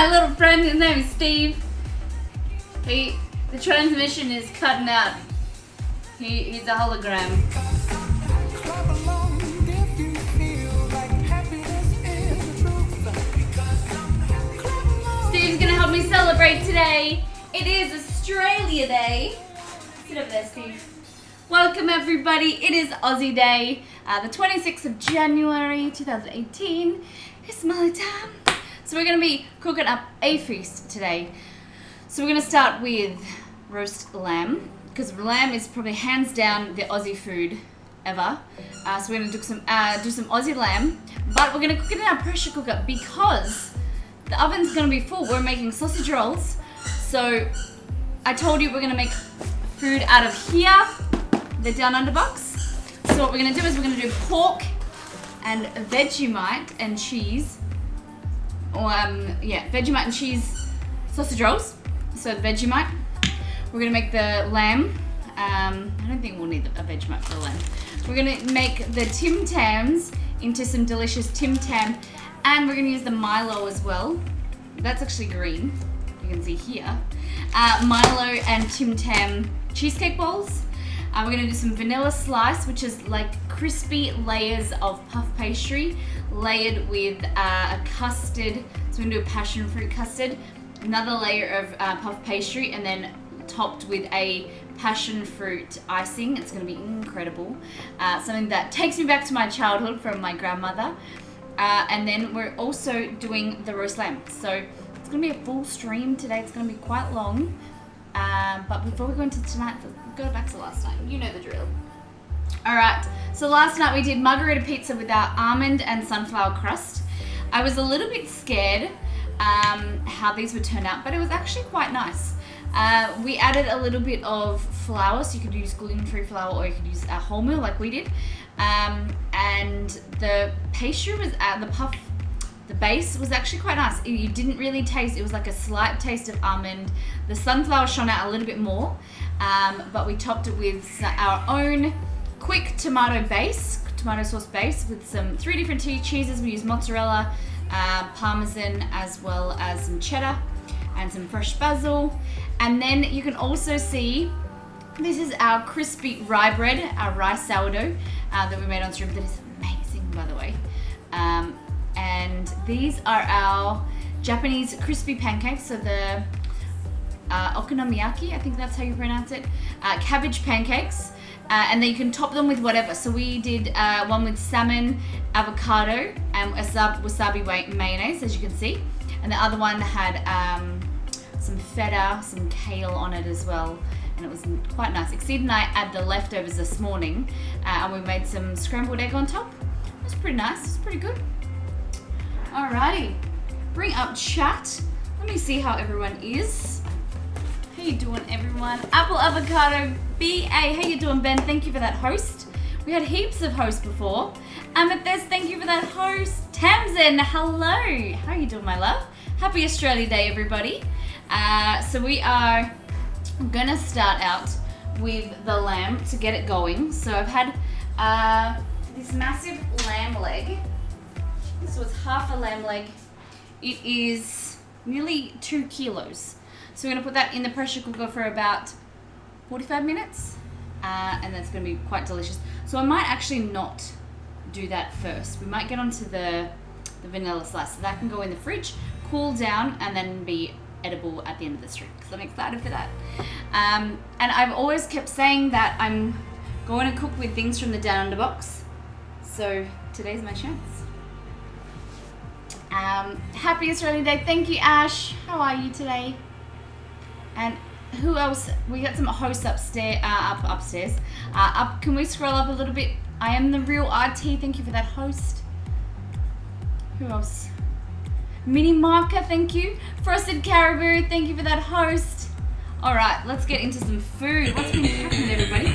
my little friend. His name is Steve. The transmission is cutting out. He's a hologram. Steve's gonna help me celebrate today. It is Australia Day. Sit up there, Steve. Welcome everybody. It is Aussie Day, the 26th of January 2018. It's Smiley time. So we're going to be cooking up a feast today. So we're going to start with roast lamb, because lamb is probably hands down the Aussie food ever. So we're going to do some Aussie lamb, but we're going to cook it in our pressure cooker because the oven's going to be full. We're making sausage rolls. So I told you we're going to make food out of here, the Down Under box. So what we're going to do is we're going to do pork and Vegemite and cheese. Vegemite and cheese sausage rolls. So Vegemite. We're gonna make the lamb. I don't think we'll need a Vegemite for the lamb. We're gonna make the Tim Tams into some delicious Tim Tam, and we're gonna use the Milo as well. That's actually green. You can see here. Milo and Tim Tam cheesecake balls. We're gonna do some vanilla slice, which is like crispy layers of puff pastry layered with a custard. So we're gonna do a passion fruit custard, another layer of puff pastry, and then topped with a passion fruit icing. It's gonna be incredible. Something that takes me back to my childhood from my grandmother. And then we're also doing the roast lamb. So it's gonna be a full stream today. It's gonna be quite long. But before we go into tonight, we'll go back to last night. You know the drill. Alright, so last night we did margarita pizza with our almond and sunflower crust. I was a little bit scared how these would turn out, but it was actually quite nice. We added a little bit of flour, so you could use gluten-free flour or you could use wholemeal like we did. And the pastry was the base was actually quite nice. You didn't really taste, it was like a slight taste of almond. The sunflower shone out a little bit more, but we topped it with our own quick tomato sauce base with some 3 different cheeses. We used mozzarella, parmesan, as well as some cheddar and some fresh basil. And then you can also see, this is our crispy rye bread, our rice sourdough that we made on stream. That is amazing, by the way. And these are our Japanese crispy pancakes, so the okonomiyaki, I think that's how you pronounce it, cabbage pancakes, and then you can top them with whatever. So we did one with salmon, avocado, and wasabi mayonnaise, as you can see, and the other one had some feta, some kale on it as well, and it was quite nice. Exceed and I had the leftovers this morning, and we made some scrambled egg on top. It was pretty nice, it was pretty good. Alrighty, bring up chat. Let me see how everyone is. How you doing, everyone? Apple Avocado BA, how you doing, Ben? Thank you for that host. We had heaps of hosts before. Amethyst, thank you for that host. Tamsin, hello. How you doing, my love? Happy Australia Day, everybody. So we are gonna start out with the lamb to get it going. So I've had this massive lamb leg. This was half a lamb leg. It is nearly 2 kilos. So we're gonna put that in the pressure cooker for about 45 minutes. And that's gonna be quite delicious. So I might actually not do that first. We might get onto the vanilla slice. So that can go in the fridge, cool down, and then be edible at the end of the stream. Because I'm excited for that. And I've always kept saying that I'm going to cook with things from the Down Under box. So today's my chance. Happy Australia Day. Thank you, Ash. How are you today? And who else? We got some hosts upstairs. Can we scroll up a little bit? I am the real RT. Thank you for that host. Who else? Mini Marker, thank you. Frosted Caribou, thank you for that host. All right, let's get into some food. What's been happening, everybody?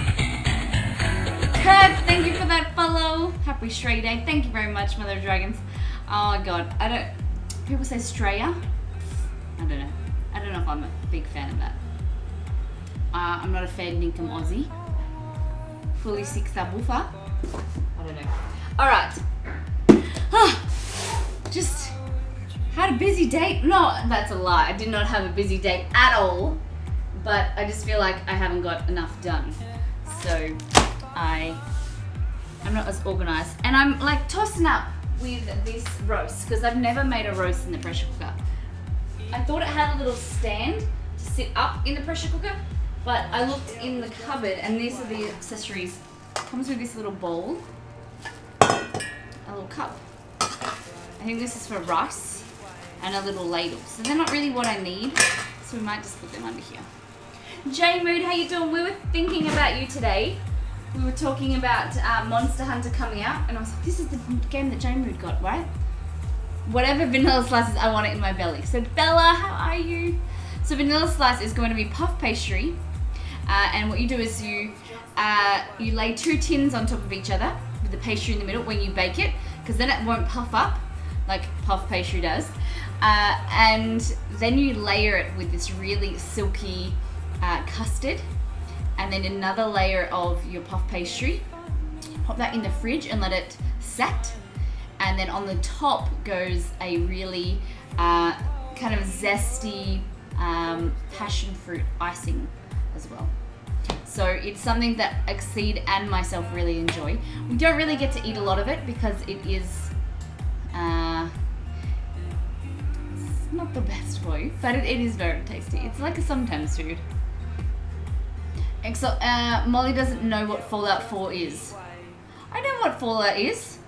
Kurt, thank you for that follow. Happy Stray Day. Thank you very much, Mother of Dragons. Oh God, people say Straya. I don't know. I don't know if I'm a big fan of that. I'm not a fan Ninkum Aussie. Fully sick subwoofer. I don't know. All right. Just Had a busy day. No, that's a lie. I did not have a busy day at all. But I just feel like I haven't got enough done. So I'm not as organized. And I'm like tossing up with this roast because I've never made a roast in the pressure cooker. I thought it had a little stand to sit up in the pressure cooker, but I looked in the cupboard and these are the accessories. It comes with this little bowl, a little cup. I think this is for rice and a little ladle. So they're not really what I need, so we might just put them under here. J Mood, how you doing? We were thinking about you today. We were talking about Monster Hunter coming out, and I was like, this is the game that J Mood got, right? Whatever Vanilla Slice is, I want it in my belly. So Bella, how are you? So Vanilla Slice is going to be puff pastry, and what you do is you lay 2 tins on top of each other with the pastry in the middle when you bake it, because then it won't puff up like puff pastry does. And then you layer it with this really silky custard, and then another layer of your puff pastry. Pop that in the fridge and let it set, and then on the top goes a really kind of zesty passion fruit icing as well. So it's something that Exceed and myself really enjoy. We don't really get to eat a lot of it because it is it's not the best for you, but it is very tasty. It's like a sometimes food. Molly doesn't know what Fallout 4 is. I know what Fallout is.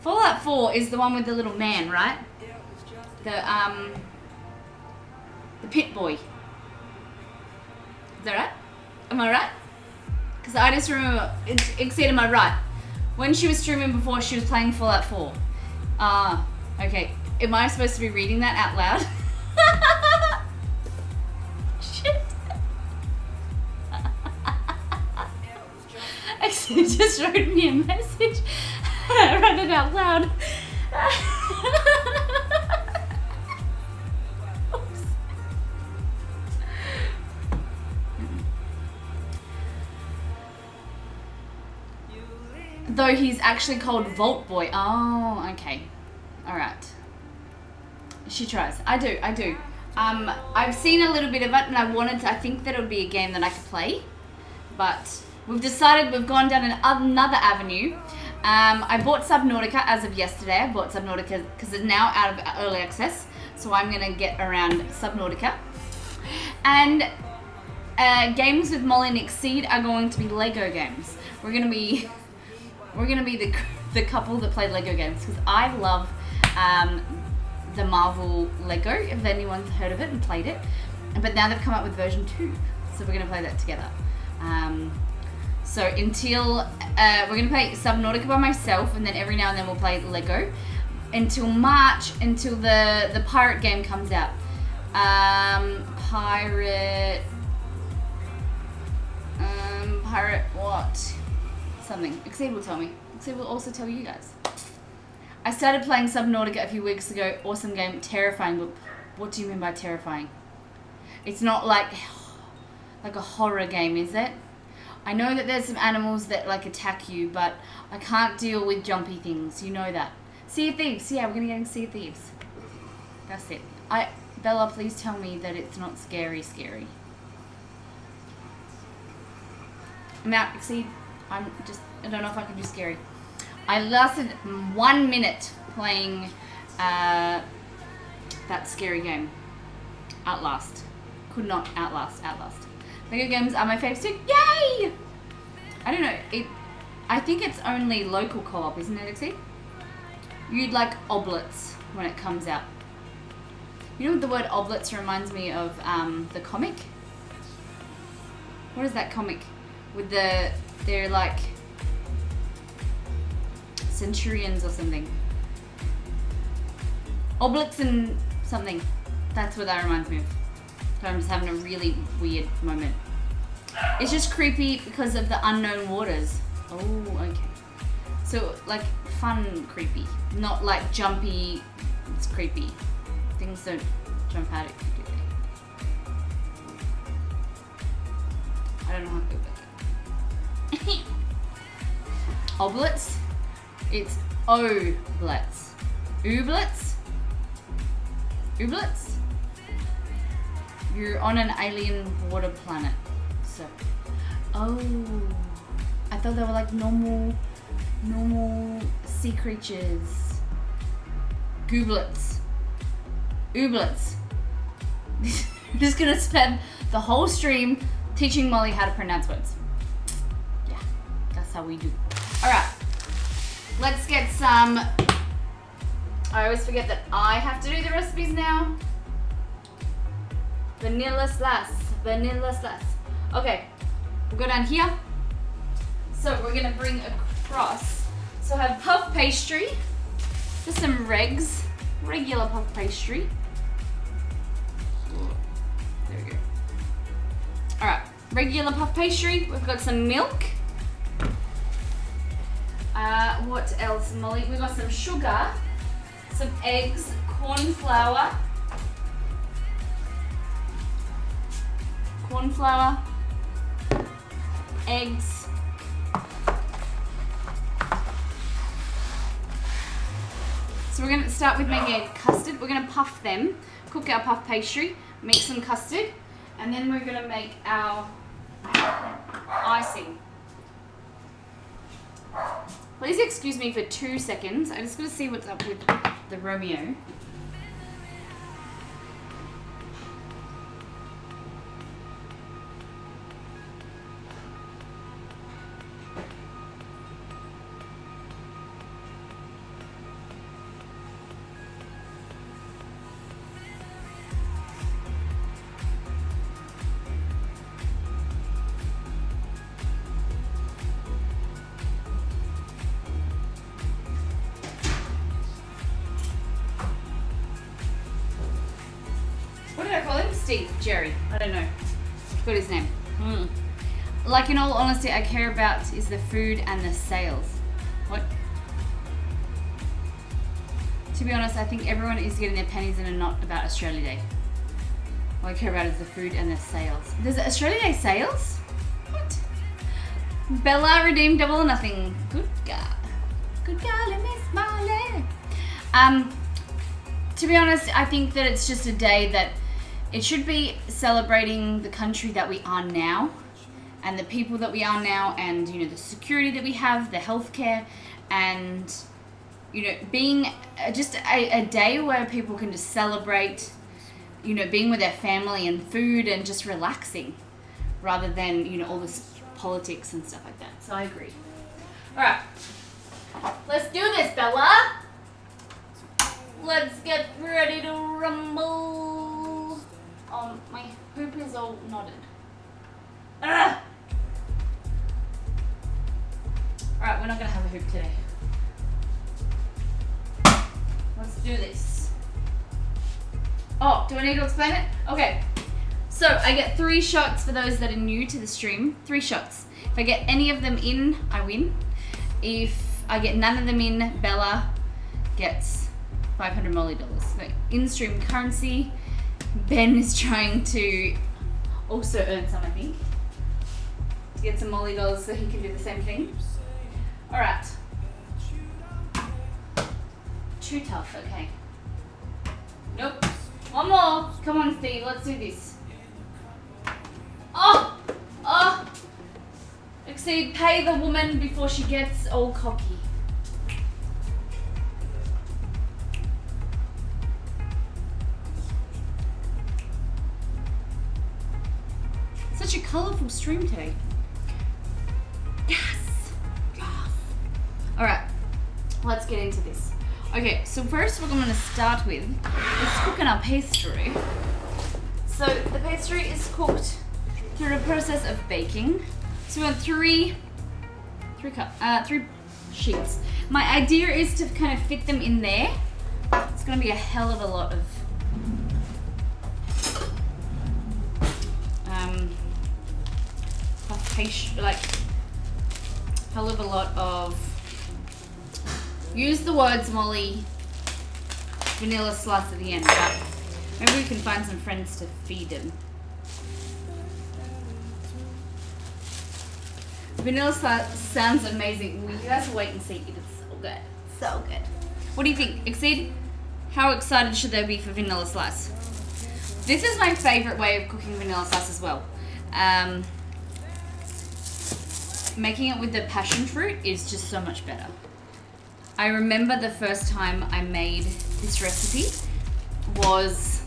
Fallout 4 is the one with the little man, right? The pit boy. Is that right? Am I right? Because I just remember, Exceed, am I right? When she was streaming before, she was playing Fallout 4. Okay. Am I supposed to be reading that out loud? Shit. Actually, just wrote me a message. I read it out loud. Though he's actually called Vault Boy. Oh, okay. Alright. She tries. I do. I've seen a little bit of it and I think that it would be a game that I could play. But we've decided we've gone down another avenue. I bought Subnautica as of yesterday. I bought Subnautica because it's now out of early access. So I'm going to get around Subnautica. And games with Molly and Exceed are going to be Lego games. We're going to be the couple that play Lego games because I love the Marvel Lego, if anyone's heard of it and played it. But now they've come up with version 2. So we're going to play that together. So until we're going to play Subnautica by myself, and then every now and then we'll play Lego until March, until the pirate game comes out. Pirate what? Something. Exceed will tell me. Exceed will also tell you guys. I started playing Subnautica a few weeks ago. Awesome game. Terrifying. But what do you mean by terrifying? It's not like a horror game, is it? I know that there's some animals that like attack you, but I can't deal with jumpy things. You know that. Sea of Thieves. Yeah, we're gonna get in Sea of Thieves. That's it. Bella, please tell me that it's not scary. I'm out. Exceed. I don't know if I can do scary. I lasted 1 minute playing that scary game. Outlast. Could not outlast. Lego games are my favourite too. Yay! I don't know. I think it's only local co-op, isn't it, Exceed? You'd like oblets when it comes out. You know what the word oblets reminds me of? The comic? What is that comic? With they're like centurions or something. Oblets and something. That's what that reminds me of. I'm just having a really weird moment. It's just creepy because of the unknown waters. Oh, okay. So like fun creepy, not like jumpy. It's creepy. Things don't jump out at you, do they? I don't know how to do that. Oblets? It's oblets. Ooblets? Ooblets? You're on an alien water planet. So, oh, I thought they were like normal sea creatures. Gooblets. Ooblets. I'm just gonna spend the whole stream teaching Molly how to pronounce words. Yeah, that's how we do. All right, let's get some. I always forget that I have to do the recipes now. Vanilla slice, vanilla slice. Okay, we'll go down here. So we're gonna bring across. So I have puff pastry, just some regular puff pastry. There we go. All right, regular puff pastry. We've got some milk. What else, Molly? We've got some sugar, some eggs, corn flour, eggs, so we're going to start with making a custard. We're going to puff them, cook our puff pastry, make some custard, and then we're going to make our icing. Please excuse me for 2 seconds. I'm just going to see what's up with the Romeo. Jerry, I don't know. What his name? Like, in all honesty, I care about is the food and the sales. What? To be honest, I think everyone is getting their pennies in and not about Australia Day. All I care about is the food and the sales. There's Australia Day sales? What? Bella redeemed Double or Nothing. Good girl. Good girl, Miss Marley. To be honest, I think that it's just a day that it should be celebrating the country that we are now and the people that we are now, and, you know, the security that we have, the healthcare, and, you know, being just a day where people can just celebrate, you know, being with their family and food and just relaxing rather than, you know, all this politics and stuff like that. So I agree. All right, let's do this, Bella. Let's get ready to rumble. My hoop is all knotted. Ugh! Alright, we're not gonna have a hoop today. Let's do this. Oh, do I need to explain it? Okay. So I get 3 shots for those that are new to the stream. 3 shots. If I get any of them in, I win. If I get none of them in, Bella gets $500 Molly dollars. So in-stream currency. Ben is trying to also earn some, I think, to get some Molly dollars so he can do the same thing. All right. Too tough. Okay. Nope. One more. Come on, Steve. Let's do this. Oh. Exceed. Pay the woman before she gets all cocky. Such a colourful stream today. Yes! All right, let's get into this. Okay, so first what I'm gonna start with is cooking our pastry. So the pastry is cooked through the process of baking. So we want three sheets. My idea is to kind of fit them in there. It's gonna be a hell of a lot of like hell of a lot of, use the words, Molly, vanilla slice at the end, but maybe we can find some friends to feed them. Vanilla slice sounds amazing. Well, you guys wait and see. It's so good. So good. What do you think? Exceed? How excited should they be for vanilla slice? This is my favorite way of cooking vanilla slice as well. Making it with the passion fruit is just so much better. I remember the first time I made this recipe was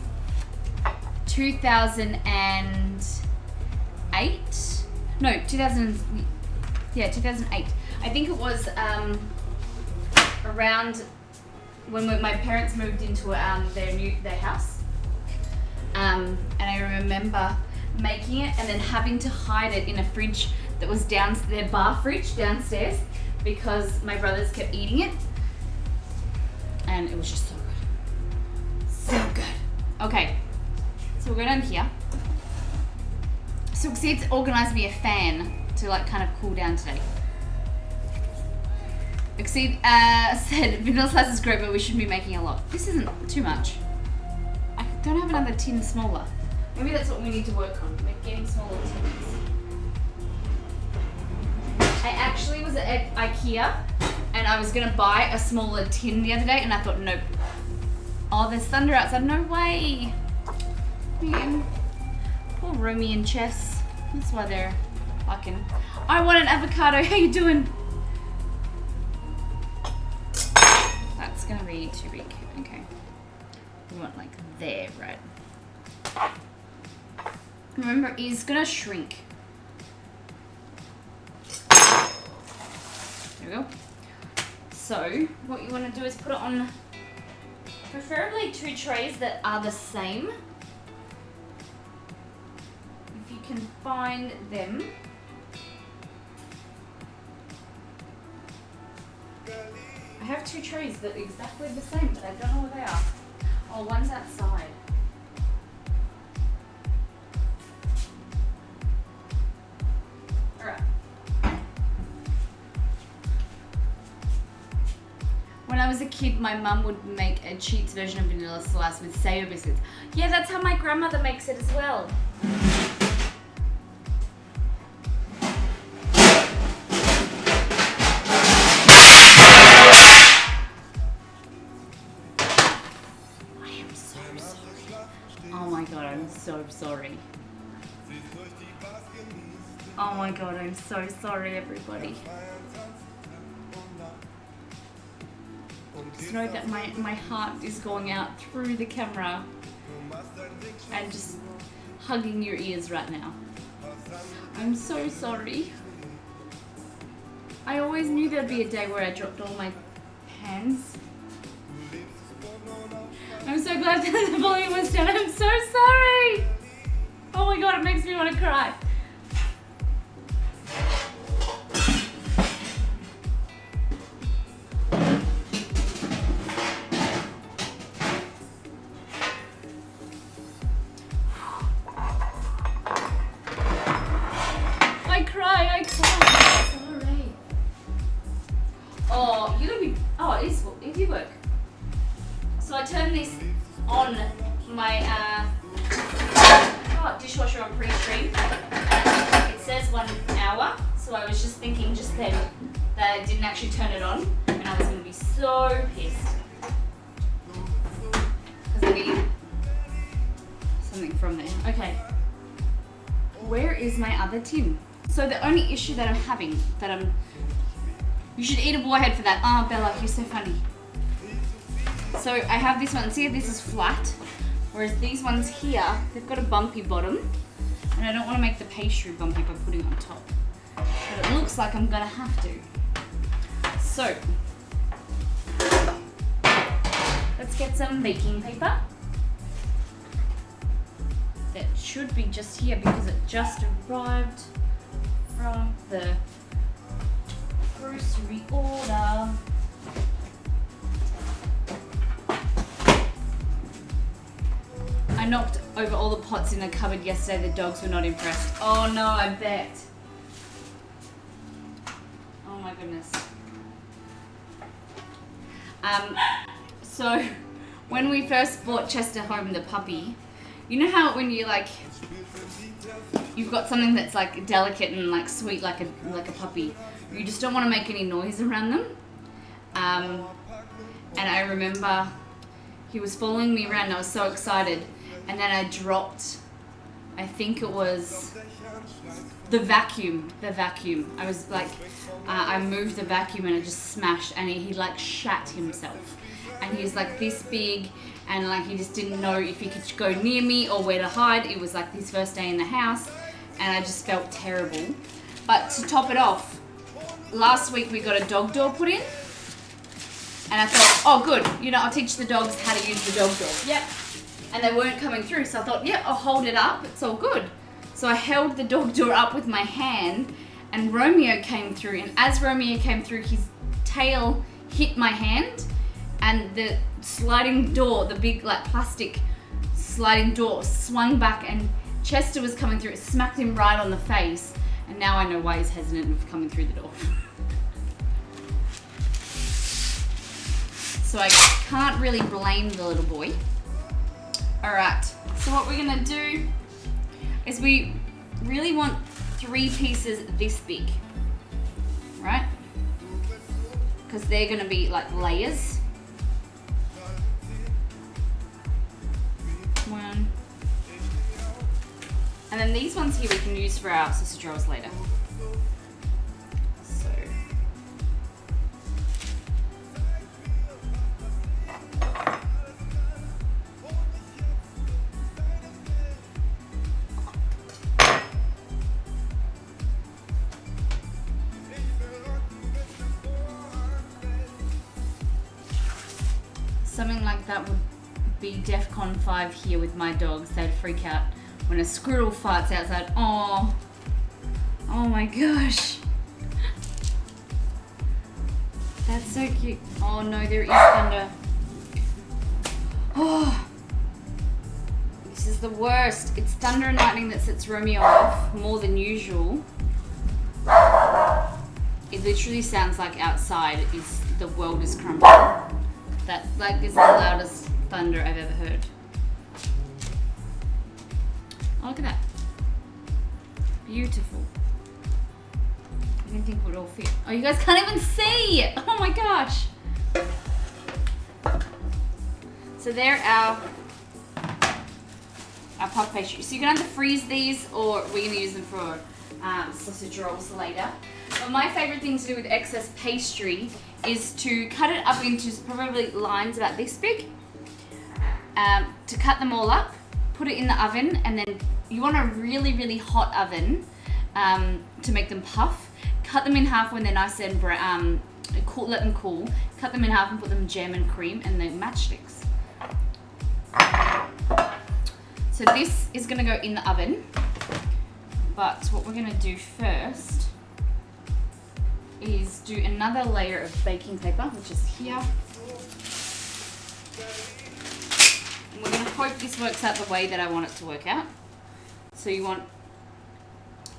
2008. No, 2008. I think it was around when my parents moved into their house. And I remember making it and then having to hide it in a fridge that was their bar fridge downstairs because my brothers kept eating it. And it was just so good. So good. Okay, so we're going down here. So see, it's organised me a fan to like kind of cool down today. Exceed said vanilla slice is great, but we shouldn't be making a lot. This isn't too much. I don't have another tin smaller. Maybe that's what we need to work on. We're getting smaller tins. I actually was at IKEA and I was gonna buy a smaller tin the other day, and I thought, nope. Oh, there's thunder outside. No way. Man. Poor Romy and Chess. That's why they're fucking. I want an avocado. How you doing? That's gonna be too big. Okay. We want like there, right? Remember, it's gonna shrink. There we go. So, what you want to do is put it on preferably 2 trays that are the same. If you can find them. I have 2 trays that are exactly the same, but I don't know where they are. Oh, one's outside. Alright. When I was a kid, my mum would make a Cheats version of vanilla slice with Sayo biscuits. Yeah, that's how my grandmother makes it as well. Oh my god, I'm so sorry. Oh my god, I'm so sorry, everybody. Just know that my heart is going out through the camera and just hugging your ears right now. I'm so sorry. I always knew there'd be a day where I dropped all my pans. I'm so glad that the volume was down. I'm so sorry. Oh my god, it makes me want to cry. I cry. Sorry. Oh, you're gonna be. Oh, it is work. So I turned this on my dishwasher on pre-stream. It says 1 hour, so I was just thinking just then that I didn't actually turn it on, and I was going to be so pissed. Because I need something from there. Okay. Where is my other tin? So the only issue that I'm having, you should eat a warhead for that. Oh, Bella, you're so funny. So I have this one, see, this is flat, whereas these ones here, they've got a bumpy bottom, and I don't want to make the pastry bumpy by putting it on top. But it looks like I'm gonna have to. So, let's get some baking paper. That should be just here because it just arrived from the grocery order. I knocked over all the pots in the cupboard yesterday. The dogs were not impressed. Oh no, I bet. Oh my goodness. So when we first bought Chester home, the puppy, you know how when you like, you've got something that's like delicate and like sweet like a puppy, you just don't want to make any noise around them. And I remember he was following me around and I was so excited. And then I dropped, I think it was the vacuum. I was like, I moved the vacuum and it just smashed, and he like shat himself. And he was like this big, and like he just didn't know if he could go near me or where to hide. It was like his first day in the house, and I just felt terrible. But to top it off, last week we got a dog door put in, and I thought, oh good, you know, I'll teach the dogs how to use the dog door. Yep. And they weren't coming through, so I thought, yeah, I'll hold it up, it's all good. So I held the dog door up with my hand, and Romeo came through, and as Romeo came through, his tail hit my hand, and the sliding door, the big like plastic sliding door, swung back, and Chester was coming through. It smacked him right on the face, and now I know why he's hesitant of coming through the door. So I can't really blame the little boy. Alright, so what we're gonna do is we really want 3 pieces this big, right? Because they're gonna be like layers. 1. And then these ones here we can use for our sausage rolls later. So. Something like that would be DEFCON 5 here with my dogs. They'd freak out when a squirrel farts outside. Oh my gosh. That's so cute. Oh no, there is thunder. Oh, this is the worst. It's thunder and lightning that sets Romeo off more than usual. It literally sounds like outside the world is crumbling. That like is the loudest thunder I've ever heard. Oh, look at that. Beautiful. I didn't think it would all fit. Oh, you guys can't even see! Oh my gosh! So they're our puff pastry. So you can either freeze these, or we're going to use them for sausage rolls later. But my favourite thing to do with excess pastry is to cut it up into probably lines about this big. To cut them all up, put it in the oven, and then you want a really, really hot oven to make them puff. Cut them in half when they're nice and cool, let them cool. Cut them in half and put them in jam and cream and then matchsticks. So this is going to go in the oven, but what we're going to do first is do another layer of baking paper, which is here. And we're going to hope this works out the way that I want it to work out. So you want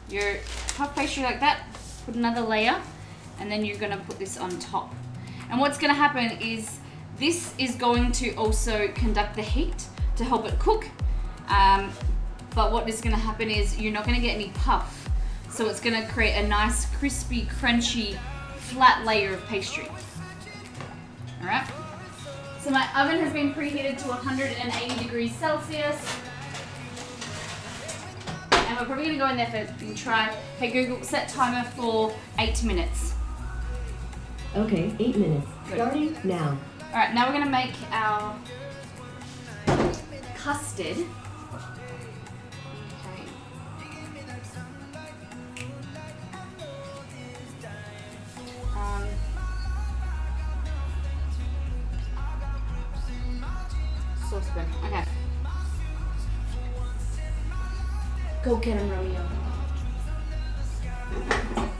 your puff pastry like that, put another layer, and then you're going to put this on top. And what's going to happen is this is going to also conduct the heat to help it cook. But what is going to happen is you're not going to get any puff. So it's going to create a nice, crispy, crunchy, flat layer of pastry. Alright. So my oven has been preheated to 180 degrees Celsius. And we're probably going to go in there and try. Hey Google, set timer for 8 minutes. Okay, 8 minutes. Good. Starting now. Alright, now we're going to make our custard. Okay. Saucepan. Okay. Go get him, Romeo.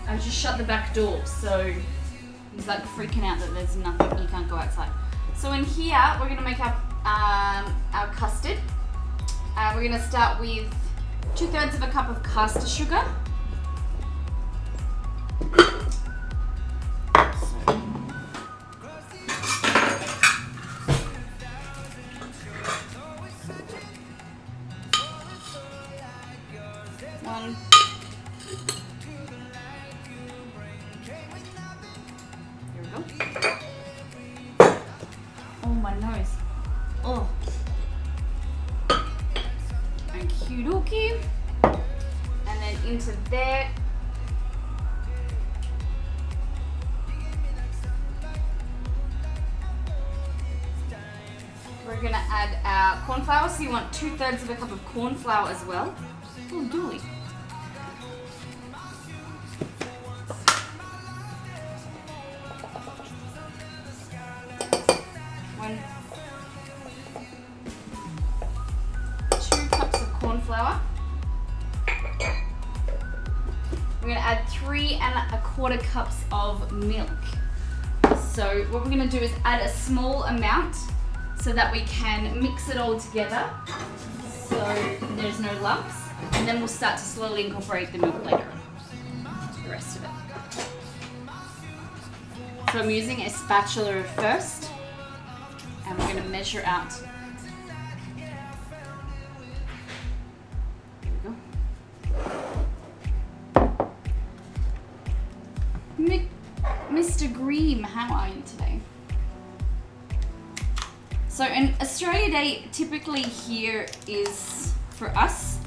I just shut the back door, so he's like freaking out that there's nothing, he can't go outside. So in here, we're gonna make our custard. We're gonna start with 2/3 of a cup of caster sugar. One. Here we go. Oh, my nose. Oh. there. We're gonna add our corn flour. So you want 2/3 of a cup of corn flour as well. Oh, dooly. Flour. We're going to add 3 1/4 cups of milk. So what we're going to do is add a small amount so that we can mix it all together so there's no lumps, and then we'll start to slowly incorporate the milk later, the rest of it. So I'm using a spatula first, and we're going to measure out. Mr. Green, how are you today? So an Australia Day typically here is for us.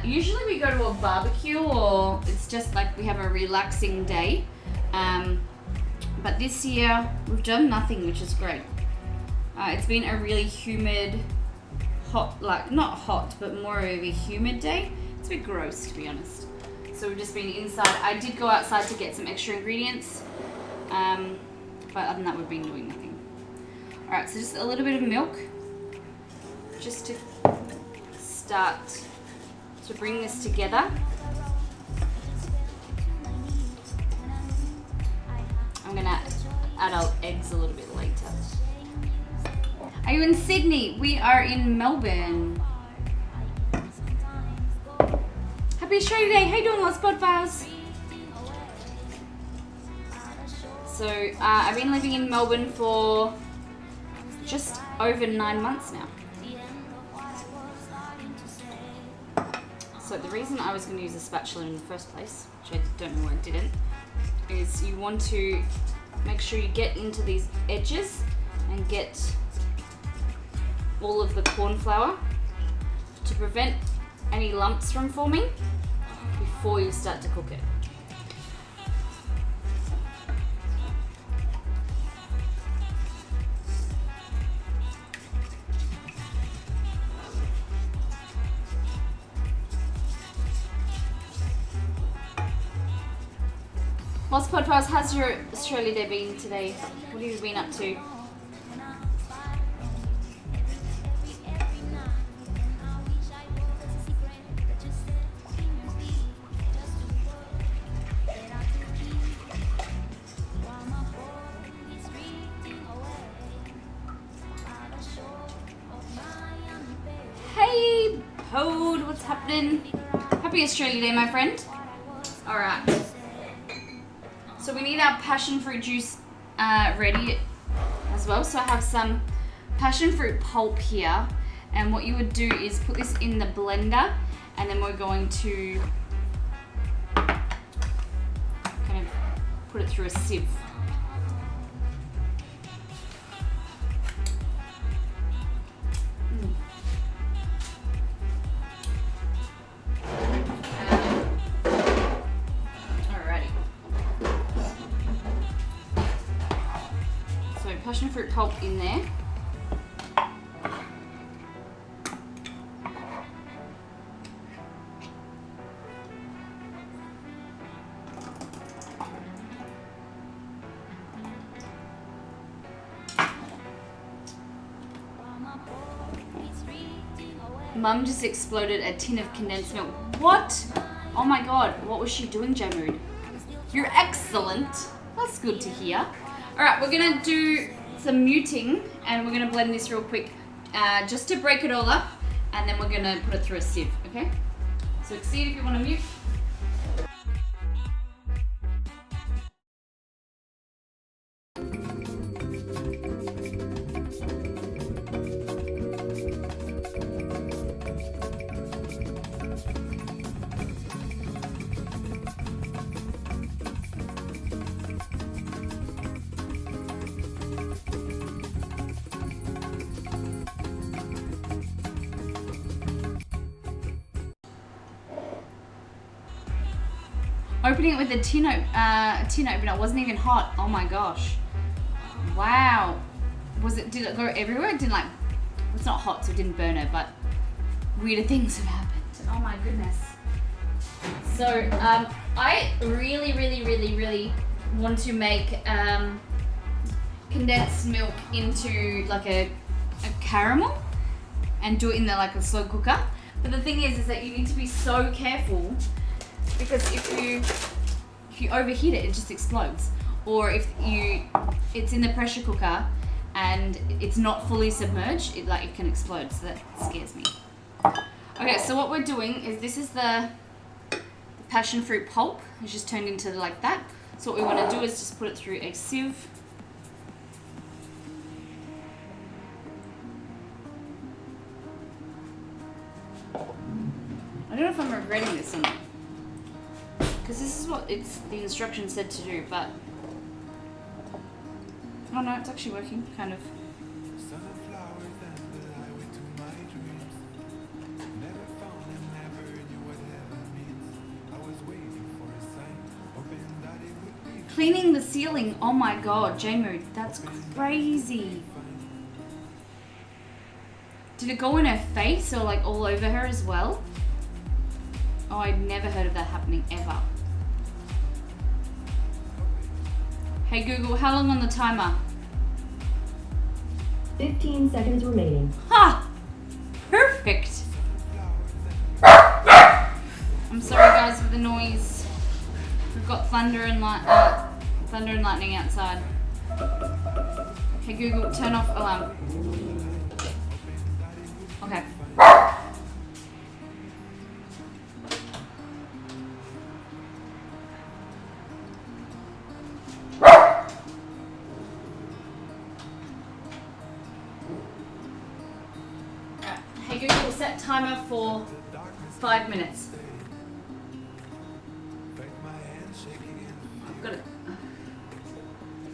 Usually we go to a barbecue, or it's just like we have a relaxing day. But this year we've done nothing, which is great. It's been a really humid, hot, like not hot, but more of a humid day. It's a bit gross, to be honest. So we've just been inside. I did go outside to get some extra ingredients, but other than that, we've been doing nothing. All right, so just a little bit of milk, just to start to bring this together. I'm gonna add our eggs a little bit later. Are you in Sydney? We are in Melbourne. Happy Australia Day. How you doing, Lost Podfiles? So I've been living in Melbourne for just over 9 months now. So the reason I was going to use a spatula in the first place, which I don't know why I didn't, is you want to make sure you get into these edges and get all of the corn flour to prevent any lumps from forming before you start to cook it. Lost Podfiles, how's your Australia Day been today? What have you been up to? Hey, Pode, what's happening? Happy Australia Day, my friend. All right. So we need our passion fruit juice ready as well. So I have some passion fruit pulp here, and what you would do is put this in the blender, and then we're going to kind of put it through a sieve. Passion fruit pulp in there. Mum just exploded a tin of condensed milk. What? Oh my god, what was she doing, Jamud? You're excellent. That's good to hear. Alright, we're gonna do some muting, and we're gonna blend this real quick just to break it all up, and then we're gonna put it through a sieve, okay? So Exceed if you wanna mute. Opening it with a tin opener. It wasn't even hot. Oh my gosh. Wow. Did it go everywhere? It didn't like, it's not hot so it didn't burn it, but weirder things have happened. Oh my goodness. So I really want to make condensed milk into like a caramel and do it in like a slow cooker. But the thing is that you need to be so careful, because if you overheat it, it just explodes. Or if it's in the pressure cooker and it's not fully submerged, it can explode. So that scares me. Okay, so what we're doing is, this is the passion fruit pulp. It's just turned into like that. So what we want to do is just put it through a sieve. I don't know if I'm regretting this or not, because this is what the instructions said to do, but oh no, it's actually working, kind of. Cleaning the ceiling, oh my god, J-Mood, that's crazy. Did it go in her face or like all over her as well? Oh, I'd never heard of that happening ever. Hey Google, how long on the timer? 15 seconds remaining. Ha! Perfect! I'm sorry guys for the noise. We've got thunder and lightning outside. Hey Google, turn off alarm. Okay. Hey Google, set timer for 5 minutes.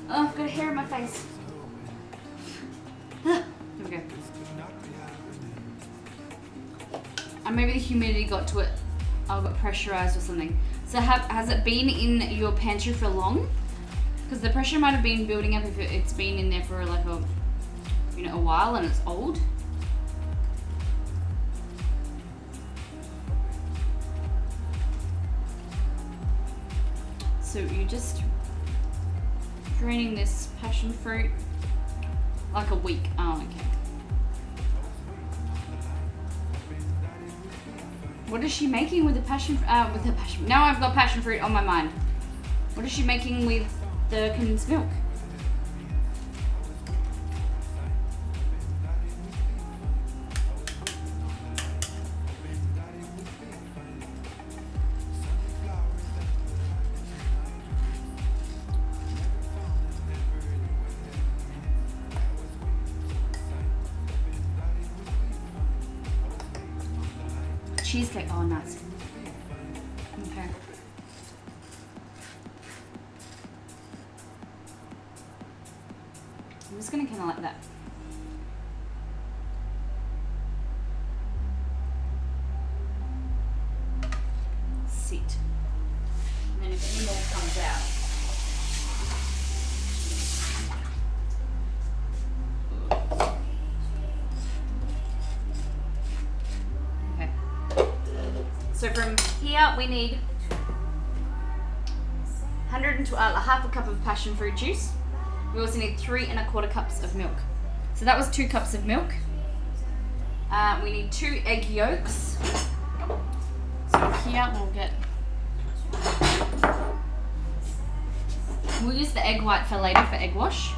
I've got a hair in my face. There we go. And maybe the humidity got to it. I got pressurized or something. So has it been in your pantry for long? Because the pressure might have been building up if it's been in there for like a while and it's old. So you're just draining this passion fruit like a week. Oh, okay. What is she making with the passion? Now I've got passion fruit on my mind. What is she making with the condensed milk? Cheesecake. Oh, nice. Okay. I'm just gonna kind of like that. Sit. And then if any more comes out. So from here we need half a cup of passion fruit juice. We also need 3 1/4 cups of milk. So that was 2 cups of milk. We need 2 egg yolks. So here we'll use the egg white for later for egg wash.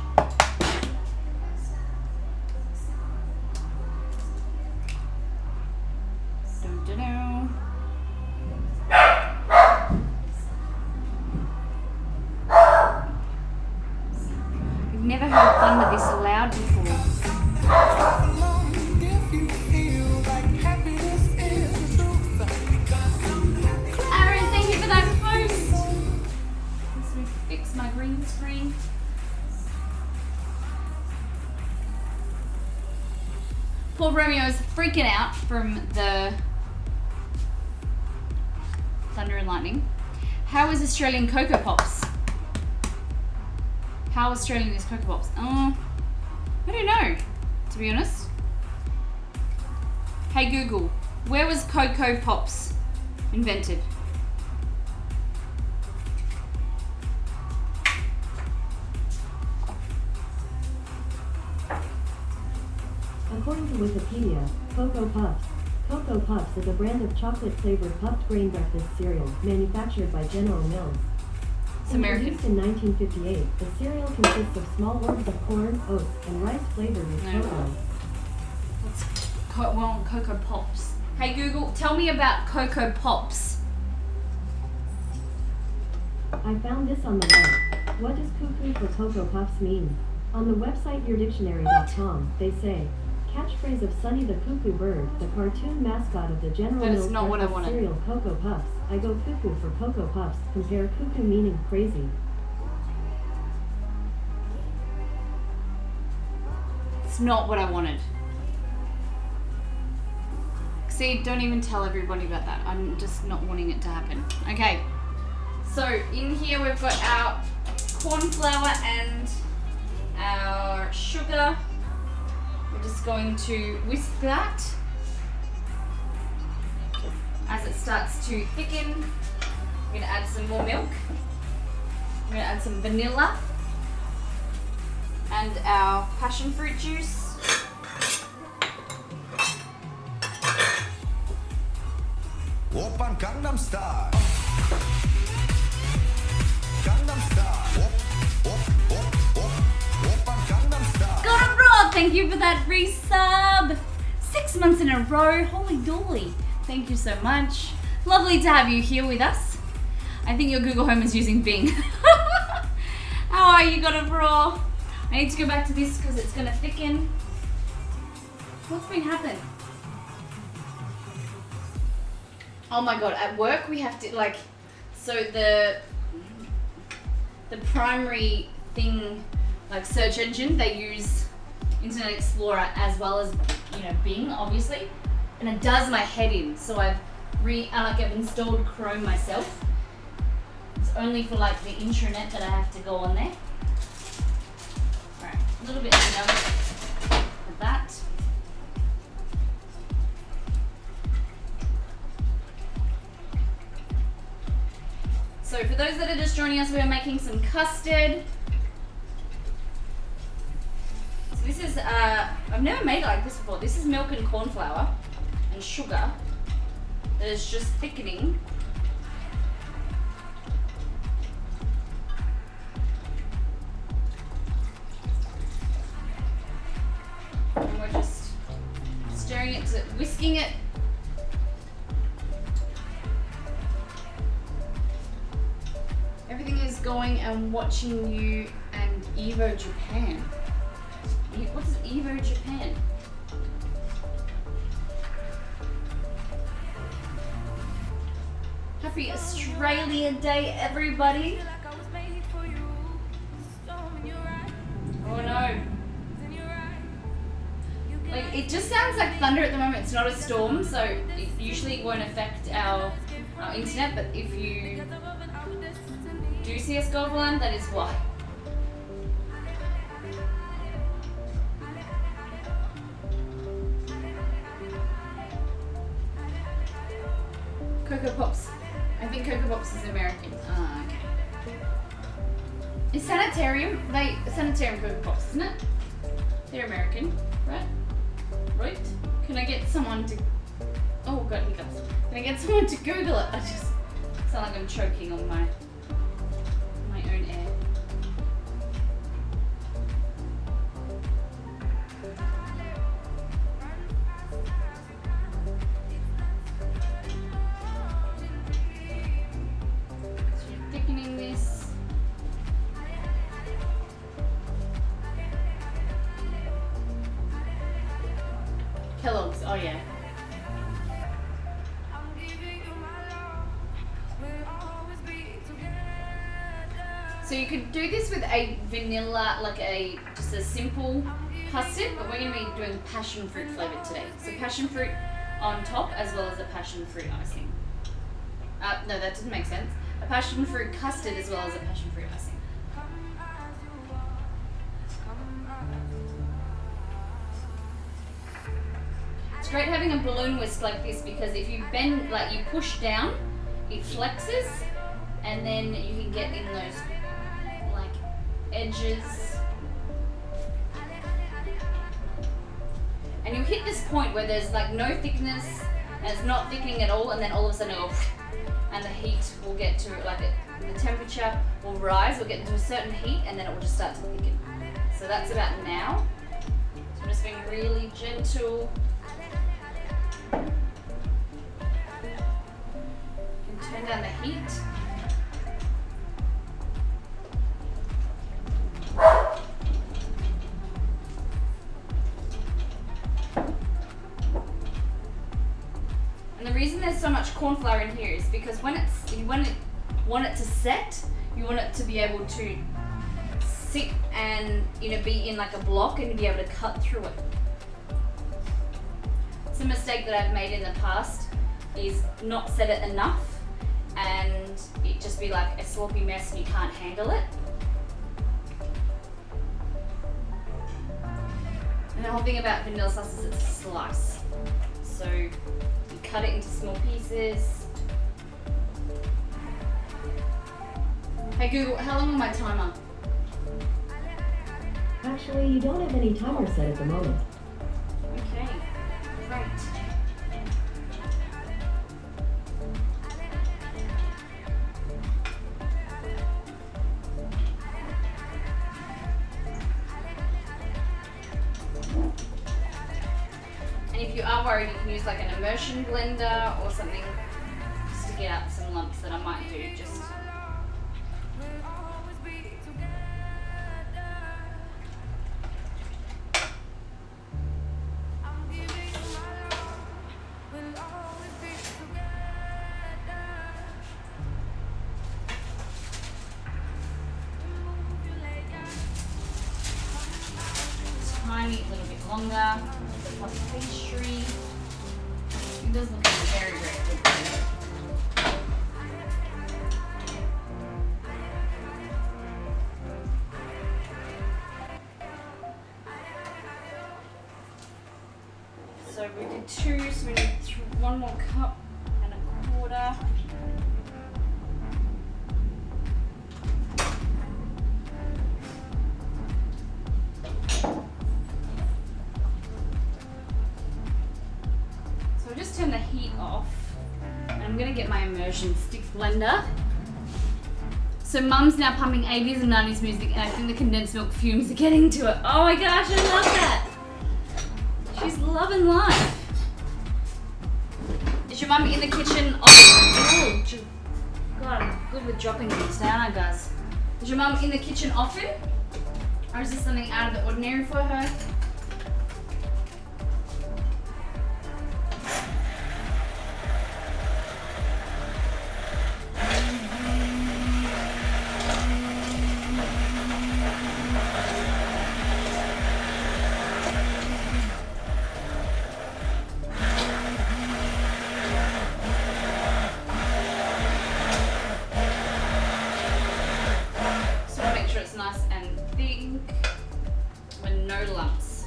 Never heard thunder this loud before. Aaron, thank you for that post. Let me fix my green screen. Poor Romeo is freaking out from the thunder and lightning. How is Australian Cocoa Pops? How Australian is Cocoa Pops? I don't know, to be honest. Hey Google, where was Cocoa Pops invented? According to Wikipedia, Cocoa Puffs is a brand of chocolate-flavored puffed grain breakfast cereal manufactured by General Mills. It's American. Introduced in 1958, the cereal consists of small orbs of corn, oats, and rice flavored with cocoa. Cocoa Pops. Hey Google, tell me about Cocoa Pops. I found this on the web. What does cuckoo for Cocoa Puffs mean? On the website yourdictionary.com, they say, catchphrase of Sonny the Cuckoo Bird, the cartoon mascot of the General That is Mills not what I breakfast wanted. cereal Cocoa Puffs. I go cuckoo for Cocoa Puffs. Compare cuckoo meaning crazy. It's not what I wanted. See, don't even tell everybody about that. I'm just not wanting it to happen. Okay, so in here we've got our corn flour and our sugar. We're just going to whisk that as it starts to thicken. I'm going to add some more milk. I'm going to add some vanilla and our passion fruit juice. Oppan Gangnam Style. Gangnam Style. Oppan Gangnam Style. Got it raw! Thank you for that resub! 6 months in a row, holy dolly. Thank you so much. Lovely to have you here with us. I think your Google Home is using Bing. How are you, Got it raw? I need to go back to this because it's gonna thicken. What's been happening? Oh my god, at work we have to so the primary thing, like search engine, they use Internet Explorer as well as, Bing, obviously, and it does my head in. So I've installed Chrome myself. It's only for the intranet that I have to go on there. Alright, a little bit enough of that. So for those that are just joining us, we are making some custard. So this is, I've never made it like this before. This is milk and corn flour and sugar that is just thickening. And we're just stirring it, whisking it. Everything is going and watching you and Evo Japan. What is Evo Japan? Happy Australia Day, everybody. Oh no. It just sounds like thunder at the moment. It's not a storm, so it usually won't affect our internet, but if you do see us go offline, that is why. Cocoa Pops. I think Cocoa Pops is American. Okay. Is Sanitarium Cocoa Pops, isn't it? They're American, right? Right? Can I get someone to... Oh god, hiccups. Can I get someone to Google it? I just sound like I'm choking on my own air. So you're thickening this. Kellogg's, oh yeah. So you could do this with a vanilla, just a simple custard, but we're going to be doing passion fruit flavored today. So passion fruit on top as well as a passion fruit icing. No, that doesn't make sense. a passion fruit custard as well as a passion fruit icing. It's great having a balloon whisk like this because if you bend, like you push down, it flexes and then you can get in those like edges. And you hit this point where there's like no thickness and it's not thickening at all, and then all of a sudden it'll, and the heat will get to like the temperature will rise, we'll get into a certain heat and then it will just start to thicken. So that's about now. So I'm just being really gentle. And turn down the heat. And the reason there's so much corn flour in here is because when you want it to set, you want it to be able to sit and be in like a block and be able to cut through it. It's a mistake that I've made in the past is not set it enough and it just be like a sloppy mess and you can't handle it. And the whole thing about vanilla sauce is it's a slice. So you cut it into small pieces. Hey Google, how long on my timer? Actually, you don't have any timer set at the moment. Okay, great. And if you are worried, you can use like an immersion blender or something just to get out some lumps that I might do. Just tiny little bit longer. The fluffy pastry. It does look very, very good. So we did 2, so we need 1 more cup and a quarter. So I'll just turn the heat off and I'm gonna get my immersion stick blender. So Mum's now pumping 80s and 90s music and I think the condensed milk fumes are getting to it. Oh my gosh, I love that! She's loving life. Is your mum in the kitchen? Oh, God, I'm good with dropping things down, guys. Is your mum in the kitchen often? Or is this something out of the ordinary for her? Nice and thick with no lumps.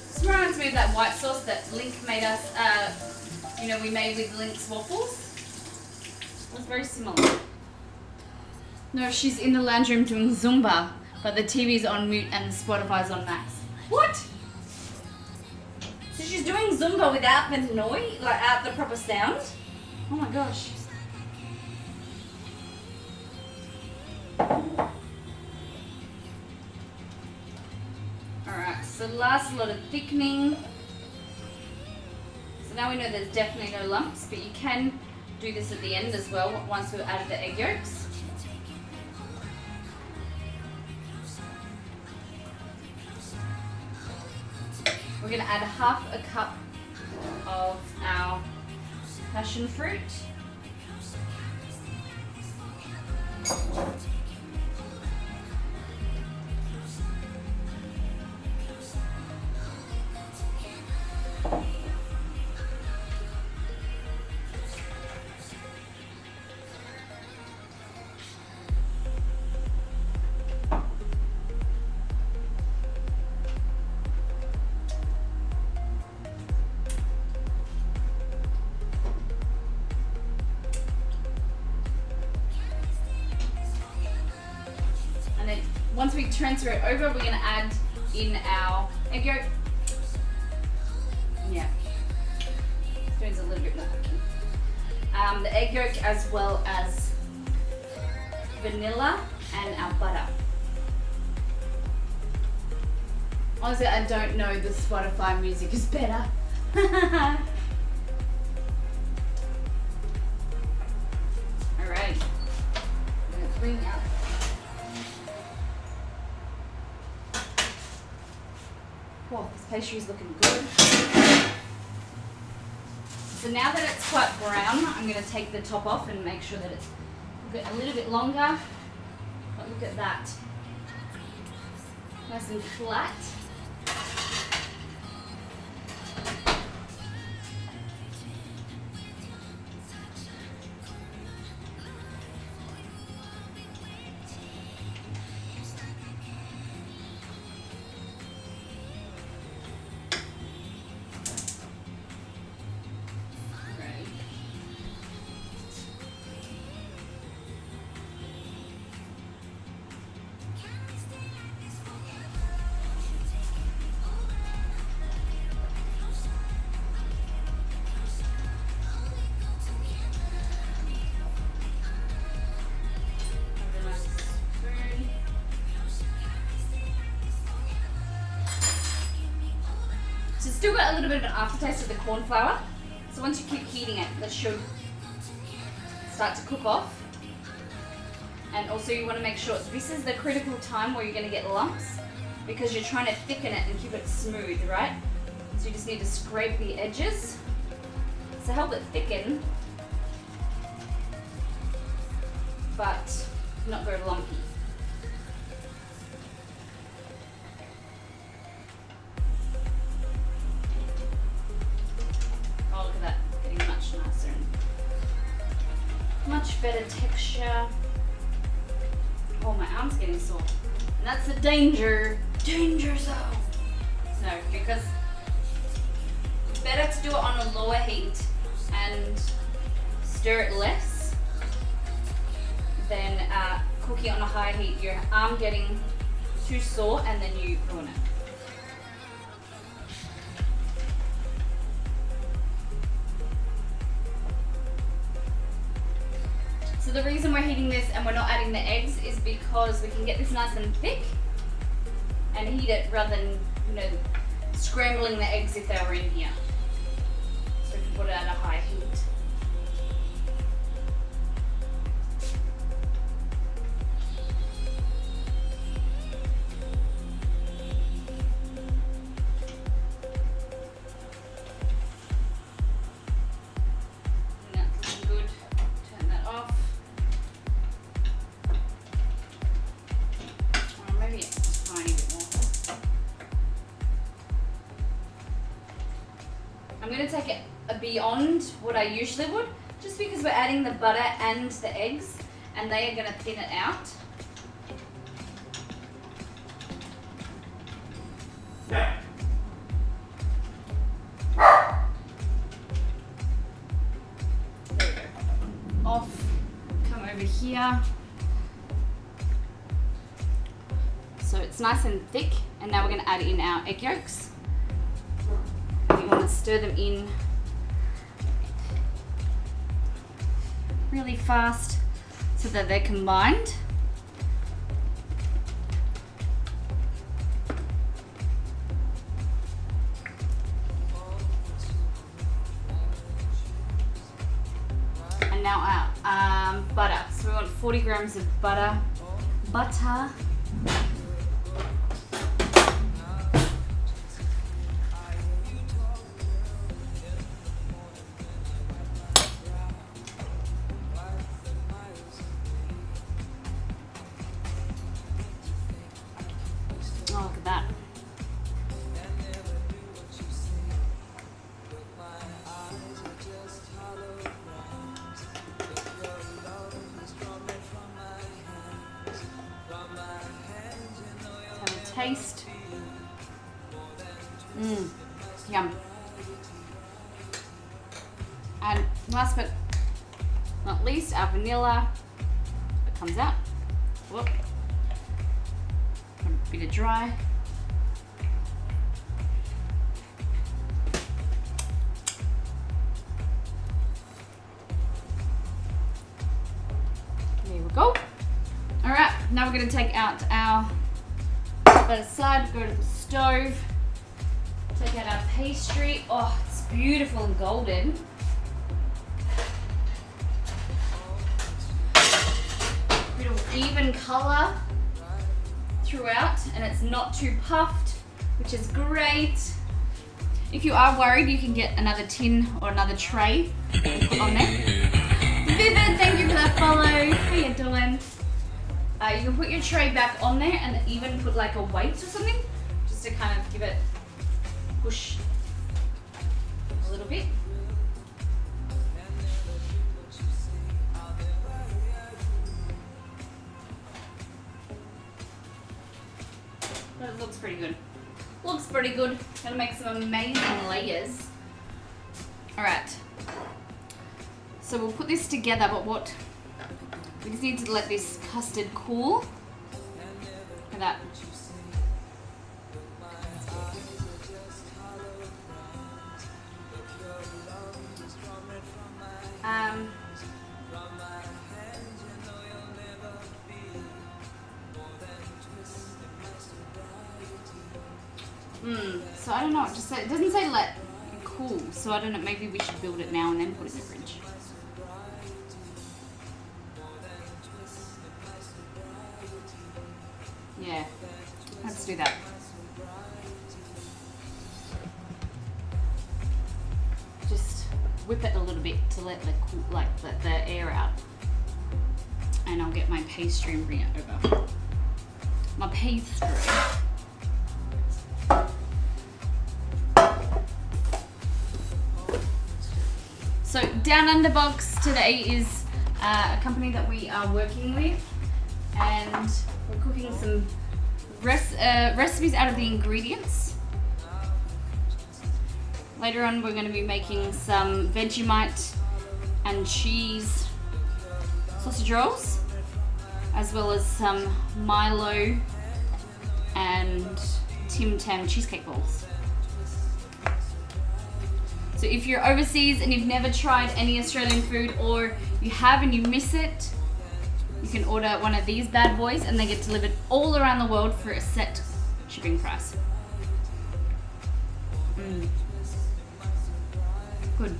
So reminds me of that white sauce that Link made us, we made with Link's waffles. It was very similar. No, she's in the lounge room doing Zumba, but the TV's on mute and the Spotify's on max. What? So she's doing Zumba without the noise, like out the proper sound? Oh my gosh. Alright, so last lot of thickening. So now we know there's definitely no lumps, but you can do this at the end as well once we've added the egg yolks. We're going to add 1/2 cup of our passion fruit. once we transfer it over, we're gonna add in our egg yolk. Yeah, spoon's a little bit more cooking. The egg yolk as well as vanilla and our butter. Honestly, I don't know, the Spotify music is better. Alright, I'm gonna bring out. Oh, this pastry is looking good. So now that it's quite brown, I'm going to take the top off and make sure that it's a little bit longer. But look at that. Nice and flat. So it's still got a little bit of an aftertaste of the corn flour. So once you keep heating it, that should start to cook off. And also you want to make sure this is the critical time where you're going to get lumps, because you're trying to thicken it and keep it smooth, right? So you just need to scrape the edges to help it thicken, but not go lumpy. Oh, look at that, getting much nicer and much better texture. Oh, my arm's getting sore. And that's the danger zone. No, because it's better to do it on a lower heat and stir it less than cooking on a high heat. Your arm getting too sore and then you ruin it. So the reason we're heating this and we're not adding the eggs is because we can get this nice and thick and heat it rather than, scrambling the eggs if they were in here. So we can put it at a high heat. That's looking good. Turn that off. Or maybe a tiny bit more. I'm going to take it beyond what I usually would, just because we're adding the butter and the eggs, and they are going to thin it out. There we go. Off. Come over here. So it's nice and thick, and now we're going to add in our egg yolks. You want to stir them in really fast so that they're combined. And now our butter. So we want 40 grams of butter. Oh, look at that. Have a taste. Yum. And last but not least, our vanilla that comes out. Whoop. Got a bit of dry. There we go. Alright, now we're going to take out our, put that aside, go to the stove, take out our pastry. Oh, it's beautiful and golden. Bit of even colour throughout, and it's not too puffed, which is great. If you are worried, you can get another tin or another tray to put on there. Vivid, thank you for that follow. How you doing? You can put your tray back on there and even put like a weight or something, just to kind of give it push a little bit. But it looks pretty good. Looks pretty good. Gonna make some amazing layers. Alright. So we'll put this together, but what we just need to let this custard cool. Look at that. So I don't know, it doesn't say let it cool, so I don't know, maybe we should build it now and then put it in the fridge. Yeah, let's do that. Just whip it a little bit to let the air out. And I'll get my pastry and bring it over. My pastry. So Down Under Box today is a company that we are working with, and we're cooking some recipes out of the ingredients. Later on we're going to be making some Vegemite and cheese sausage rolls, as well as some Milo and Tim Tam cheesecake balls. So if you're overseas and you've never tried any Australian food, or you have and you miss it, you can order one of these bad boys and they get delivered all around the world for a set shipping price. Good.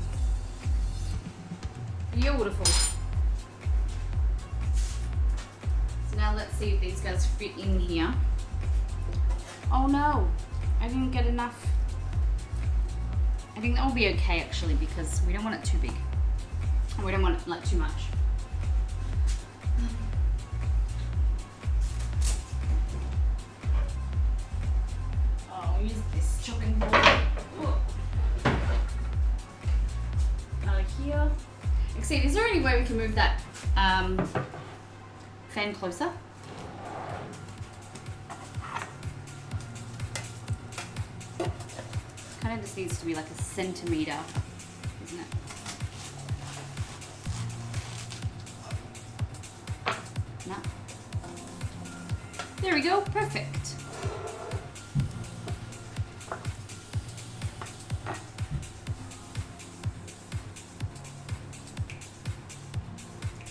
Beautiful. So now let's see if these guys fit in here. Oh no, I didn't get enough. I think that will be okay actually, because we don't want it too big. And we don't want it like too much. Oh, I'll use this chopping board. Out of here. Exceed, is there any way we can move that fan closer? Kind of just needs to be like a centimetre, isn't it? No. There we go, perfect.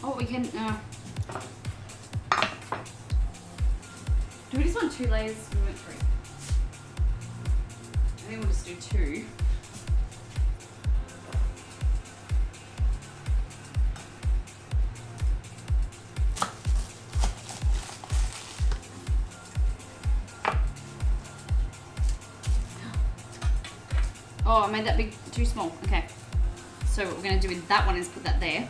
Oh, we can, do we just want 2 layers? We want 3. I think we'll just do 2. Oh, I made that big, too small. Okay. So what we're going to do with that one is put that there.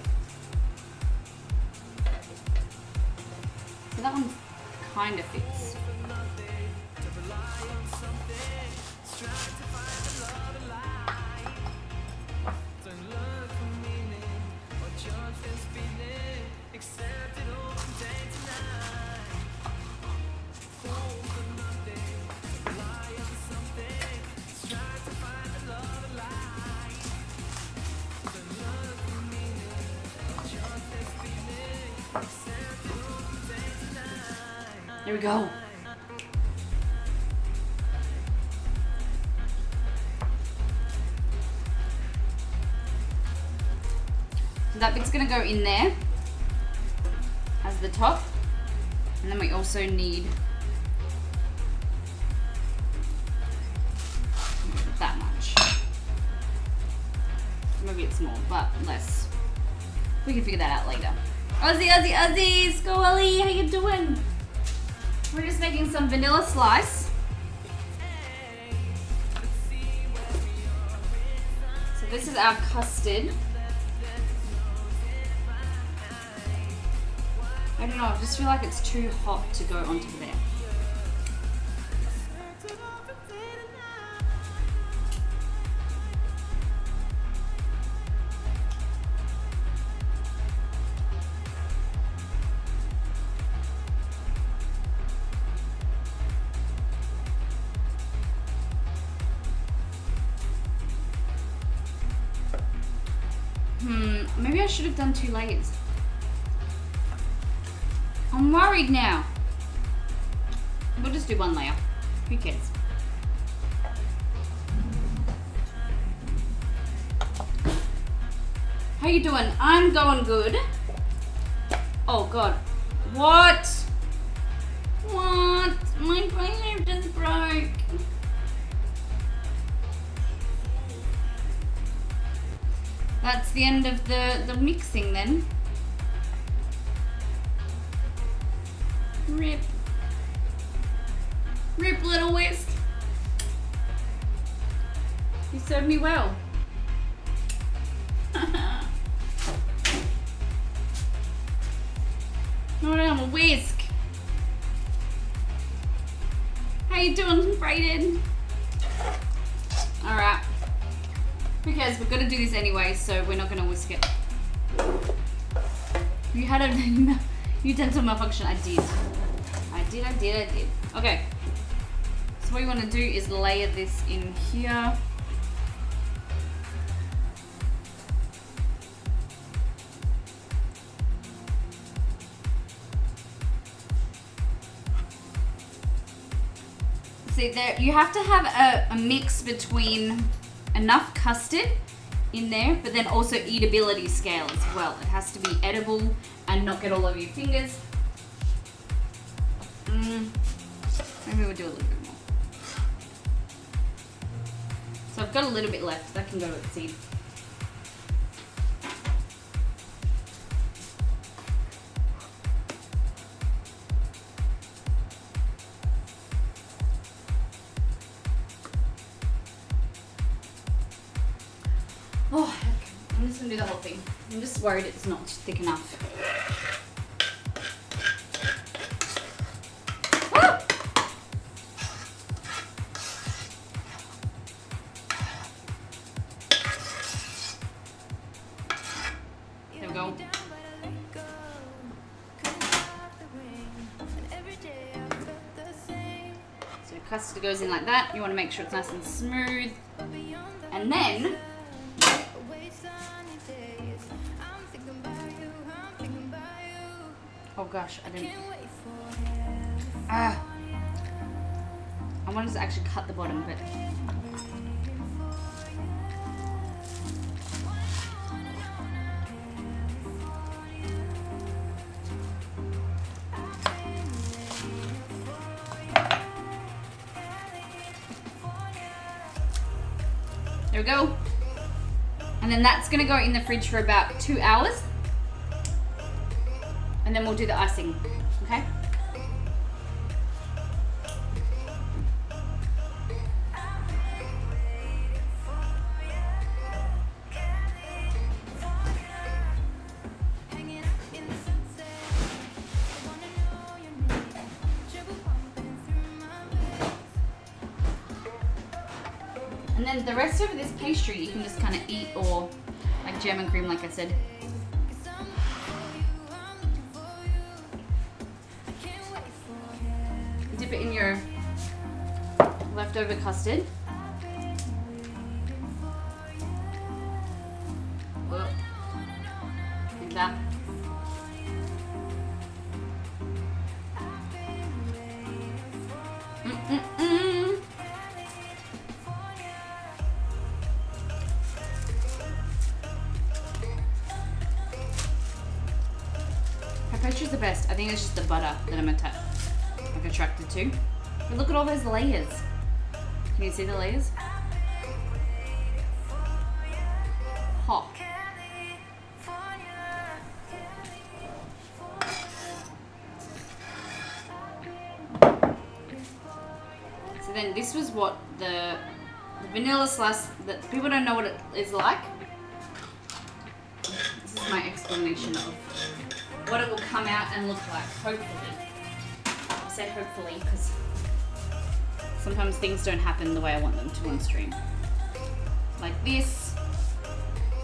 So that one kind of fits. There we go. that bit's gonna go in there as the top. And then we also need that much. Maybe it's more, but less. We can figure that out later. Aussie, Aussie, Aussies! Go Ollie, how you doing? We're just making some vanilla slice. So this is our custard. I don't know, I just feel like it's too hot to go onto there. Maybe I should have done 2 layers. I'm worried now. We'll just do 1 layer. Who cares? How you doing? I'm going good. Oh god. What? What? My brain just broke. That's the end of the mixing then. Rip. Rip, little whisk. You served me well. Not I'm a whisk. How you doing, Brayden? Alright. Who cares? We're gonna do this anyway, so we're not gonna whisk it. You had a utensil malfunction. I did. Okay. So what you want to do is layer this in here. See there, you have to have a mix between enough custard in there, but then also eatability scale as well. It has to be edible and not get all over your fingers. Maybe we'll do a little bit more. So I've got a little bit left. That can go with the seed. Oh, okay. I'm just gonna do the whole thing. I'm just worried it's not thick enough. Woo! There we go. So custard goes in like that. You want to make sure it's nice and smooth. And then oh gosh, I didn't. I wanted to actually cut the bottom, but there we go. And then that's gonna go in the fridge for about 2 hours. And then we'll do the icing, okay? And then the rest of this pastry you can just kind of eat, or like jam and cream, like I said. Dip it in your leftover custard. Whoa. Like that. the best. I think it's just the butter that I'm attracted to. But look at all those layers. Can you see the layers? Hot. So then this was what the vanilla slice, that people don't know what it is like. This is my explanation of what it will come out and look like, hopefully. I say hopefully because sometimes things don't happen the way I want them to on stream. Like this.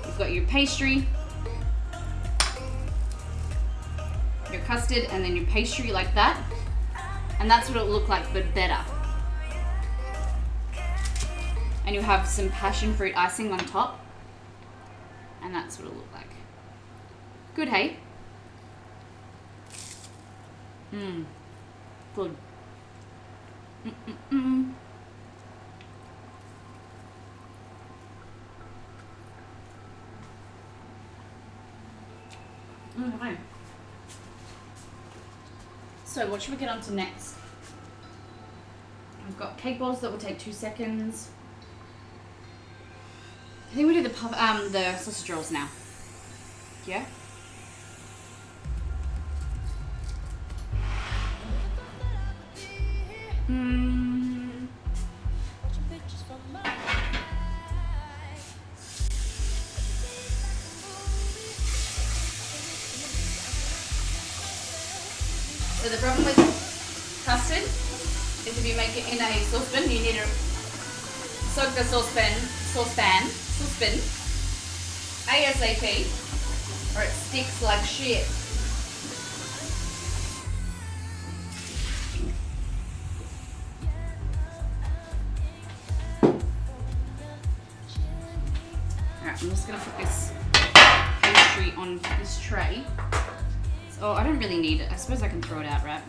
You've got your pastry, your custard, and then your pastry like that. And that's what it'll look like, but better. And you'll have some passion fruit icing on top. And that's what it'll look like. Good, hey? Mmm. Good. Mm-mm-mm. Okay. So what should we get on to next? I've got cake balls that will take 2 seconds. I think we do the sausage rolls now. Yeah? So the problem with custard is if you make it in a saucepan, you need to soak the saucepan ASAP, or it sticks like shit. Alright, I'm just gonna put this pastry on this tray. Oh, I don't really need it. I suppose I can throw it out, right?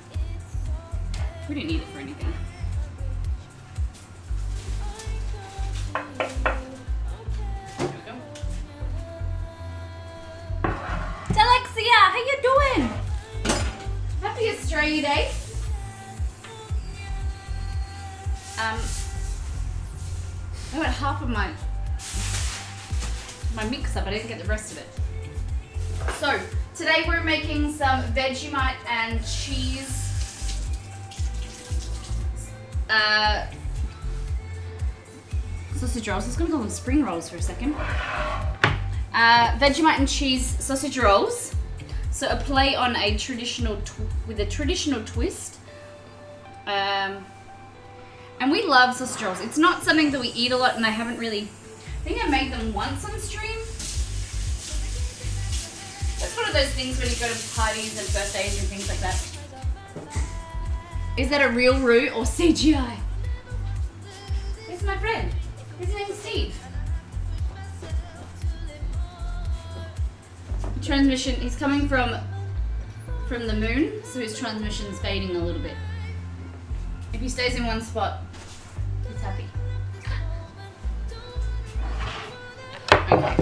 We don't need it for anything. There we go. Alexia, how you doing? Happy Australia Day. I got half of my mix-up. I didn't get the rest of it. So, today we're making some Vegemite and cheese sausage rolls. I was going to call them spring rolls for a second. Vegemite and cheese sausage rolls. So a play on a traditional with a traditional twist. And we love sausage rolls. It's not something that we eat a lot, and I haven't really. I think I made them once on stream. It's one of those things when you go to parties and birthdays and things like that. Is that a real roux or CGI? This is my friend. His name is Steve. Transmission, he's coming from the moon, so his transmission's fading a little bit. If he stays in one spot, he's happy. Okay.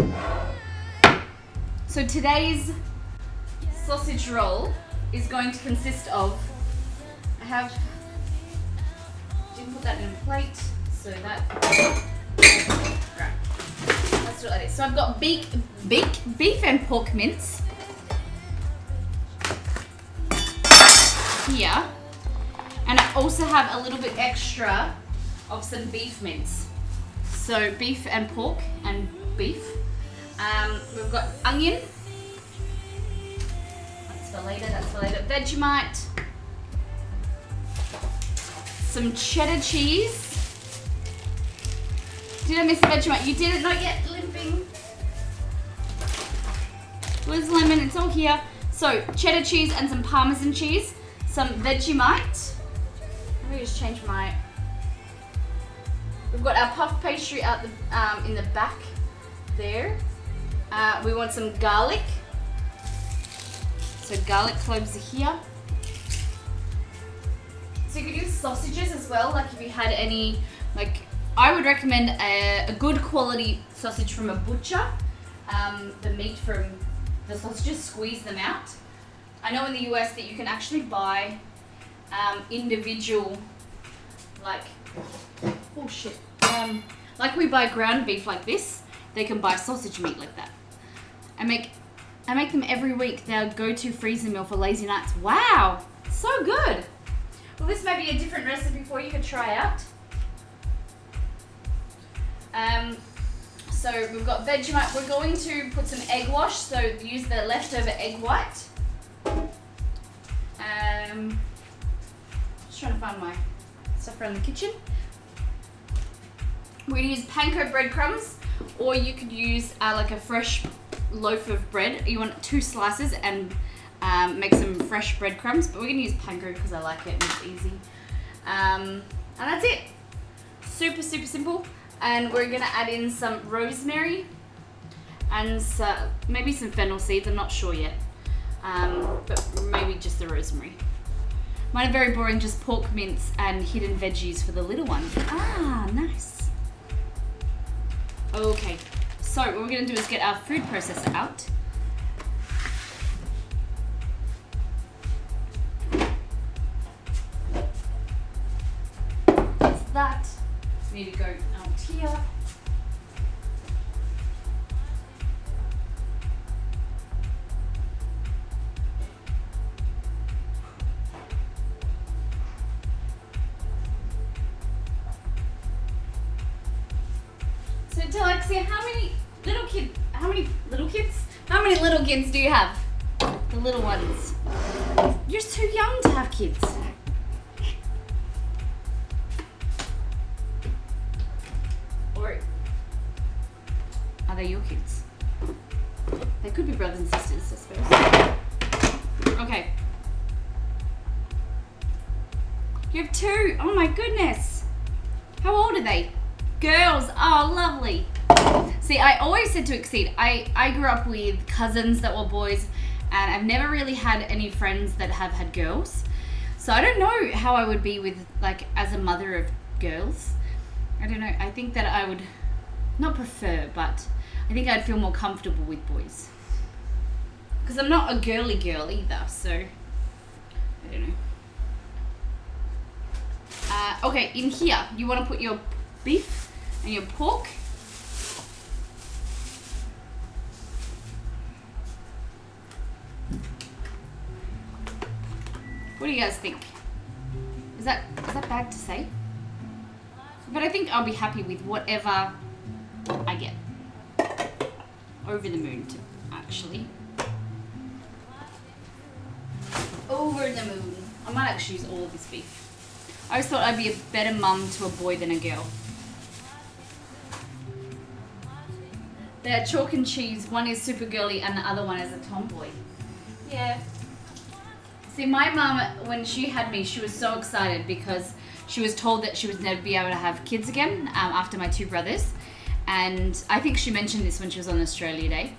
So today's sausage roll is going to consist of, didn't put that in a plate, so that, right, let's do it like this. So I've got beef and pork mince here, and I also have a little bit extra of some beef mince. So beef and pork and beef. We've got onion. That's for later. Vegemite. Some cheddar cheese. Did I miss the Vegemite? You did it, not yet, limping. Where's lemon? It's all here. So cheddar cheese and some Parmesan cheese. Some Vegemite. Let me just change my. We've got our puff pastry out in the back there. We want some garlic. So garlic cloves are here. So you could use sausages as well, like if you had any, like I would recommend a good quality sausage from a butcher. The meat from the sausages, squeeze them out. I know in the US that you can actually buy individual, like, oh shit, like we buy ground beef like this, they can buy sausage meat like that. I make them every week. They'll go to freezer meal for lazy nights. Wow, so good. Well, this may be a different recipe for you to try out. So we've got Vegemite. We're going to put some egg wash, so use the leftover egg white. Just trying to find my stuff around the kitchen. We're going to use panko breadcrumbs, or you could use like a fresh loaf of bread. You want 2 slices and make some fresh breadcrumbs, but we're going to use panko because I like it and it's easy. And that's it. Super, super simple. And we're going to add in some rosemary and maybe some fennel seeds. I'm not sure yet, but maybe just the rosemary. Mine are very boring, just pork mince and hidden veggies for the little ones. Ah, nice. Okay, so what we're going to do is get our food processor out. That's that. Need to go out here. So tell Alexia, how many little kids do you have? The little ones. You're too young to have kids. Or are they your kids? They could be brothers and sisters, I suppose. Okay. You have 2. Oh my goodness. How old are they? Girls. Oh, lovely. See, I always said to exceed. I grew up with cousins that were boys, and I've never really had any friends that have had girls. So I don't know how I would be with, like, as a mother of girls. I don't know. I think that I would not prefer, but I think I'd feel more comfortable with boys. Because I'm not a girly girl either, so I don't know. Okay, in here, you want to put your beef and your pork. What do you guys think? Is that bad to say? But I think I'll be happy with whatever I get. Over the moon, actually. Over the moon. I might actually use all of this beef. I always thought I'd be a better mum to a boy than a girl. They're chalk and cheese. One is super girly and the other one is a tomboy. Yeah. See, my mum, when she had me, she was so excited because she was told that she would never be able to have kids again after my 2 brothers. And I think she mentioned this when she was on Australia Day.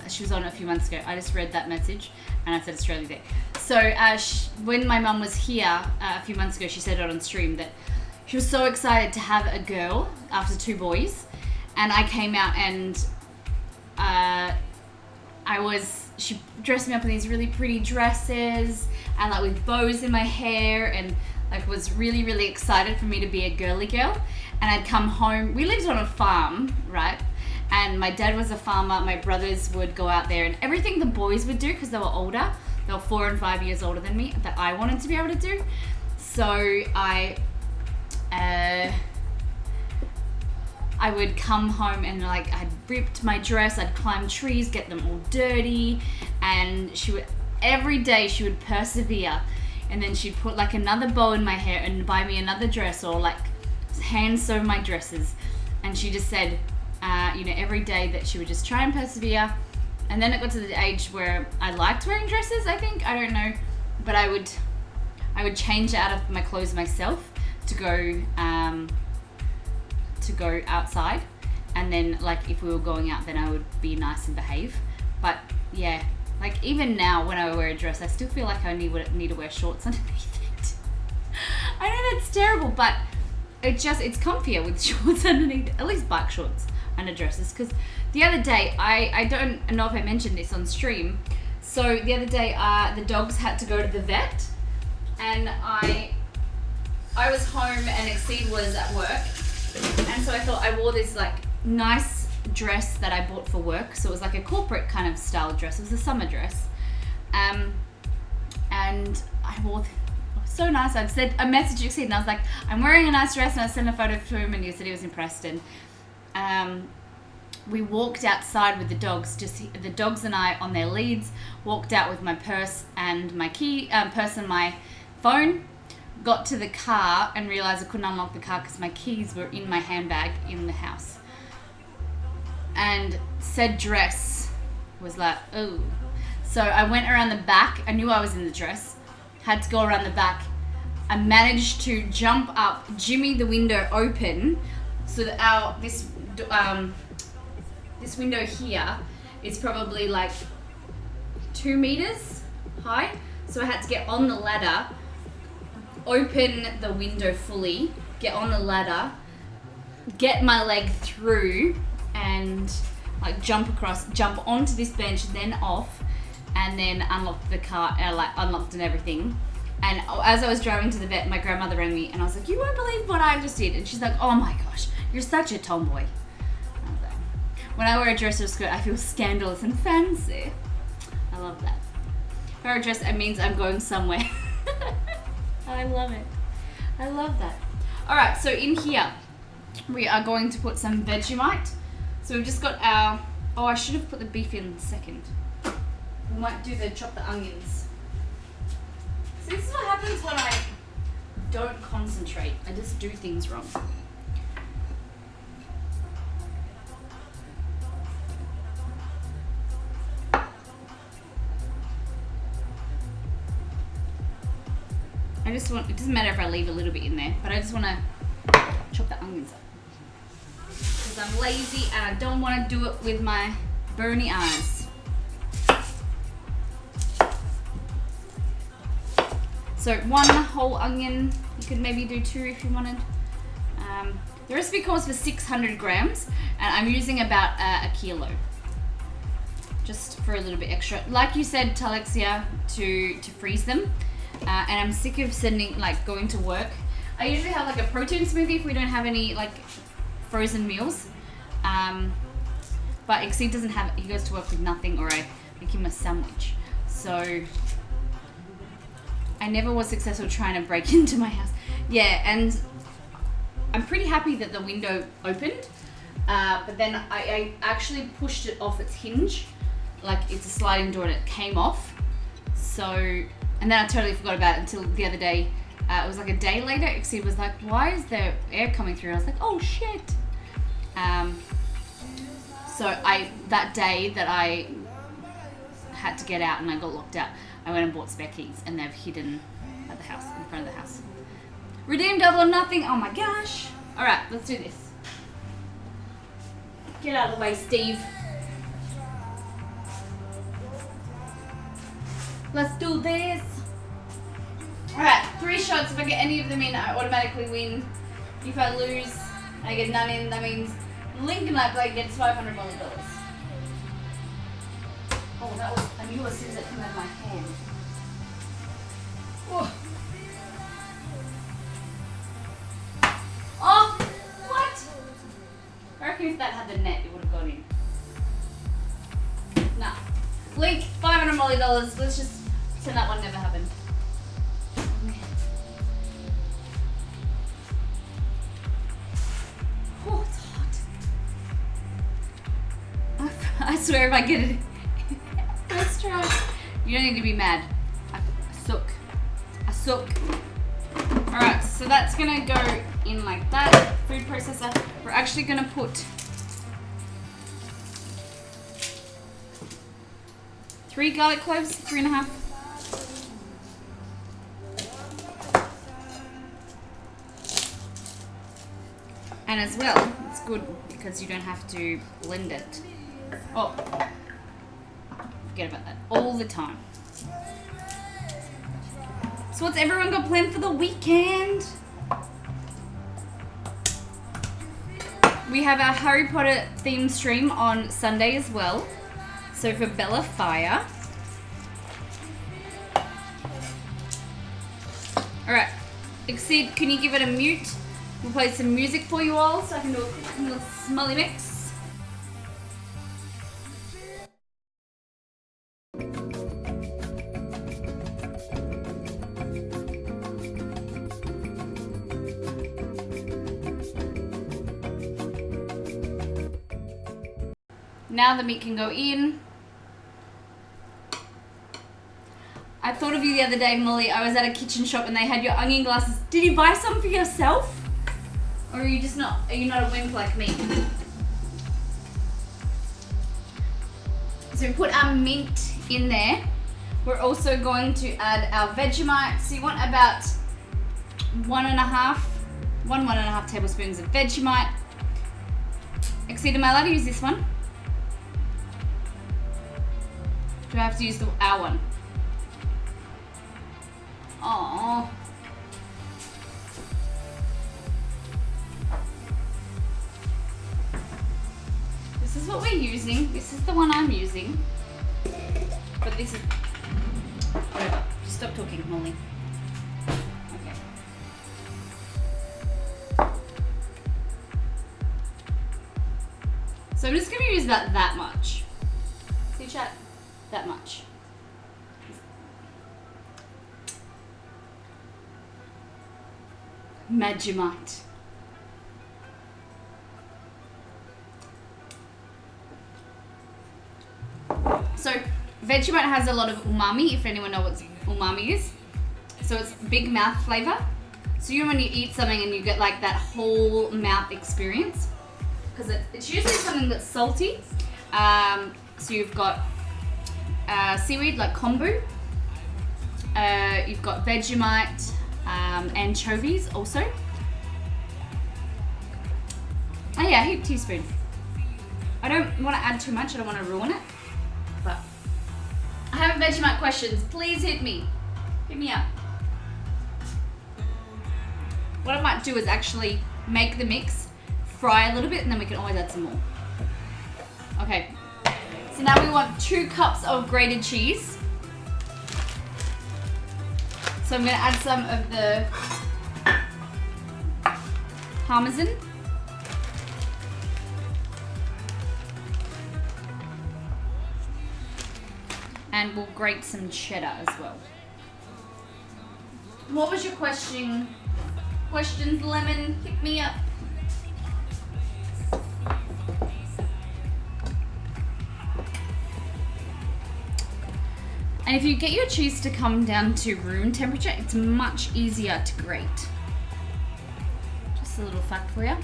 She was on a few months ago. I just read that message and I said Australia Day. So when my mum was here a few months ago, she said it on stream that she was so excited to have a girl after 2 boys. And I came out and she dressed me up in these really pretty dresses and like with bows in my hair, and like was really, really excited for me to be a girly girl. And I'd come home. We lived on a farm, right? And my dad was a farmer. My brothers would go out there and everything the boys would do, because they were older, they were 4 and 5 years older than me, that I wanted to be able to do. So I would come home and like I'd ripped my dress, I'd climb trees, get them all dirty, and every day she would persevere, and then she'd put like another bow in my hair and buy me another dress, or like hand sew my dresses. And she just said, every day that she would just try and persevere. And then it got to the age where I liked wearing dresses, I think. I don't know. But I would change out of my clothes myself to go outside. And then like if we were going out, then I would be nice and behave. But yeah, like even now when I wear a dress, I still feel like I need to wear shorts underneath it. I know that's terrible, but it's comfier with shorts underneath, at least bike shorts. underdresses, because the other day, I don't know if I mentioned this on stream, so the other day the dogs had to go to the vet, and I was home and Exceed was at work, and so I thought I wore this like nice dress that I bought for work, so it was like a corporate kind of style dress. It was a summer dress, and I wore so nice. I messaged Exceed and I was like, I'm wearing a nice dress, and I sent a photo to him and he said he was impressed. And we walked outside with the dogs, just the dogs and I on their leads, walked out with my purse and my purse and my phone, got to the car and realized I couldn't unlock the car because my keys were in my handbag in the house. And said dress was like, oh. So I went around the back. I knew I was in the dress. Had to go around the back. I managed to jump up, jimmy the window open, so that this window here is probably like 2 meters high. So I had to get on the ladder, open the window fully, get on the ladder, get my leg through, and like jump onto this bench, then off, and then unlocked the car, unlocked and everything. And as I was driving to the vet, my grandmother rang me and I was like, you won't believe what I just did. And she's like, oh my gosh, you're such a tomboy. I was like, when I wear a dress or skirt, I feel scandalous and fancy. I love that. If I wear a dress, it means I'm going somewhere. I love it. I love that. All right, so in here, we are going to put some Vegemite. So we've just got our, I should have put the beef in second. We might chop the onions. So this is what happens when I don't concentrate. I just do things wrong. It doesn't matter if I leave a little bit in there, but I just want to chop the onions up. Because I'm lazy and I don't want to do it with my burny eyes. So 1 whole onion, you could maybe do 2 if you wanted. The recipe calls for 600 grams, and I'm using about a kilo. Just for a little bit extra. Like you said, Talexia, to freeze them. And I'm sick of going to work. I usually have like a protein smoothie if we don't have any like frozen meals. But Exceed doesn't have it. He goes to work with nothing, or I make him a sandwich. So I never was successful trying to break into my house. Yeah, and I'm pretty happy that the window opened. But then I actually pushed it off its hinge. Like it's a sliding door and it came off. So, and then I totally forgot about it until the other day. It was like a day later. Exceed was like, why is there air coming through? And I was like, oh shit. So that day that I had to get out and I got locked out, I went and bought spare keys and they've hidden at the house, in front of the house. Redeem double or nothing. Oh my gosh. All right, let's do this. Get out of the way, Steve. Let's do this. All right, 3 shots. If I get any of them in, I automatically win. If I lose, I get none in. That means Lincoln Lightblade gets $500 Molly dollars. Oh, that was, I knew as soon as it came out of my hand. Oh. Oh, what? I reckon if that had the net, it would have gone in. Nah. Link, $500 Molly dollars. Let's just pretend that one never happened. Oh, it's hot. I swear if I get it. Let's try. You don't need to be mad. I suck. Alright, so that's gonna go in like that. Food processor. We're actually gonna put 3 garlic cloves, 3.5. And as well, it's good because you don't have to blend it. Oh, forget about that all the time. So what's everyone got planned for the weekend? We have our Harry Potter theme stream on Sunday as well. So for Bella Fire. Alright. Exceed, can you give it a mute? We'll play some music for you all so I can do a little smully mix. Now the meat can go in. I thought of you the other day, Molly. I was at a kitchen shop and they had your onion glasses. Did you buy some for yourself? Or are you just not, are you not a wimp like me? So we put our mint in there. We're also going to add our Vegemite. So you want about one and a half tablespoons of Vegemite. Exceed, am I allowed to use this one? Do I have to use our one? Aww. This is what we're using. This is the one I'm using. But this is... Whatever. Just stop talking, Molly. Okay. So I'm just going to use about that much. See, chat? That much. Vegemite. So Vegemite has a lot of umami, if anyone knows what umami is. So it's big mouth flavor. So you know when you eat something and you get like that whole mouth experience, because it's usually something that's salty. So you've got seaweed like kombu. You've got Vegemite, anchovies also. Oh yeah, a heap teaspoon. I don't want to add too much, I don't want to ruin it. But I have Vegemite questions. Please hit me. Hit me up. What I might do is actually make the mix, fry a little bit, and then we can always add some more. Okay. So now we want 2 cups of grated cheese. So I'm going to add some of the Parmesan. And we'll grate some cheddar as well. What was your question? Questions, Lemon? Hit me up. And if you get your cheese to come down to room temperature, it's much easier to grate. Just a little fact for you.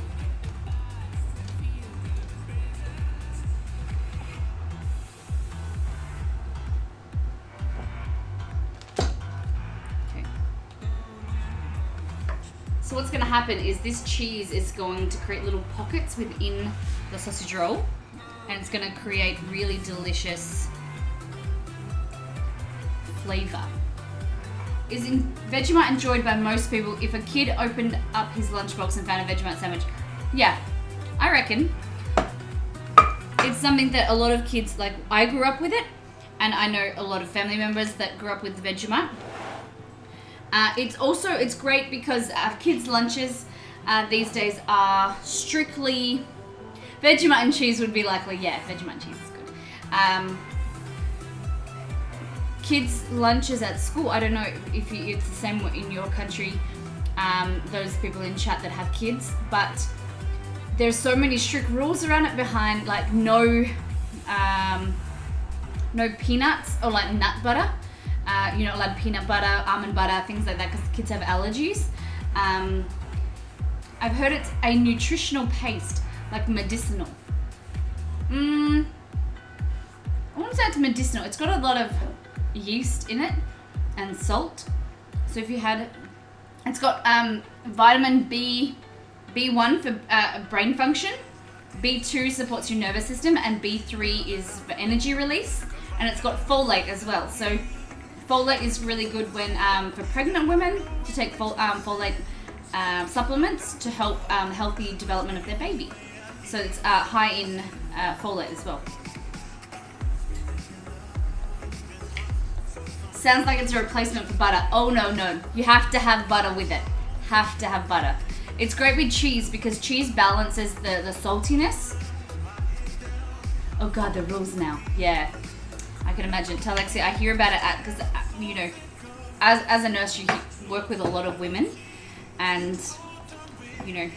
Okay. So what's going to happen is this cheese is going to create little pockets within the sausage roll, and it's going to create really delicious flavor. Is Vegemite enjoyed by most people? If a kid opened up his lunchbox and found a Vegemite sandwich, yeah, I reckon it's something that a lot of kids, like I grew up with it, and I know a lot of family members that grew up with Vegemite. It's great because kids' lunches these days are strictly Vegemite and cheese. Would be likely, yeah, Vegemite and cheese is good. Kids' lunches at school, I don't know if it's the same in your country, those people in chat that have kids, but there's so many strict rules around it behind, like no peanuts or like nut butter. You're not allowed peanut butter, almond butter, things like that, because kids have allergies. I've heard it's a nutritional paste, like medicinal. I wouldn't say it's medicinal. It's got a lot of yeast in it and salt. So if you had, it's got vitamin B1 for brain function, B2 supports your nervous system, and B3 is for energy release, and it's got folate as well. So folate is really good when for pregnant women to take folate supplements to help healthy development of their baby. So it's high in folate as well. Sounds like it's a replacement for butter. Oh no, you have to have butter with it. Have to have butter. It's great with cheese because cheese balances the saltiness. Oh God, the rules now. Yeah, I can imagine. Tell Alexia, I hear about it because, you know, as a nurse, you work with a lot of women, and, you know,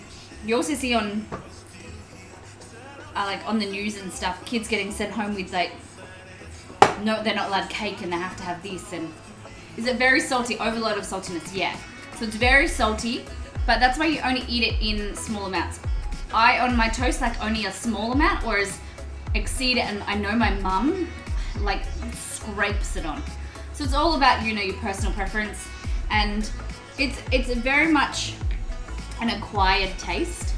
you also see on, like on the news and stuff, kids getting sent home with like, no, they're not allowed cake and they have to have this. And is it very salty? Overload of saltiness, yeah. So it's very salty, but that's why you only eat it in small amounts. I, on my toast, like only a small amount, whereas Exceed it, and I know my mum like scrapes it on. So it's all about, you know, your personal preference, and it's very much an acquired taste.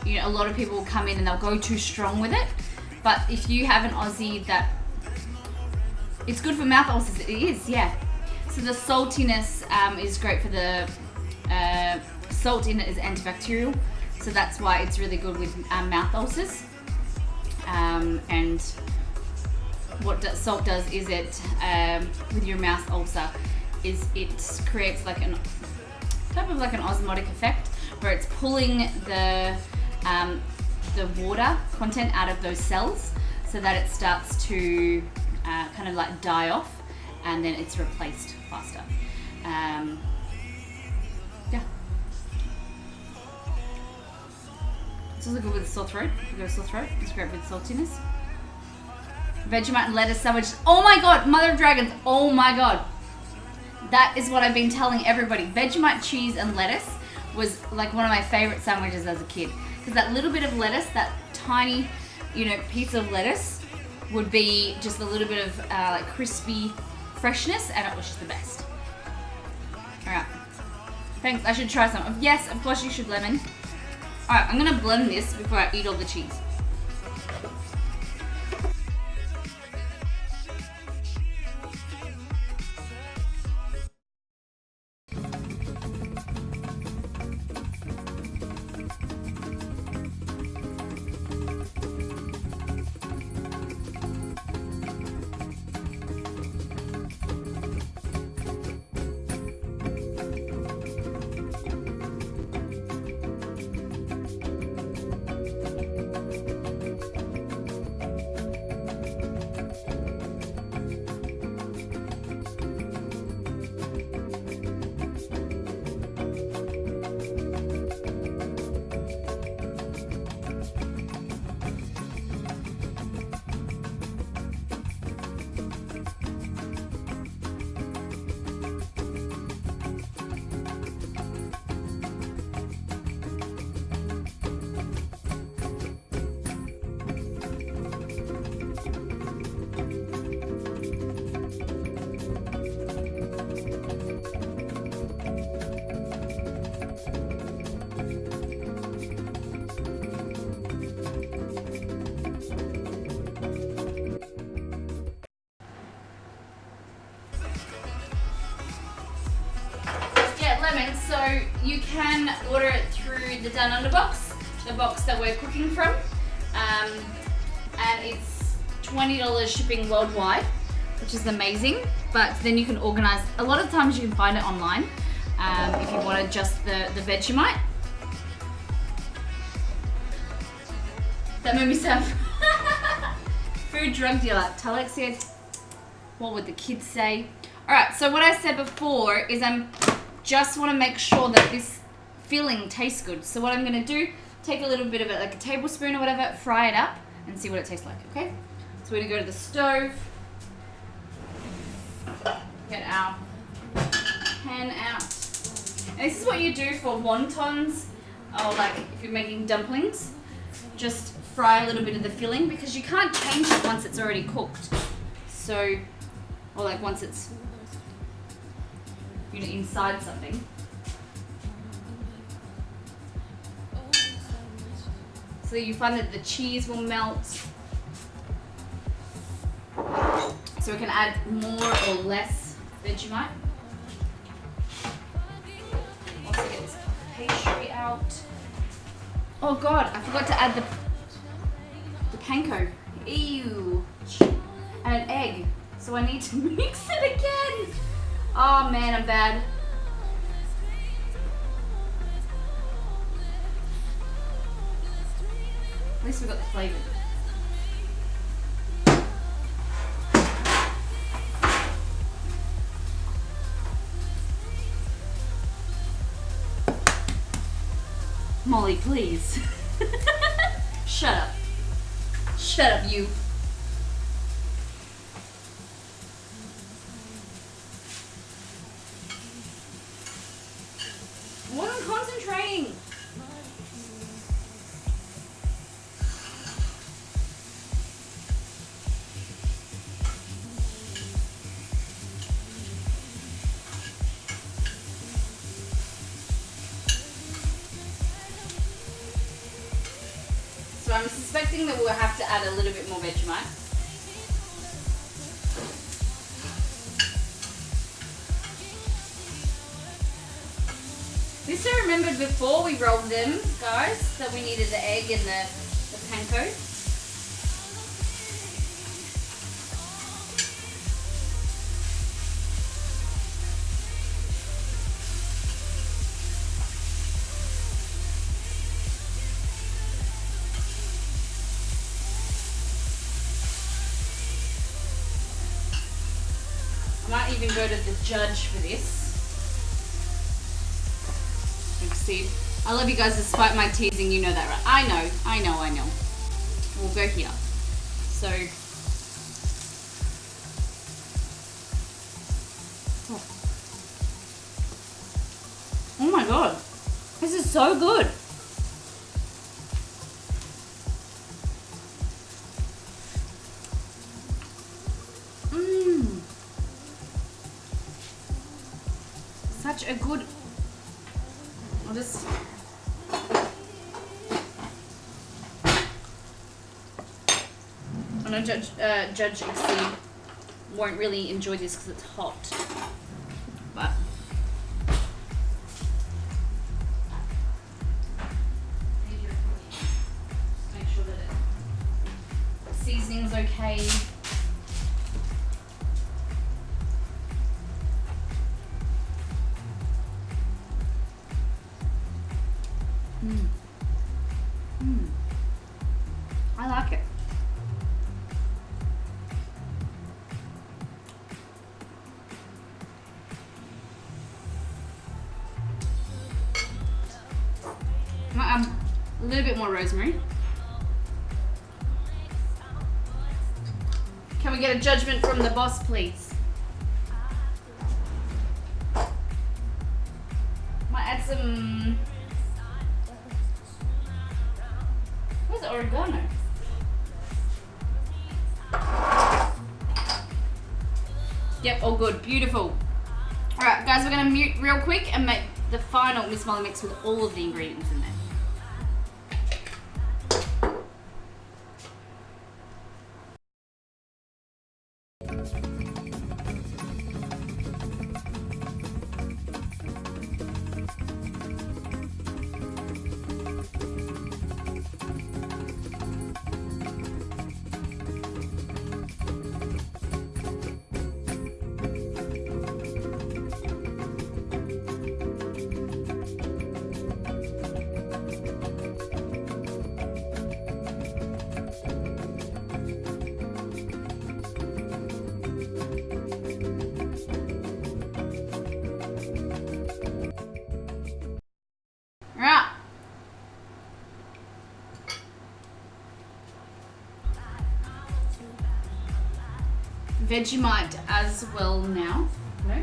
You know, a lot of people will come in and they'll go too strong with it, but if you have an Aussie that, it's good for mouth ulcers. It is, yeah. So the saltiness is great for the salt in it is antibacterial, so that's why it's really good with mouth ulcers. And what salt does is it, with your mouth ulcer, is it creates like an type of like an osmotic effect where it's pulling the water content out of those cells so that it starts to kind of like die off, and then it's replaced faster. Yeah. It's also good with sore throat. If you got a sore throat, it's great with saltiness. Vegemite and lettuce sandwiches. Oh my God, Mother of Dragons. Oh my God. That is what I've been telling everybody. Vegemite, cheese, and lettuce was like one of my favorite sandwiches as a kid. Because that little bit of lettuce, that tiny, you know, piece of lettuce would be just a little bit of like crispy freshness, and it was just the best. All right. Thanks. I should try some. Yes, of course you should, Lemon. All right, I'm gonna blend this before I eat all the cheese. So you can order it through the Down Under box, the box that we're cooking from, and it's $20 shipping worldwide, which is amazing. But then you can organize, a lot of times you can find it online if you wanted just the Vegemite. That made me sound food drug dealer. Tell Alexia, what would the kids say? All right, so what I said before is just want to make sure that this filling tastes good. So what I'm going to do, take a little bit of it, like a tablespoon or whatever, fry it up and see what it tastes like, okay? So we're going to go to the stove, get our pan out. And this is what you do for wontons, or like if you're making dumplings. Just fry a little bit of the filling because you can't change it once it's already cooked. So, or like once it's, you know, inside something. So you find that the cheese will melt. So we can add more or less Vegemite. Also get this pastry out. Oh god, I forgot to add the panko. Ew. And an egg. So I need to mix it again. Oh man, I'm bad. At least we got the flavor. Molly, please. Shut up. Shut up, you. What am I concentrating? So I'm suspecting that we'll have to add a little bit more Vegemite. This I remembered before we rolled them, guys, that we needed the egg and the panko. I might even go to the judge for this. See, I love you guys despite my teasing, you know that, right? I know. We'll go here. So, oh my god, this is so good. Such a good. I'll just. I know Judge XC won't really enjoy this because it's hot, but just make sure that the seasoning's okay. I like it. A little bit more rosemary. Can we get a judgment from the boss, please? Might add some. Where's the oregano? Yep, all good. Beautiful. Alright, guys, we're going to mute real quick and make the final Miss Molly mix with all of the ingredients in there. Right. Vegemite as well now. No?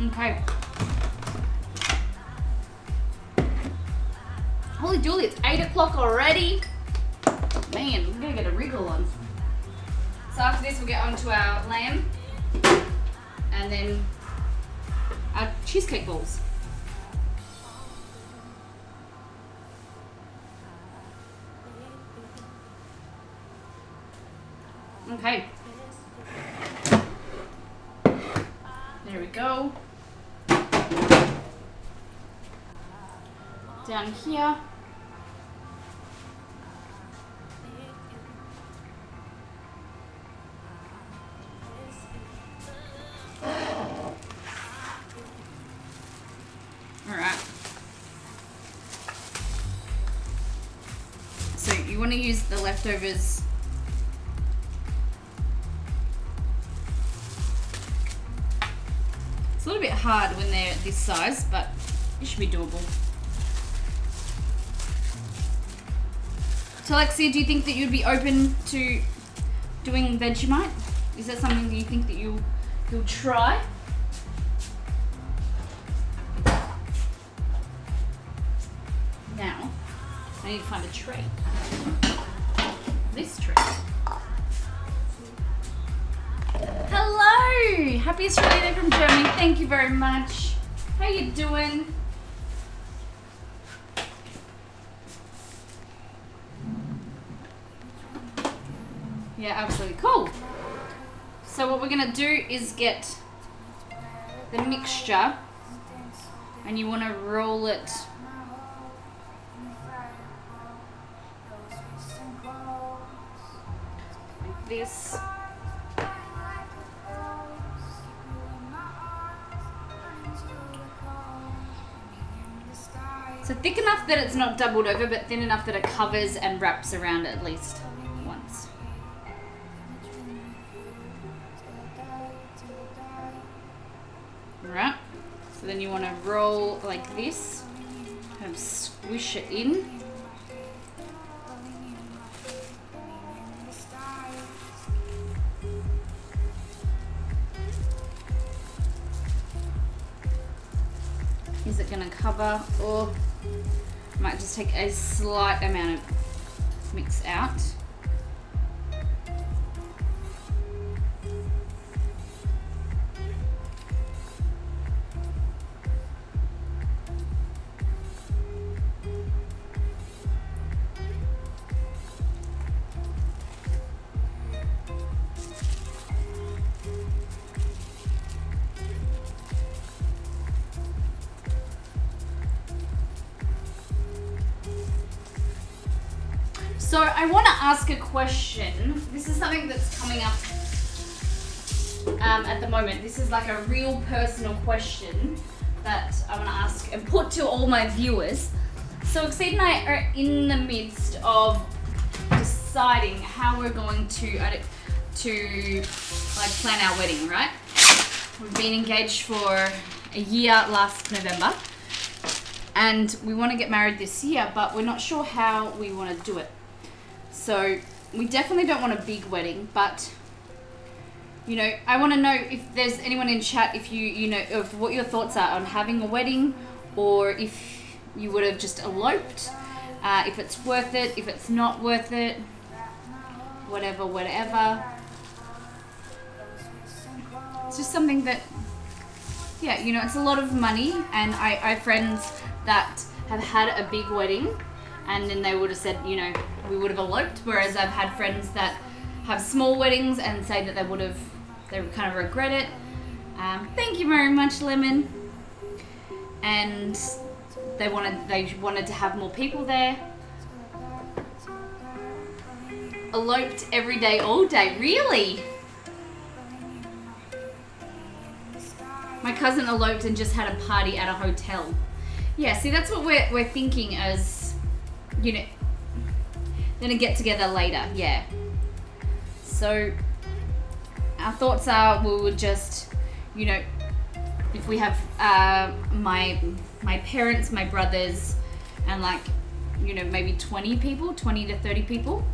Okay. Holy dooly, it's 8 o'clock already. Man, we're gonna get a wriggle on. So after this, we'll get onto our lamb. And then our cheesecake balls. Okay. There we go. Down here. Alright. So you want to use the leftovers. It's a little bit hard when they're this size, but it should be doable. So Alexia, do you think that you'd be open to doing Vegemite? Is that something that you think that you'll try? Now, I need to find a tray. This tray. Hello! Happy Australia Day from Germany. Thank you very much. How you doing? Yeah, absolutely cool. So what we're gonna do is get the mixture, and you want to roll it like this. So thick enough that it's not doubled over, but thin enough that it covers and wraps around at least once. Alright, so then you want to roll like this, kind of squish it in. Is it going to cover, or might just take a slight amount of mix out? So I want to ask a question. This is something that's coming up at the moment. This is like a real personal question that I want to ask and put to all my viewers. So Exceed and I are in the midst of deciding how we're going to like plan our wedding, right? We've been engaged for a year last November, and we want to get married this year, but we're not sure how we want to do it. So we definitely don't want a big wedding, but you know, I want to know if there's anyone in chat, if you know, of what your thoughts are on having a wedding, or if you would have just eloped, if it's worth it, if it's not worth it, whatever. It's just something that, yeah, you know, it's a lot of money, and I have friends that have had a big wedding, and then they would have said, you know, we would have eloped, whereas I've had friends that have small weddings and say that they kind of regret it. Thank you very much, Lemon. And they wanted to have more people there. Eloped every day, all day, really? My cousin eloped and just had a party at a hotel. Yeah, see, that's what we're thinking as, you know, then a get together later, yeah. So our thoughts are, we would just, you know, if we have my parents, my brothers, and like, you know, maybe 20 to 30 people.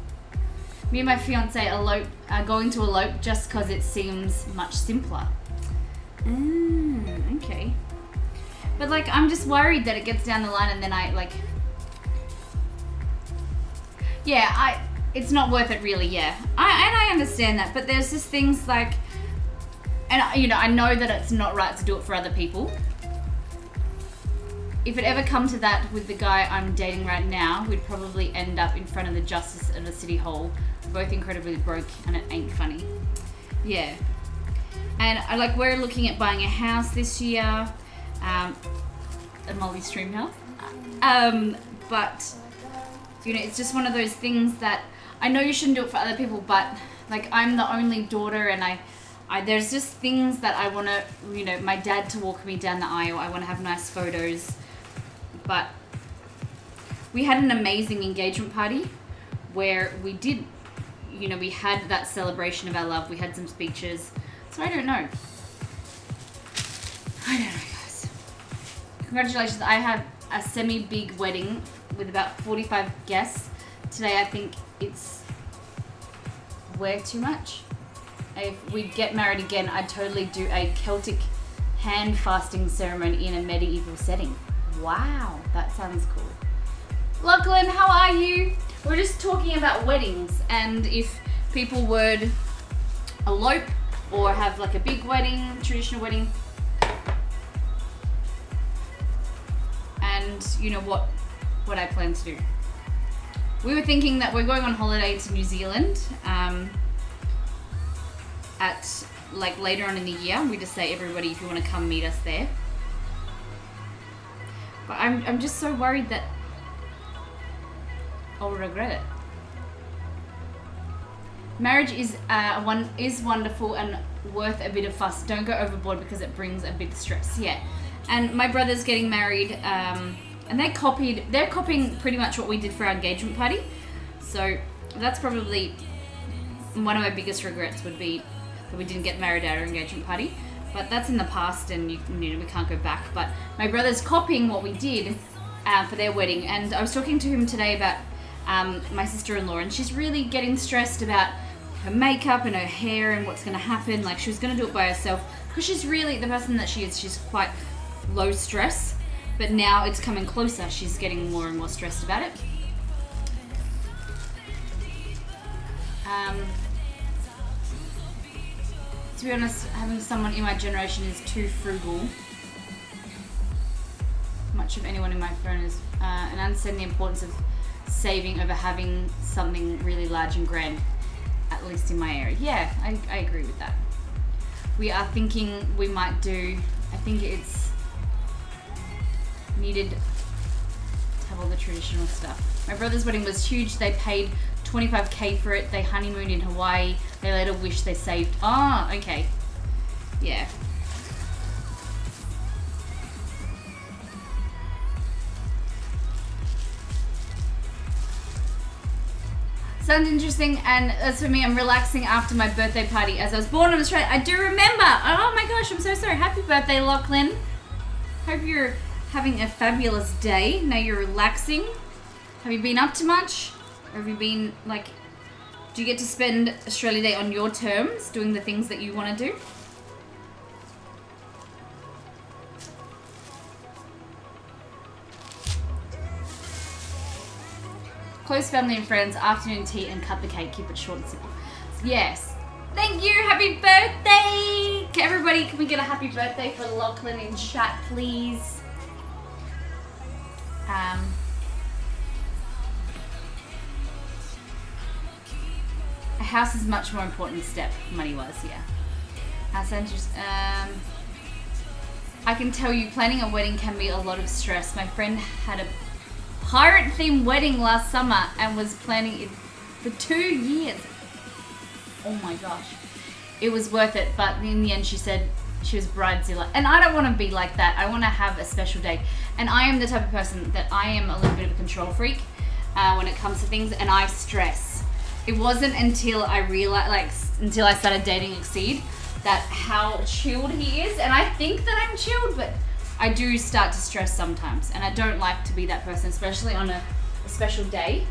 Me and my fiance are going to elope just because it seems much simpler. Okay. But like, I'm just worried that it gets down the line and then it's not worth it really, yeah. I understand that, but there's just things like, and you know, I know that it's not right to do it for other people. If it ever come to that with the guy I'm dating right now, we'd probably end up in front of the justice of the city hall, both incredibly broke, and it ain't funny. Yeah. And we're looking at buying a house this year. a multi-stream house. But you know, it's just one of those things that I know you shouldn't do it for other people, but like I'm the only daughter, and I there's just things that I want to, you know, my dad to walk me down the aisle. I want to have nice photos, but we had an amazing engagement party where we did, you know, we had that celebration of our love. We had some speeches, so I don't know. Guys. Congratulations! I have a semi-big wedding with about 45 guests. Today I think it's way too much. If we get married again, I'd totally do a Celtic hand fasting ceremony in a medieval setting. Wow, that sounds cool. Lachlan, how are you? We're just talking about weddings and if people would elope or have like a big wedding, traditional wedding. And you know what I plan to do. We were thinking that we're going on holiday to New Zealand at like later on in the year. We just say, everybody, if you want to come meet us there. But I'm just so worried that I'll regret it. Marriage is wonderful and worth a bit of fuss. Don't go overboard because it brings a bit of stress. Yeah. And my brother's getting married, and they're copying pretty much what we did for our engagement party. So that's probably one of my biggest regrets would be that we didn't get married at our engagement party. But that's in the past, and you know we can't go back. But my brother's copying what we did for their wedding, and I was talking to him today about my sister-in-law, and she's really getting stressed about her makeup and her hair and what's going to happen. Like she was going to do it by herself because she's really the person that she is. She's quite low stress, but now it's coming closer. She's getting more and more stressed about it. To be honest, having someone in my generation is too frugal. Much of anyone in my phone is, and understand the importance of saving over having something really large and grand, at least in my area. Yeah, I agree with that. We are thinking we might do, I think it's needed to have all the traditional stuff. My brother's wedding was huge. They paid $25,000 for it. They honeymooned in Hawaii. They later wish they saved. Oh, okay. Yeah. Sounds interesting, and as for me, I'm relaxing after my birthday party as I was born in Australia. I do remember. Oh my gosh, I'm so sorry. Happy birthday, Lachlan. Hope you're having a fabulous day. Now you're relaxing. Have you been up to much? Or have you been like, do you get to spend Australia Day on your terms, doing the things that you want to do? Close family and friends, afternoon tea, and cut the cake. Keep it short and simple. Yes. Thank you. Happy birthday. Okay, everybody, can we get a happy birthday for Lachlan in chat, please? A house is much more important step, money-wise, yeah. House interest. I can tell you, planning a wedding can be a lot of stress. My friend had a pirate-themed wedding last summer and was planning it for 2 years. Oh my gosh. It was worth it, but in the end she said she was bridezilla. And I don't want to be like that. I want to have a special day. And I am the type of person that I am a little bit of a control freak when it comes to things, and I stress. It wasn't until I realized, until I started dating Exceed, that how chilled he is. And I think that I'm chilled, but I do start to stress sometimes, and I don't like to be that person, especially on a special day.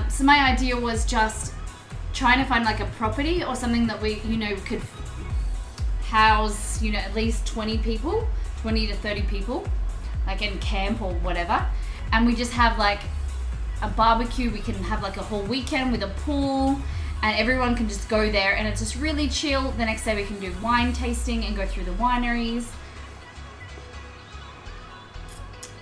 So my idea was just trying to find like a property or something that we, could house, at least 20 people, 20 to 30 people, like in camp or whatever. And we just have like a barbecue. We can have like a whole weekend with a pool, and everyone can just go there, and it's just really chill. The next day we can do wine tasting and go through the wineries.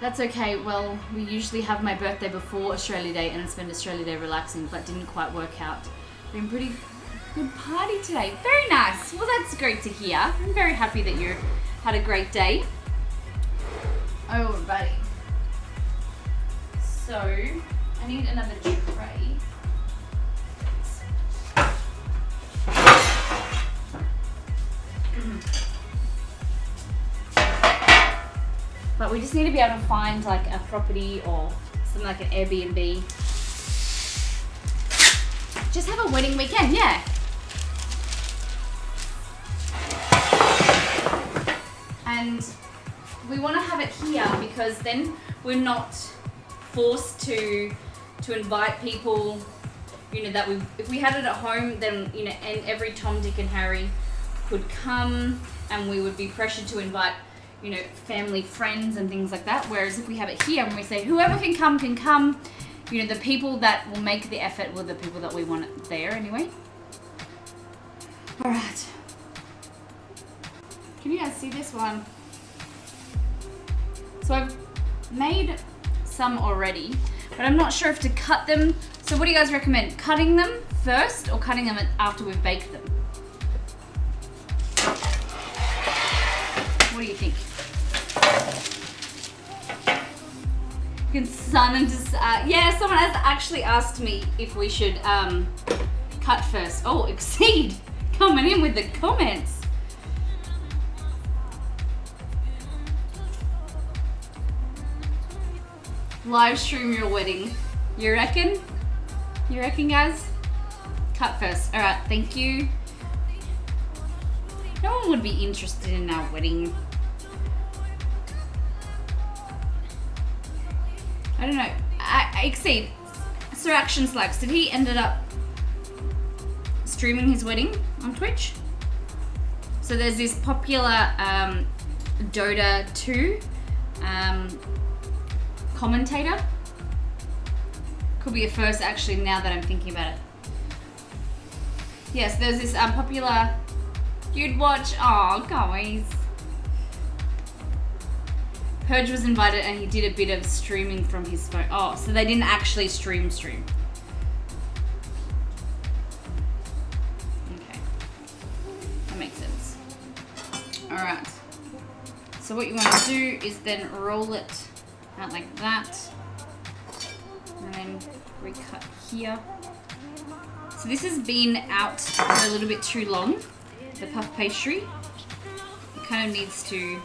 That's okay. Well, we usually have my birthday before Australia Day and spend Australia Day relaxing, but didn't quite work out. Been pretty good party today. Very nice. Well, that's great to hear. I'm very happy that you're had a great day. Alrighty. So, I need another tray. But we just need to be able to find like a property or something like an Airbnb. Just have a wedding weekend, yeah. And we want to have it here because then we're not forced to invite people, you know, that if we had it at home, then, you know, and every Tom, Dick and Harry could come and we would be pressured to invite, you know, family, friends and things like that. Whereas if we have it here and we say whoever can come, you know, the people that will make the effort were the people that we want it there anyway. All right. Can you guys see this one? So I've made some already, but I'm not sure if to cut them. So what do you guys recommend? Cutting them first or cutting them after we've baked them? What do you think? You can sun and just, yeah, someone has actually asked me if we should cut first. Oh, Exceed coming in with the comments. Live stream your wedding. You reckon? You reckon, guys? Cut first. All right, thank you. No one would be interested in our wedding. I don't know. I Exceed. Sir Action Slacks. Did he ended up streaming his wedding on Twitch? So there's this popular Dota 2 commentator. Could be a first actually now that I'm thinking about it. Yes, there's this popular, you'd watch, oh guys. Purge was invited and he did a bit of streaming from his phone. Oh, so they didn't actually stream. Okay, that makes sense. All right, so what you want to do is then roll it out like that, and then recut here. So this has been out for a little bit too long, the puff pastry. It kind of needs to,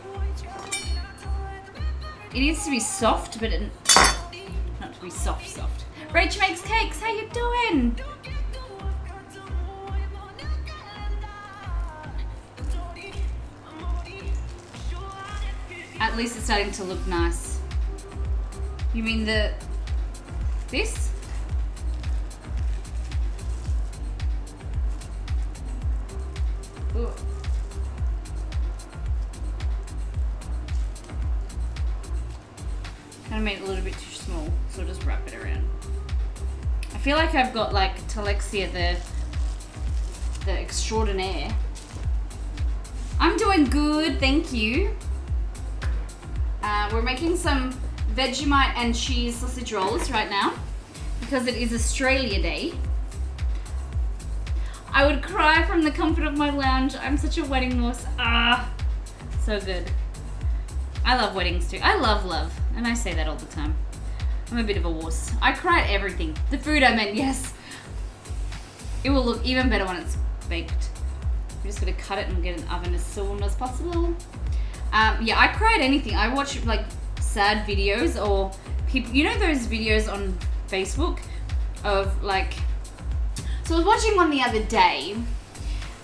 it needs to be soft, but not to be soft. Rach makes cakes, how you doing? At least it's starting to look nice. You mean this? Ooh. Kind of made it a little bit too small, so I'll just wrap it around. I feel like I've got like Talexia, the extraordinaire. I'm doing good, thank you. We're making some Vegemite and cheese sausage rolls right now because it is Australia Day. I would cry from the comfort of my lounge. I'm such a wedding wuss. Ah, so good. I love weddings too. I love, and I say that all the time. I'm a bit of a wuss. I cry at everything. The food, I meant, yes. It will look even better when it's baked. We're just gonna cut it and get it in the oven as soon as possible. Yeah, I cry at anything. I watch like sad videos or people, you know those videos on Facebook of like, so I was watching one the other day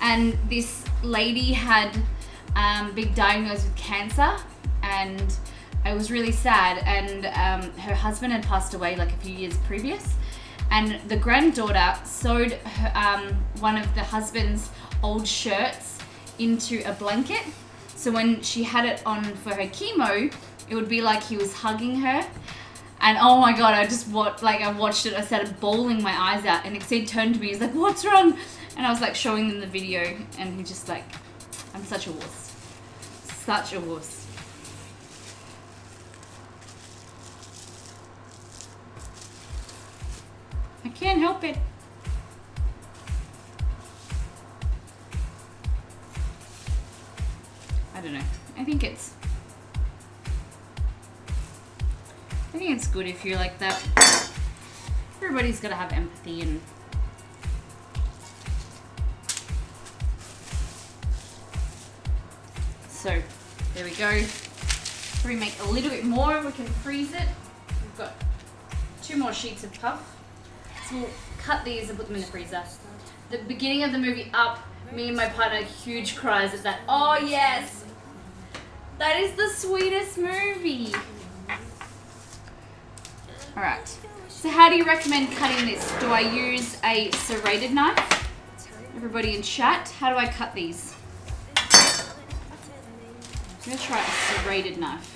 and this lady had been diagnosed with cancer and it was really sad, and her husband had passed away like a few years previous, and the granddaughter sewed her, one of the husband's old shirts into a blanket. So when she had it on for her chemo, it would be like he was hugging her. And oh my God, I watched it, I started bawling my eyes out, and Exceed turned to me, he's like, what's wrong? And I was like showing them the video, and he just like, I'm such a wuss. Such a wuss. I can't help it. I don't know. I think it's good if you're like that. Everybody's got to have empathy and so there we go. We make a little bit more, we can freeze it. We've got 2 more sheets of puff. So we'll cut these and put them in the freezer. The beginning of the movie Up, me and my partner huge cries at that. Oh yes! That is the sweetest movie. Alright. So how do you recommend cutting this? Do I use a serrated knife? Everybody in chat, how do I cut these? I'm gonna try a serrated knife.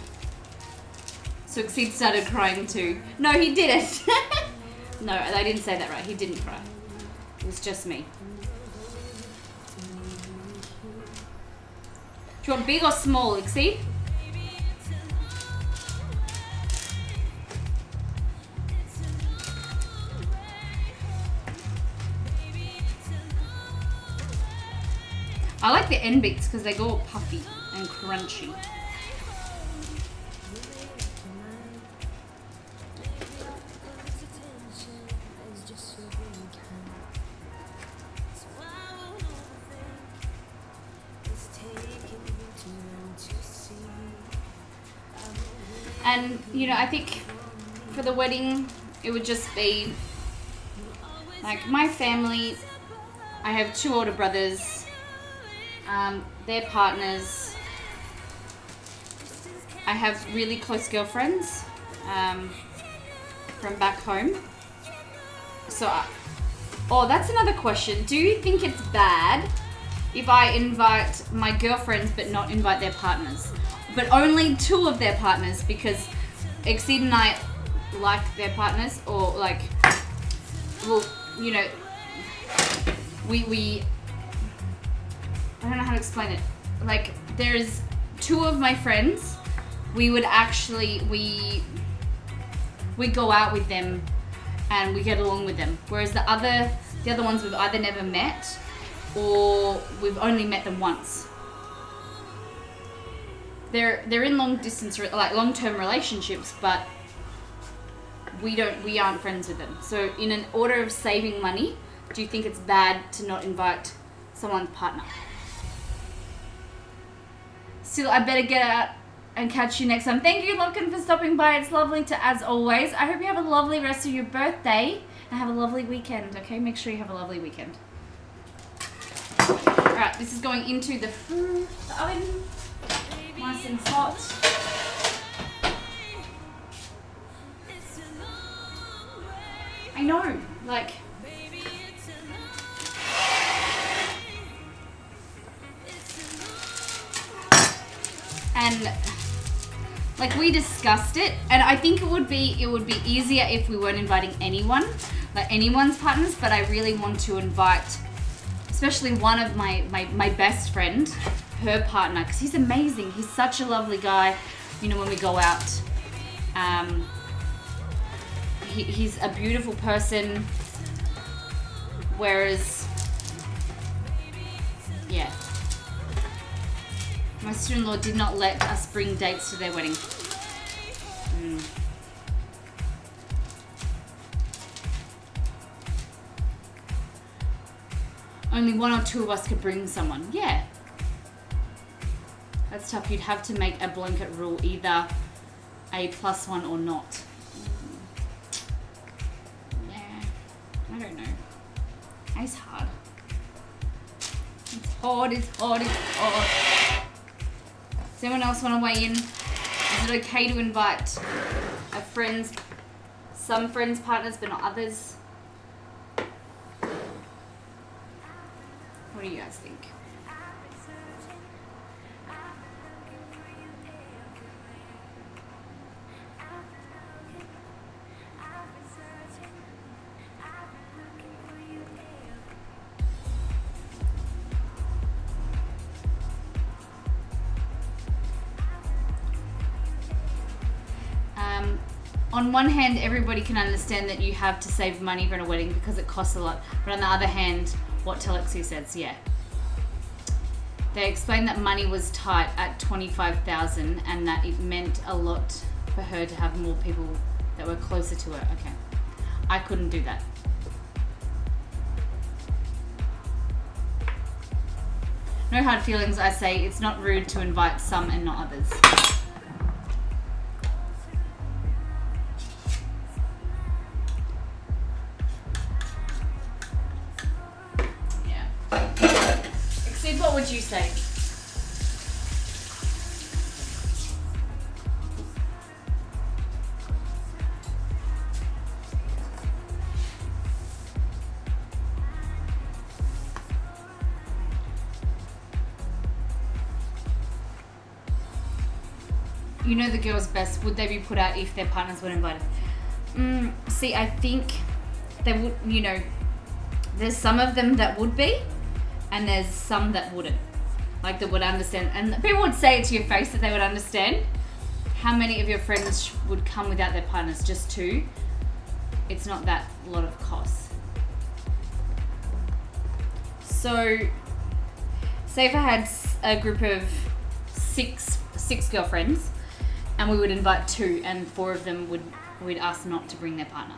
So Exceed started crying too. No, he didn't. No, I didn't say that right. He didn't cry. It was just me. Do you want big or small, Exceed? I like the end bits because they go all puffy and crunchy. And, you know, I think for the wedding, it would just be like my family. I have 2 older brothers, their partners. I have really close girlfriends from back home. So, oh, that's another question. Do you think it's bad if I invite my girlfriends but not invite their partners? But only 2 of their partners, because Exceed and I like their partners, or like, well, you know, we I don't know how to explain it. Like, there's 2 of my friends, we would actually, we go out with them and we get along with them. Whereas the other ones we've either never met or we've only met them once. They're in long distance, like long-term relationships, but we aren't friends with them. So in an order of saving money, do you think it's bad to not invite someone's partner? Still, I better get out and catch you next time. Thank you, Lockin, for stopping by. It's lovely to, as always. I hope you have a lovely rest of your birthday and have a lovely weekend, okay? Make sure you have a lovely weekend. Alright, this is going into the oven. Nice and hot. I know, like, and like we discussed it, and I think it would be easier if we weren't inviting anyone, like anyone's partners, but I really want to invite especially one of my best friend, her partner, because he's amazing. He's such a lovely guy, you know, when we go out. He's a beautiful person, whereas, yeah, my sister-in-law did not let us bring dates to their wedding. Only 1 or 2 of us could bring someone. Yeah. That's tough. You'd have to make a blanket rule, either a +1 or not. Yeah. I don't know. It's hard. It's hard, it's hard, it's hard. Does anyone else want to weigh in? Is it okay to invite a friend's, some friends' partners, but not others? What do you guys think? On one hand, everybody can understand that you have to save money for a wedding because it costs a lot. But on the other hand, what Telexi says, yeah. They explained that money was tight at 25,000 and that it meant a lot for her to have more people that were closer to her. Okay. I couldn't do that. No hard feelings, I say. It's not rude to invite some and not others. Yeah. Exceed, what would you say? You know the girls best. Would they be put out if their partners weren't invited? See, I think they would, you know, there's some of them that would be, and there's some that wouldn't. Like, that would understand. And people would say it to your face that they would understand. How many of your friends would come without their partners? Just 2? It's not that lot of cost. So, say if I had a group of six girlfriends, and we would invite 2, and 4 of them we'd ask not to bring their partner.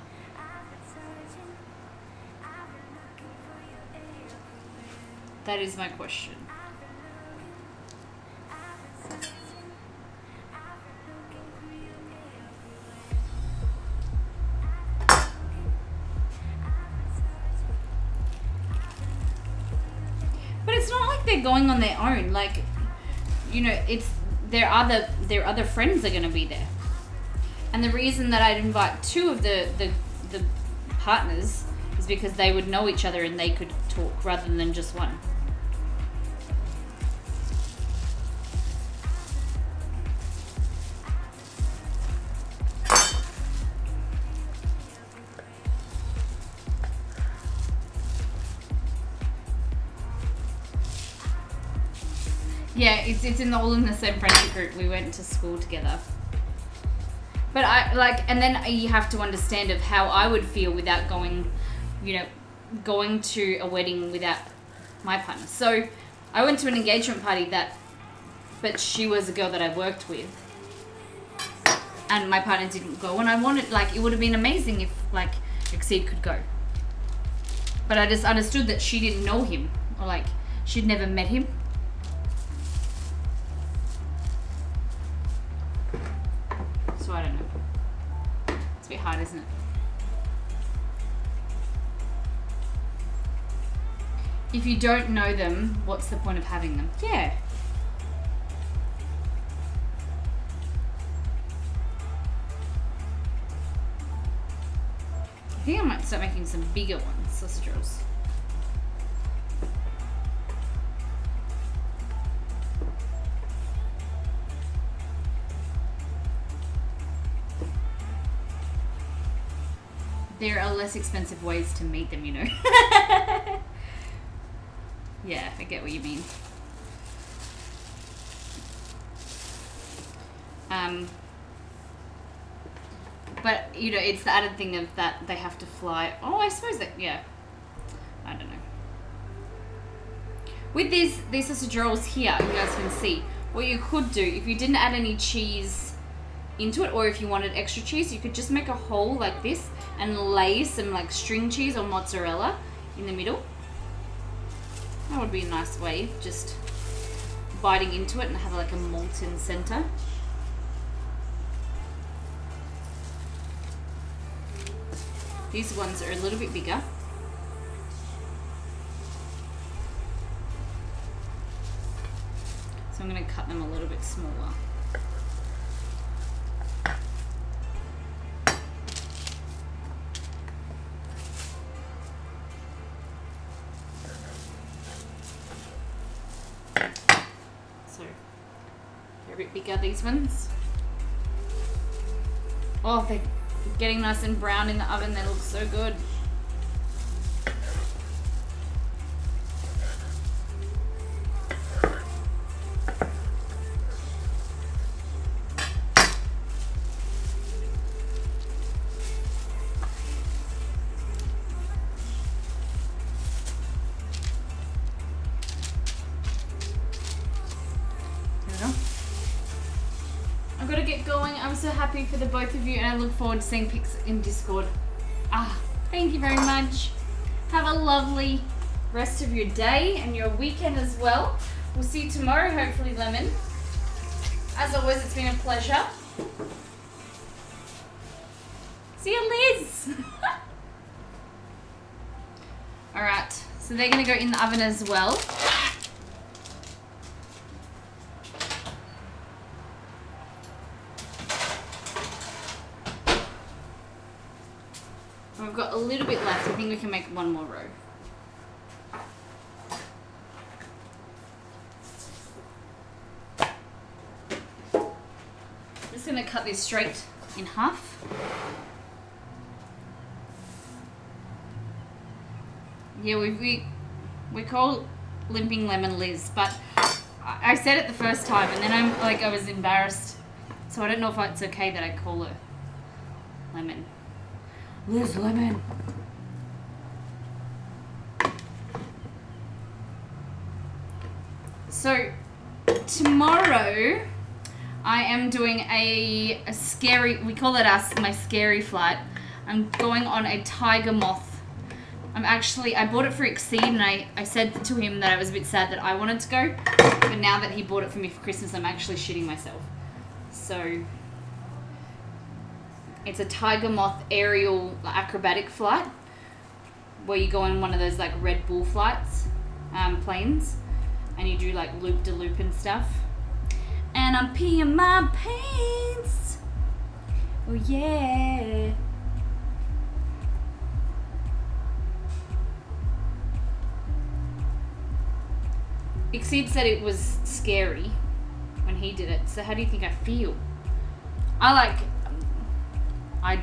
That is my question. But it's not like they're going on their own. Like, you know, it's their other friends are going to be there. And the reason that I'd invite 2 of the partners is because they would know each other and they could talk rather than just one. Yeah, it's all in the same friendship group. We went to school together. But and then you have to understand of how I would feel without going, you know, going to a wedding without my partner. So I went to an engagement party but she was a girl that I worked with. And my partner didn't go, and I wanted, like, it would have been amazing if, like, Exceed could go. But I just understood that she didn't know him, or, like, she'd never met him. So I don't know. It's a bit hard, isn't it? If you don't know them, what's the point of having them? Yeah. I think I might start making some bigger ones, sausage rolls. There are less expensive ways to meet them, you know. Yeah, I get what you mean. But, you know, it's the added thing of that they have to fly. Oh, I suppose that, yeah. I don't know. With these sausage rolls here, you guys can see, what you could do, if you didn't add any cheese into it, or if you wanted extra cheese, you could just make a hole like this and lay some, like, string cheese or mozzarella in the middle. That would be a nice way, just biting into it and have, like, a molten center. These ones are a little bit bigger. So I'm going to cut them a little bit smaller. So they're a bit bigger, these ones. Oh, they're getting nice and brown in the oven. They look so good. going. I'm so happy for the both of you, and I look forward to seeing pics in Discord. Thank you very much. Have a lovely rest of your day and your weekend as well. We'll see you tomorrow, hopefully, Lemon. As always, it's been a pleasure. See you, Liz. All right, so they're gonna go in the oven as well. We've got a little bit left. I think we can make one more row. I'm just gonna cut this straight in half. Yeah, we call Limping Lemon Liz, but I said it the first time and then I was embarrassed. So I don't know if it's okay that I call her Lemon. Liz Lemon. So tomorrow I am doing a scary, we call it my scary flight. I'm going on a tiger moth. I bought it for Exceed, and I said to him that I was a bit sad that I wanted to go, but now that he bought it for me for Christmas, I'm actually shitting myself. So it's a tiger moth aerial acrobatic flight where you go on one of those like Red Bull flights, planes, and you do like loop-de-loop and stuff. And I'm peeing my pants. Oh yeah. Exceed said it was scary when he did it. So how do you think I feel? I'd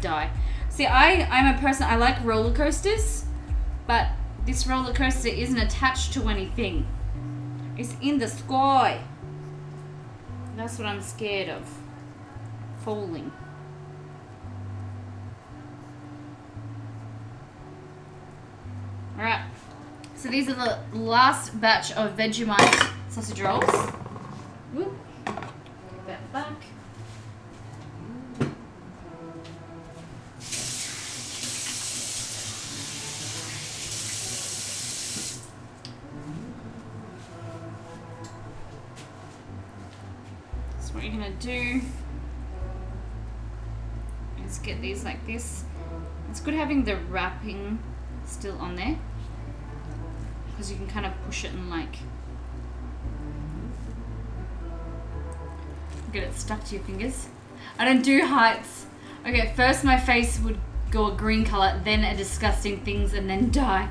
die. See, I'm a person, I like roller coasters, but this roller coaster isn't attached to anything. It's in the sky. That's what I'm scared of. Falling. Alright. So these are the last batch of Vegemite sausage rolls. Whoop. Get that back. So what you're gonna do is get these like this. It's good having the wrapping still on there, because you can kind of push it and like get it stuck to your fingers. I don't do heights. Okay, first my face would go a green color, then a disgusting things, and then die.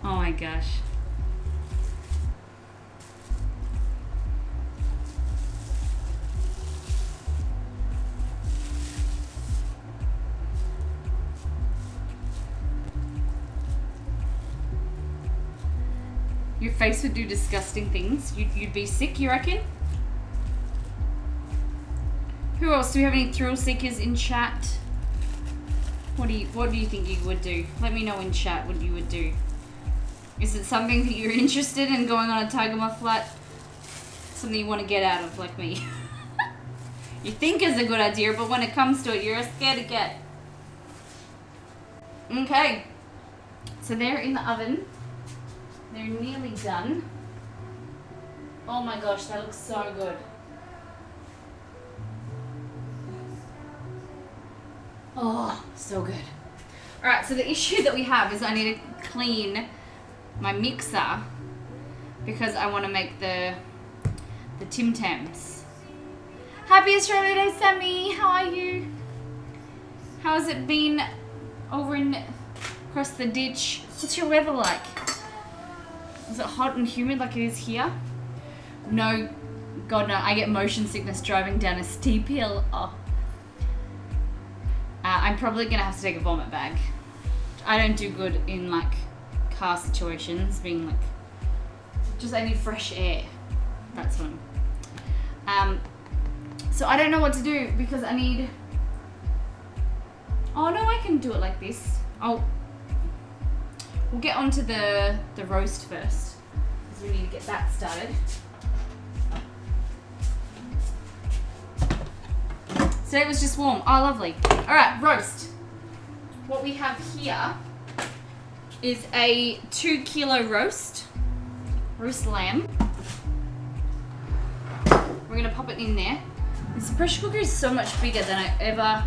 Oh my gosh. Your face would do disgusting things. You'd be sick, you reckon? Who else? Do we have any thrill seekers in chat? What do you think you would do? Let me know in chat what you would do. Is it something that you're interested in, going on a tiger moth flight? Something you want to get out of, like me? You think is a good idea, but when it comes to it, you're scared to get. Okay. So they're in the oven. They're nearly done. Oh my gosh, that looks so good. Oh, so good. Alright, so the issue that we have is I need to clean my mixer because I want to make the Tim Tams. Happy Australia Day, Sammy! How are you? How has it been over across the ditch? What's your weather like? Is it hot and humid like it is here? No, God no, I get motion sickness driving down a steep hill. Oh. I'm probably gonna have to take a vomit bag. I don't do good in like car situations, being like, just I need fresh air. That's what so I don't know what to do because I need, oh no, I can do it like this. We'll get onto the roast first, because we need to get that started. Today it was just warm. Oh, lovely. All right, roast. What we have here is a 2 kilo roast lamb. We're gonna pop it in there. This pressure cooker is so much bigger than I ever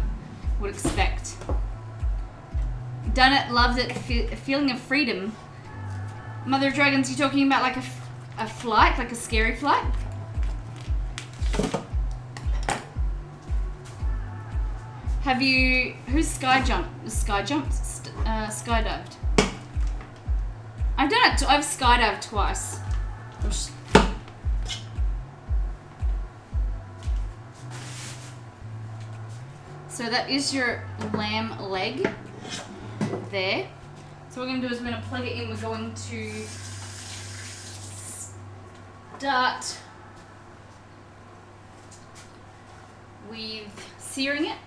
would expect. Done it, loved it, a feeling of freedom. Mother of Dragons, you talking about like a flight, like a scary flight? Have you, who's skydived? I've done it, I've skydived twice. So that is your lamb leg there. So what we're going to do is we're going to plug it in. We're going to start with searing it.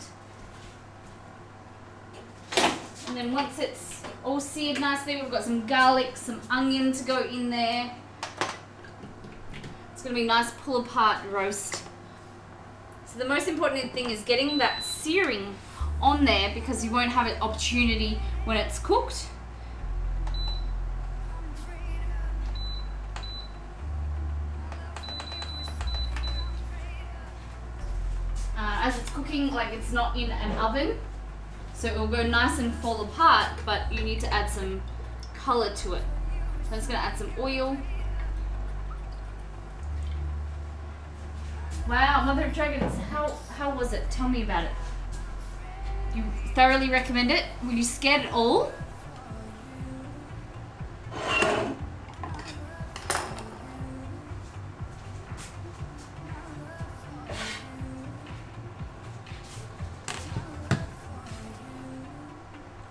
And then once it's all seared nicely, we've got some garlic, some onion to go in there. It's going to be a nice pull apart roast. So the most important thing is getting that searing on there because you won't have an opportunity when it's cooked. As it's cooking, like it's not in an oven, so it will go nice and fall apart, but you need to add some color to it. So I'm just going to add some oil. Wow, Mother of Dragons, how was it? Tell me about it. You thoroughly recommend it? Were you scared at all?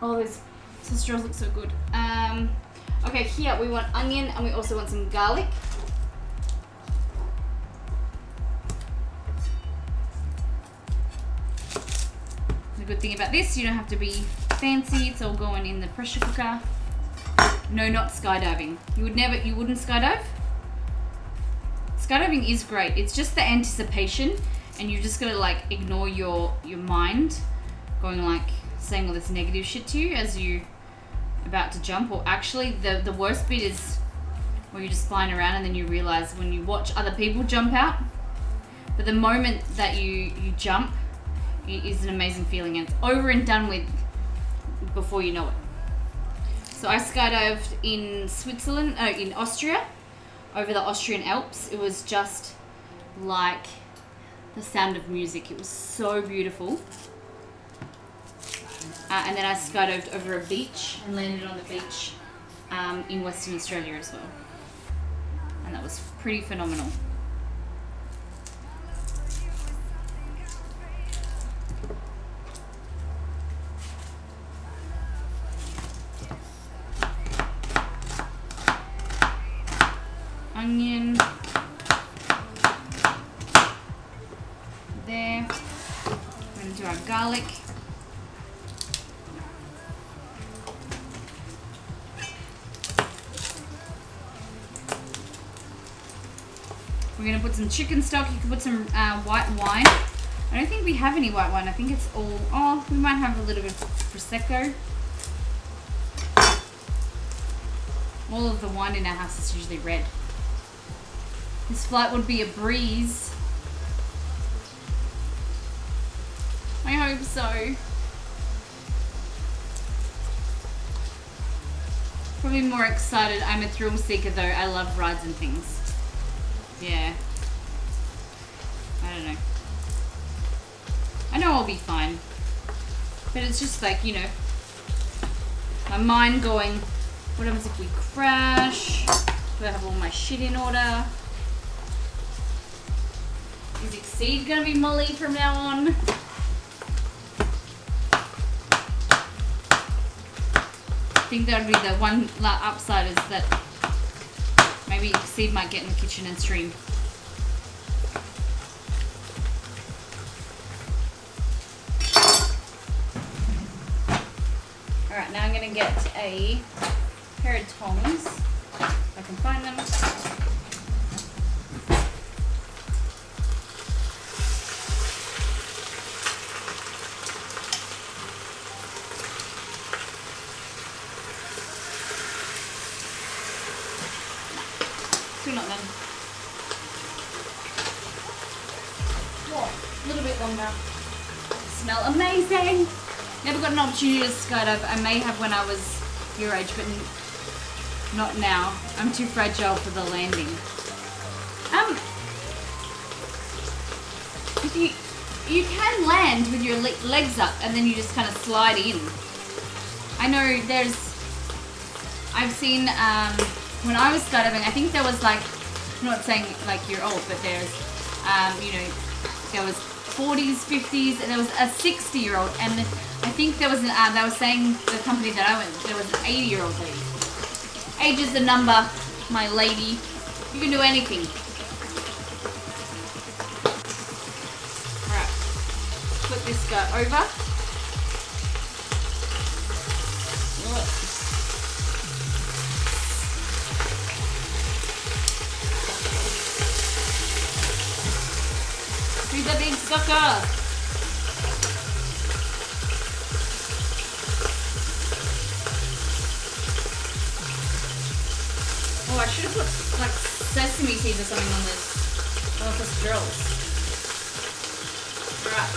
Oh, those sausage rolls look so good. Okay, here we want onion and we also want some garlic. The good thing about this, you don't have to be fancy. It's all going in the pressure cooker. No, not skydiving. You wouldn't skydive? Skydiving is great. It's just the anticipation, and you just gotta like ignore your mind going like saying all this negative shit to you as you about to jump. Or actually the worst bit is where you're just flying around and then you realize when you watch other people jump out. But the moment that you jump, it is an amazing feeling, and it's over and done with before you know it. So I skydived in in Austria, over the Austrian Alps. It was just like the sound of music. It was so beautiful. And then I skydived over a beach and landed on the beach in Western Australia as well. And that was pretty phenomenal. Onion there. We're going to do our garlic. We're going to put some chicken stock. You can put some white wine. I don't think we have any white wine. I think it's all... Oh, we might have a little bit of Prosecco. All of the wine in our house is usually red. This flight would be a breeze. I hope so. Probably more excited. I'm a thrill seeker though. I love rides and things. Yeah. I don't know. I know I'll be fine. But it's just like, you know, my mind going, what happens if we crash? Do I have all my shit in order? Is Exceed gonna be Molly from now on? I think that would be the one upside is that maybe Exceed might get in the kitchen and stream. Alright, now I'm gonna get a pair of tongs, if I can find them. Still not done. Whoa, a little bit longer. Smell amazing. Never got an opportunity to skydive. I may have when I was your age, but not now. I'm too fragile for the landing. You can land with your legs up and then you just kind of slide in. I know I've seen, when I was skydiving, I think there was like, I'm not saying like you're old, but there's, there was 40s, 50s, and there was a 60-year-old, and I think there was they were saying, the company that I went, there was an 80-year-old lady. Age is a number, my lady. You can do anything. Alright. Flip this guy over. Do the big sucker. Oh, I should have put like sesame seeds or something on this. Oh, for drills. Alright.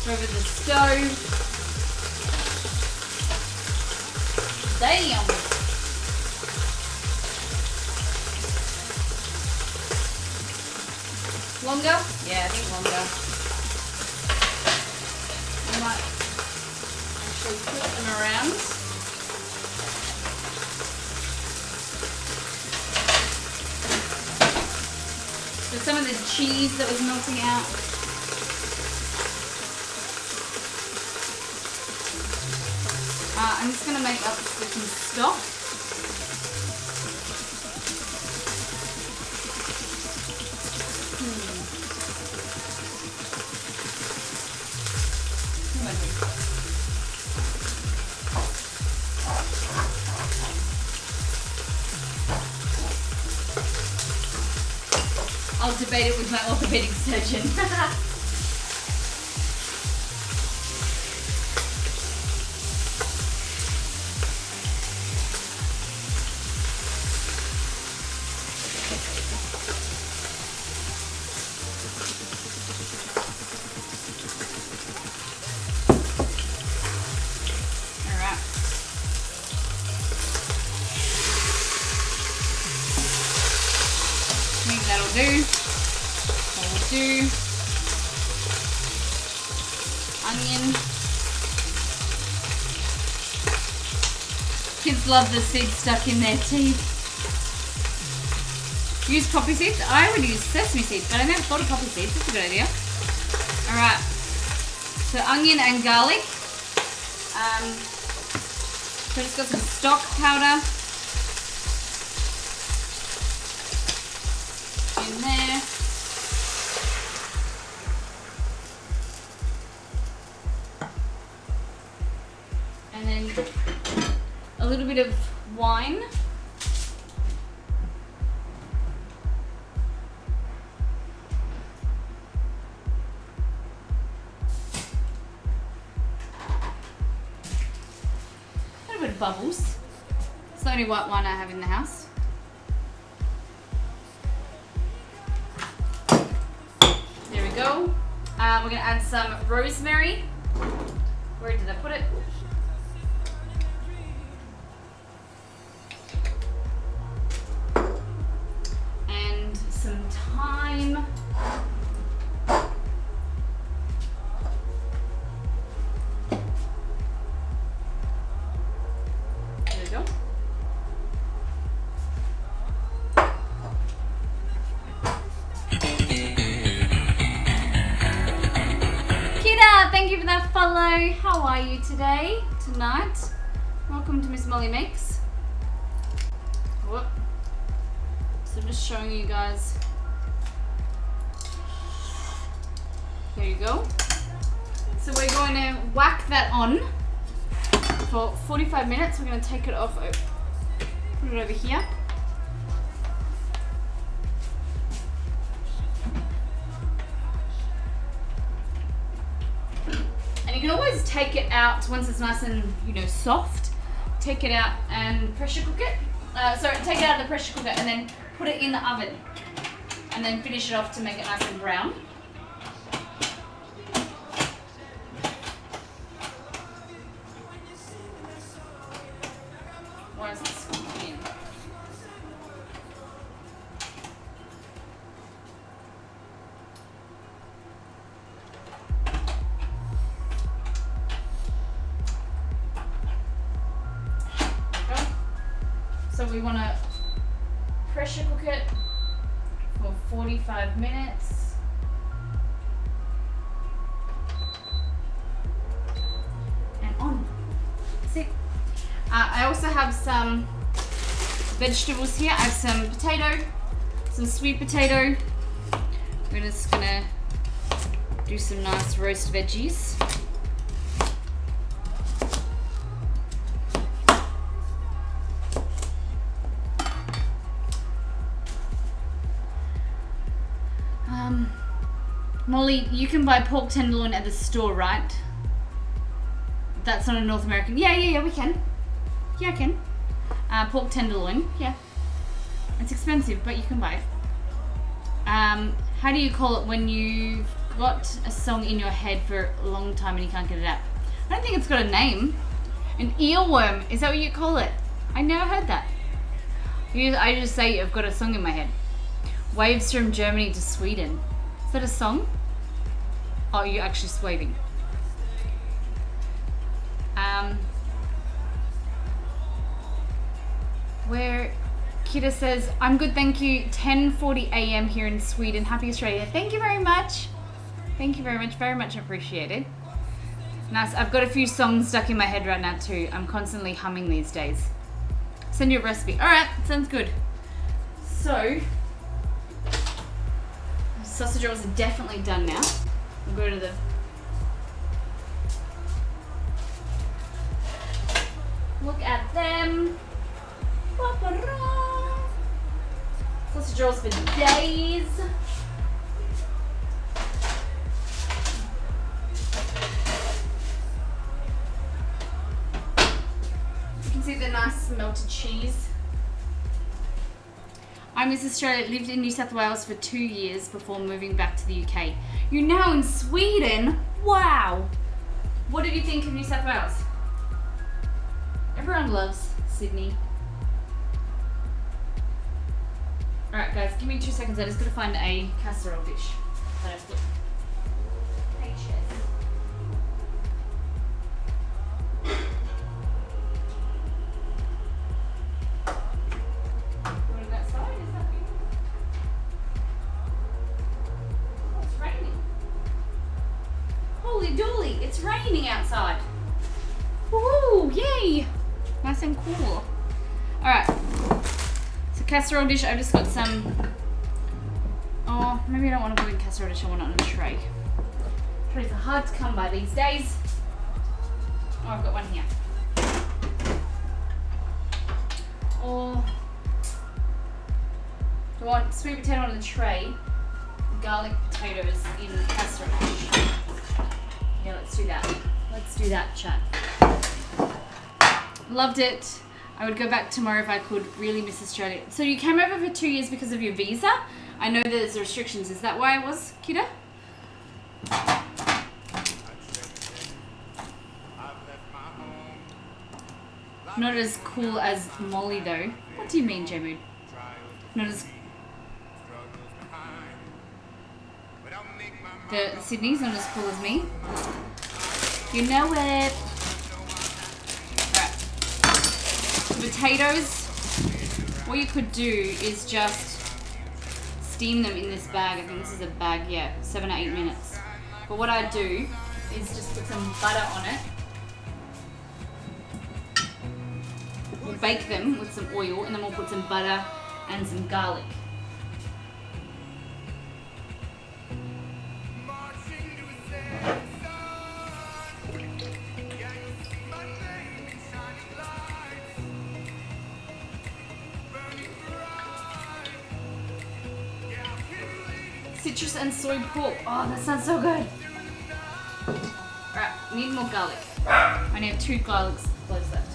Over the stove. Damn. Longer? Yeah, I think longer. I might actually flip them around. So some of the cheese that was melting out. I'm just going to make up with some stock. I'll debate it with my orthopedic surgeon. Alright. I think that'll do. Onion. Kids love the seeds stuck in their teeth. Use poppy seeds? I would use sesame seeds, but I never thought of poppy seeds. That's a good idea. Alright. So onion and garlic. So I just got some stock powder in there. And then a little bit of wine. A little bit of bubbles. It's the only white wine I have in the house. There we go. We're going to add some rosemary. Where did I put it? And some thyme. There we go. Thank you for that follow. How are you today? Tonight? Welcome to Miss Molly Makes. Whoop. So I'm just showing you guys. There you go. So we're going to whack that on for 45 minutes. We're going to take it off. Put it over here. And you can always take it out once it's nice and, soft. Take it out and pressure cook it. Sorry, take it out of the pressure cooker and then put it in the oven, and then finish it off to make it nice and brown. Why is this coming in? So we want to pressure cook it for 45 minutes. And on. See? I also have some vegetables here. I have some potato, some sweet potato. We're just gonna do some nice roast veggies. Molly, you can buy pork tenderloin at the store, right? That's not a North American. Yeah, we can. Yeah, I can. Pork tenderloin, yeah. It's expensive, but you can buy it. How do you call it when you've got a song in your head for a long time and you can't get it out? I don't think it's got a name. An earworm, is that what you call it? I never heard that. I just say I've got a song in my head. Waves from Germany to Sweden. Is that a song? Oh, you're actually swaving. Where Kida says, I'm good, thank you. 10:40 a.m. here in Sweden. Happy Australia. Thank you very much. Thank you very much appreciated. Nice. I've got a few songs stuck in my head right now too. I'm constantly humming these days. Send you a recipe. Alright, sounds good. So, sausage rolls are definitely done now. We'll go to the look at them. Sausage rolls for days. You can see the nice melted cheese. I miss Australia. Lived in New South Wales for 2 years before moving back to the UK. You're now in Sweden? Wow! What did you think of New South Wales? Everyone loves Sydney. Alright guys, give me 2 seconds. I just gotta find a casserole dish that I've put. Dooly, it's raining outside. Woo, yay! Nice and cool. Alright, so casserole dish, I've just got some, oh, maybe I don't want to put it in casserole dish, I want it on a tray. Trays are hard to come by these days. Oh, I've got one here. Or, do I want sweet potato on a tray, garlic potatoes in the casserole dish? Yeah, let's do that. Let's do that, chat. Loved it. I would go back tomorrow if I could. Really miss Australia. So you came over for 2 years because of your visa? I know there's restrictions. Is that why it was, Kida? Not as cool as Molly though. What do you mean, J-Mood? Not as... The Sydney's not as cool as me. You know it. Alright. The potatoes, what you could do is just steam them in this bag. I think this is a bag, yeah, 7 or 8 minutes. But what I do is just put some butter on it. We'll bake them with some oil and then we'll put some butter and some garlic. Citrus and soy pork. Oh, that sounds so good. Alright, need more garlic. I only have 2 garlic cloves left.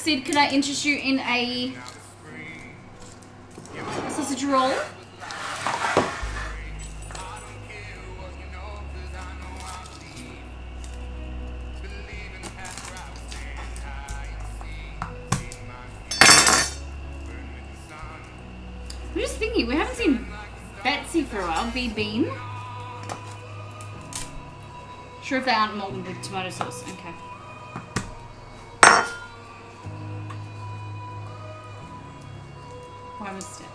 Exceed, could I interest you in a sausage roll? I'm just thinking, we haven't seen Betsy for a while. Bean. Sure if they aren't molten with tomato sauce. Okay. Why missed it?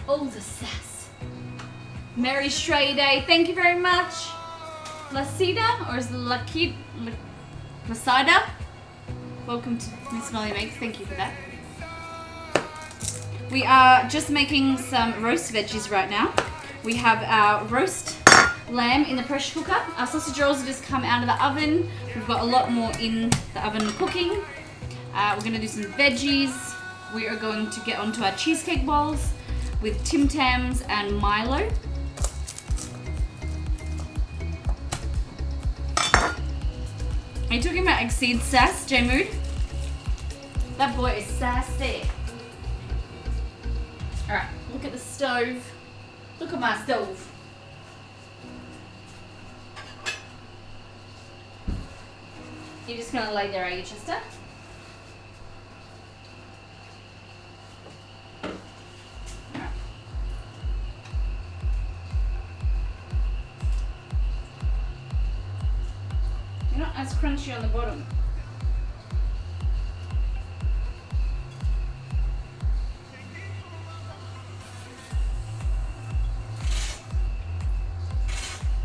Oh, the sass. Merry Stray Day. Thank you very much. Lasida, or is it Lakid? Lasida? Welcome to Miss Molly Makes. Thank you for that. We are just making some roast veggies right now. We have our roast lamb in the pressure cooker. Our sausage rolls have just come out of the oven. We've got a lot more in the oven cooking. We're going to do some veggies. We are going to get onto our cheesecake bowls with Tim Tams and Milo. Are you talking about Exceed Sass, J-Mood? That boy is sassy. Alright, look at the stove. Look at my stove. You're just gonna lay there, are you, Chester? Alright. You're not as crunchy on the bottom.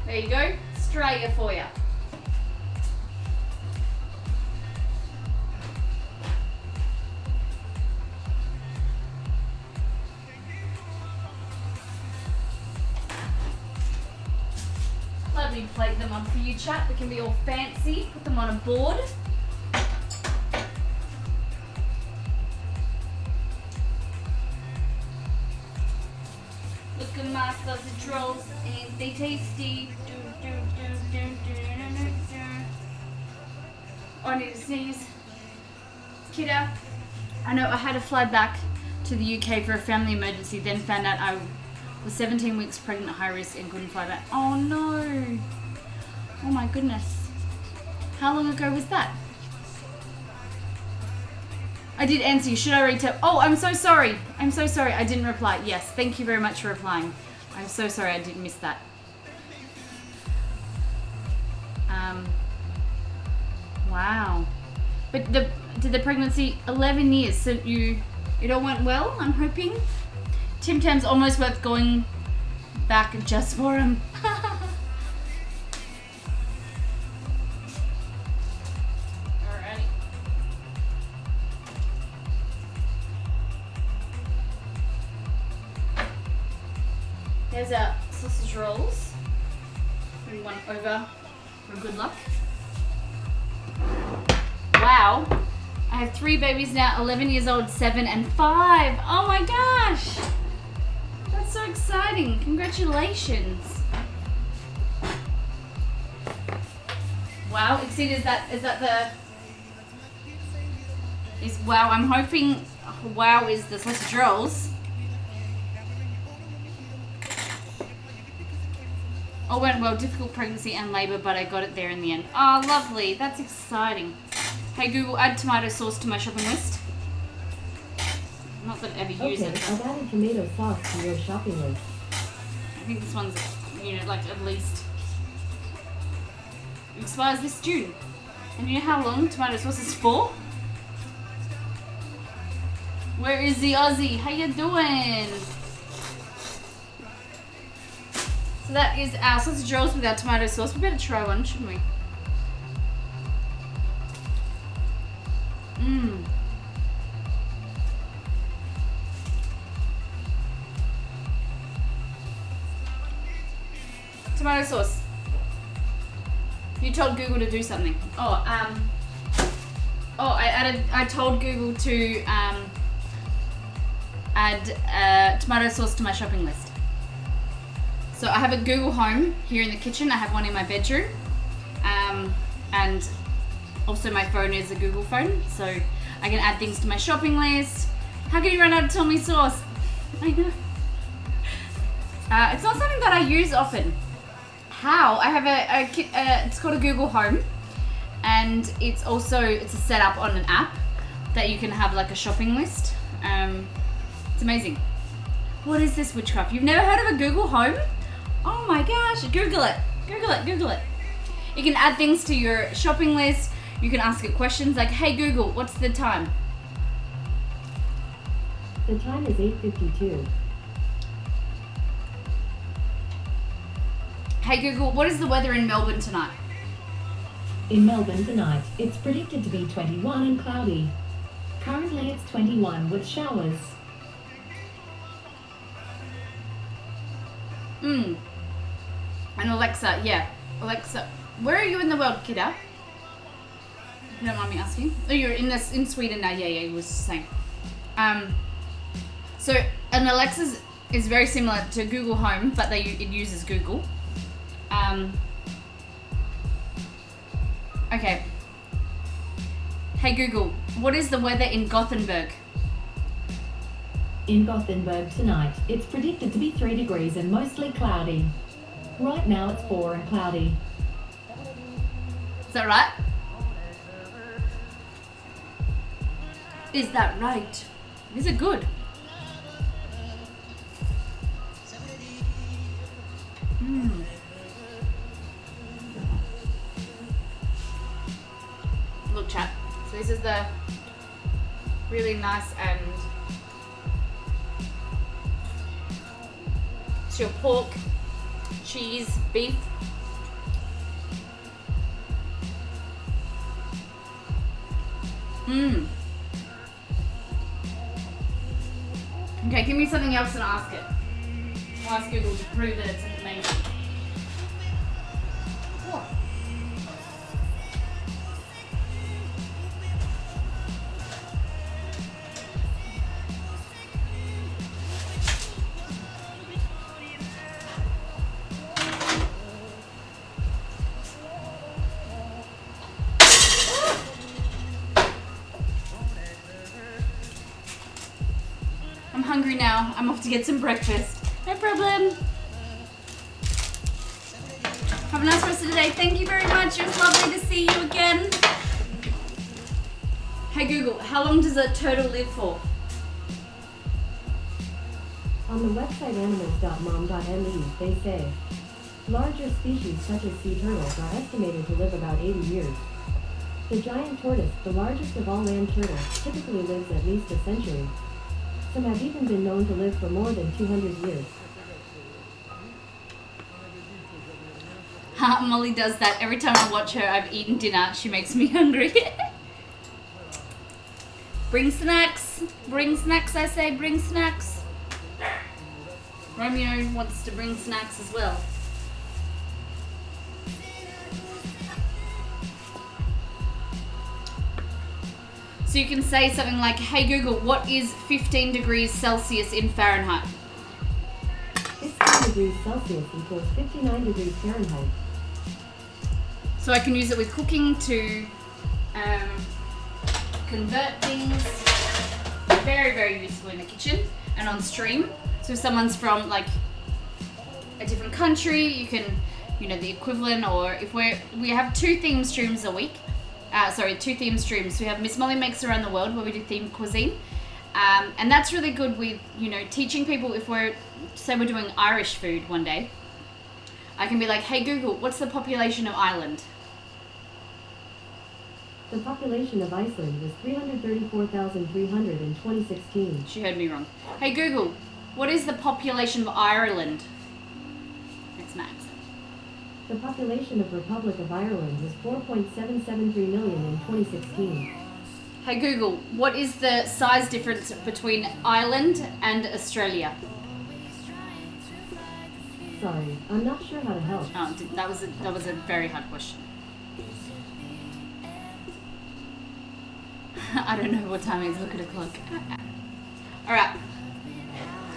There you go, Australia for you. Let me plate them on for you, chat. They can be all fancy. Put them on a board. Look at my sausage rolls, ain't they tasty? Oh, I need to sneeze. Kiddo. I know I had to fly back to the UK for a family emergency, then found out I was 17 weeks pregnant, high risk, and couldn't fly back. Oh no. Oh my goodness. How long ago was that? I did answer you. Should I retell? Oh, I'm so sorry. I'm so sorry. I didn't reply. Yes, thank you very much for replying. I'm so sorry I did miss that. Wow. But did the pregnancy 11 years? So it all went well, I'm hoping. Tim Tam's almost worth going back just for him. Alrighty. There's our sausage rolls. Bring one over for good luck. Wow. I have 3 babies now, 11 years old, 7 and 5. Oh my gosh. That's so exciting. Congratulations. Wow, Exceed, is that wow, I'm hoping wow is the sausage rolls. All went well, difficult pregnancy and labour, but I got it there in the end. Oh, lovely. That's exciting. Hey Google, add tomato sauce to my shopping list. Not that I ever use Okay, it. I've added tomato sauce to your shopping list. I think this one's, like at least. It expires this June. And you know how long tomato sauce is for? Where is the Aussie? How you doing? So that is our sausage rolls with our tomato sauce. We better try one, shouldn't we? Mmm. Tomato sauce. You told Google to do something. I told Google to add tomato sauce to my shopping list. So I have a Google Home here in the kitchen. I have one in my bedroom. And also my phone is a Google phone. So I can add things to my shopping list. How can you run out of Tommy sauce? I know. It's not something that I use often. How? I have it's called a Google Home. And it's a setup on an app that you can have like a shopping list. It's amazing. What is this witchcraft? You've never heard of a Google Home? Oh my gosh, Google it. Google it, Google it. You can add things to your shopping list. You can ask it questions like, hey Google, what's the time? The time is 8:52. Hey Google, what is the weather in Melbourne tonight? In Melbourne tonight, it's predicted to be 21 and cloudy. Currently it's 21 with showers. And Alexa, yeah. Alexa, where are you in the world, kiddo? If you don't mind me asking. Oh, you're in Sweden now. Yeah, you was saying. So an Alexa is very similar to Google Home, but it uses Google. Okay. Hey Google, what is the weather in Gothenburg? In Gothenburg tonight, it's predicted to be 3 degrees and mostly cloudy. Right now it's 4 and cloudy. Is that right? Is that right? Is it good? Look, chat. So this is the really nice and it's your pork, cheese, beef. Okay, give me something else and ask it. I'll ask Google to prove that it's amazing. What? I'm hungry now. I'm off to get some breakfast. No problem. Have a nice rest of the day. Thank you very much. It was lovely to see you again. Hey Google, how long does a turtle live for? On the website animals.mom.me, they say, larger species such as sea turtles are estimated to live about 80 years. The giant tortoise, the largest of all land turtles, typically lives at least a century. Some have even been known to live for more than 200 years. Molly does that. Every time I watch her, I've eaten dinner. She makes me hungry. Bring snacks. Bring snacks, I say. Bring snacks. Romeo wants to bring snacks as well. So you can say something like, hey Google, what is 15 degrees Celsius in Fahrenheit? 15 degrees Celsius equals 59 degrees Fahrenheit. So I can use it with cooking to convert things. Very, very useful in the kitchen and on stream. So if someone's from like a different country, you can, the equivalent, or if we have 2 theme streams a week. 2 theme streams. We have Miss Molly Makes Around the World, where we do themed cuisine. And that's really good with, teaching people. If we're doing Irish food one day, I can be like, hey Google, what's the population of Ireland? The population of Iceland was 334,300 in 2016. She heard me wrong. Hey Google, what is the population of Ireland? It's my accent. The population of Republic of Ireland was 4.773 million in 2016. Hey Google, what is the size difference between Ireland and Australia? Sorry, I'm not sure how to help. Oh, that was a very hard question. I don't know what time it is. Look at the clock. All right.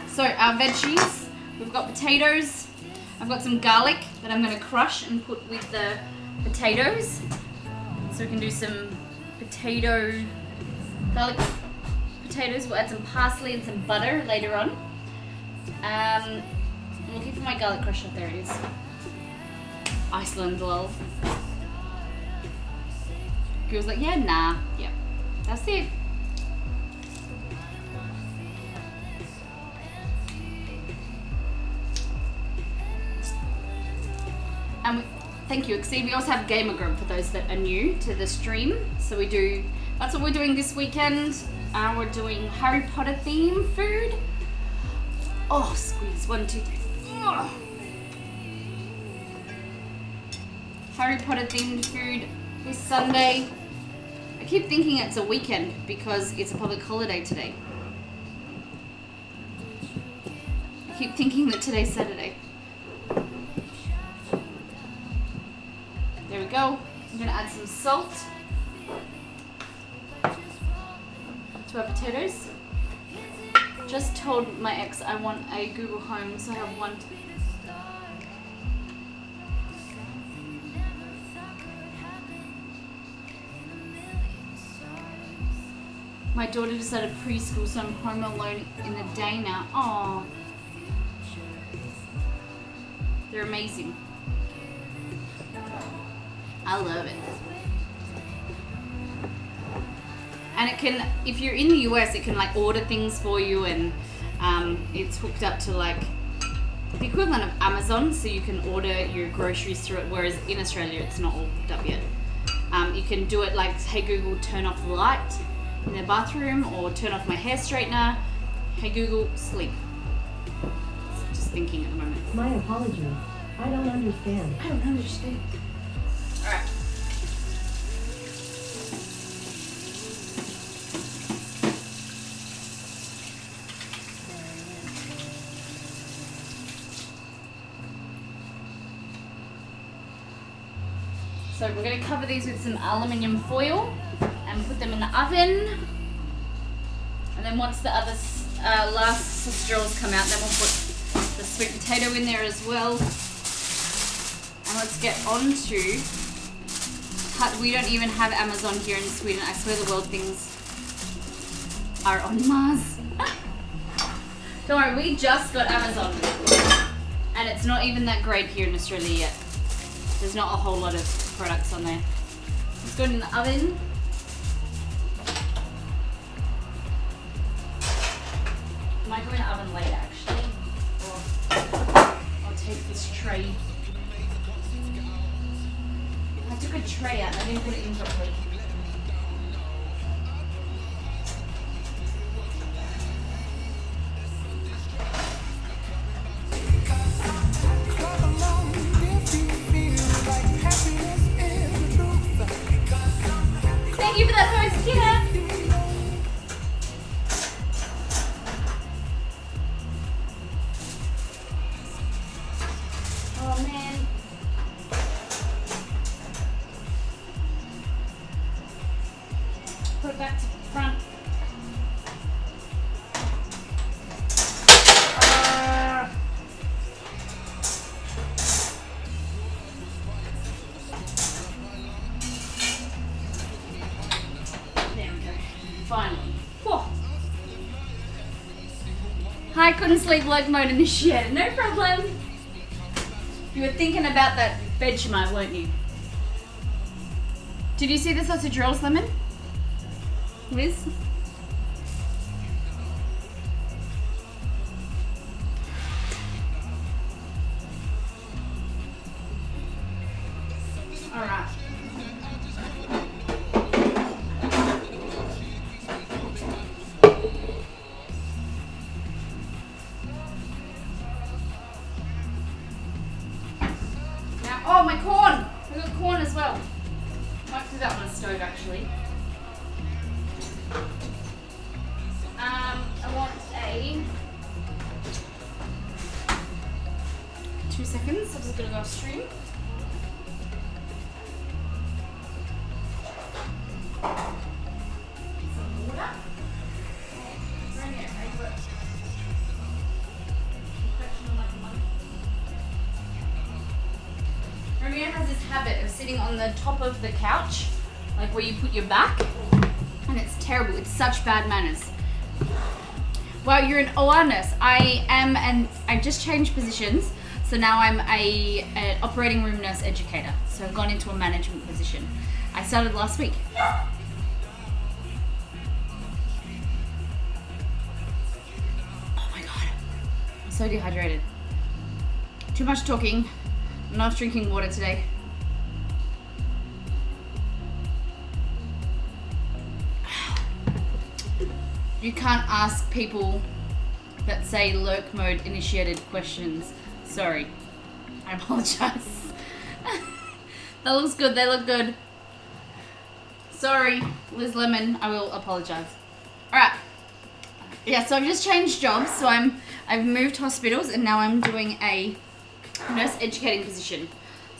So our veggies, we've got potatoes, I've got some garlic that I'm gonna crush and put with the potatoes. So we can do some garlic potatoes. We'll add some parsley and some butter later on. I'm looking for my garlic crusher. There it is. Iceland, lol. Girl's like, yeah, nah. Yep. That's it. And thank you, Exceed. We also have Gamer Group for those that are new to the stream. So that's what we're doing this weekend. We're doing Harry Potter themed food. Oh, squeeze. 1, 2, 3. Oh. Harry Potter themed food this Sunday. I keep thinking it's a weekend because it's a public holiday today. I keep thinking that today's Saturday. There we go. I'm gonna add some salt to our potatoes. Just told my ex I want a Google Home, so I have one. My daughter just started preschool, so I'm home alone in the day now. Aww. They're amazing. I love it. And it can, if you're in the US, it can like order things for you, and it's hooked up to like the equivalent of Amazon, so you can order your groceries through it, whereas in Australia it's not all hooked up yet. You can do it like, hey Google, turn off the light in the bathroom, or turn off my hair straightener. Hey Google, sleep. Just thinking at the moment. My apologies. I don't understand. I don't understand. Alright. So we're going to cover these with some aluminium foil and put them in the oven. And then once the other last sausage rolls come out, then we'll put the sweet potato in there as well. And let's get on to cut. We don't even have Amazon here in Sweden. I swear the world things are on Mars. Don't worry, we just got Amazon. And it's not even that great here in Australia yet. There's not a whole lot of products on there. Let's go in the oven. Might go in the oven later actually. Or I'll take this tray. I took a tray out and I didn't put it in properly. Thank you for that post, Kira. Oh man. Put it back to front. There we go. Finally. Whew. I couldn't sleep load mode initiated. No problem. You were thinking about that Vegemite, weren't you? Did you see the sausage rolls, Lemon? Liz? Alright. Now, oh, my corn! We've got corn as well. Might do that on the stove actually. I want a 2 seconds. I'm just gonna go off stream. Some water. Right here, I put confection on like a month. sitting on the top of the couch, like where you put your back, and it's terrible. It's such bad manners. Well, you're an OR nurse. I just changed positions, so now I'm an operating room nurse educator. So I've gone into a management position. I started last week. Oh my god, I'm so dehydrated. Too much talking, enough drinking water today. You can't ask people that say lurk mode initiated questions. Sorry. I apologize. That looks good. They look good. Sorry, Liz Lemon. I will apologize. Alright. Yeah, so I've just changed jobs. So I've moved hospitals and now I'm doing a nurse educating position.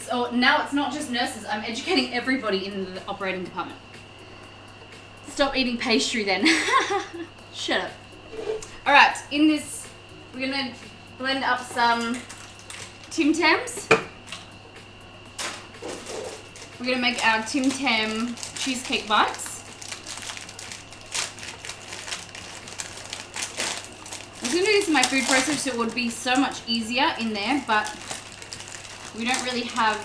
So now it's not just nurses. I'm educating everybody in the operating department. Stop eating pastry then. Shut up. Alright, in this, we're going to blend up some Tim Tams. We're going to make our Tim Tam cheesecake bites. I was going to do this in my food processor so it would be so much easier in there, but we don't really have,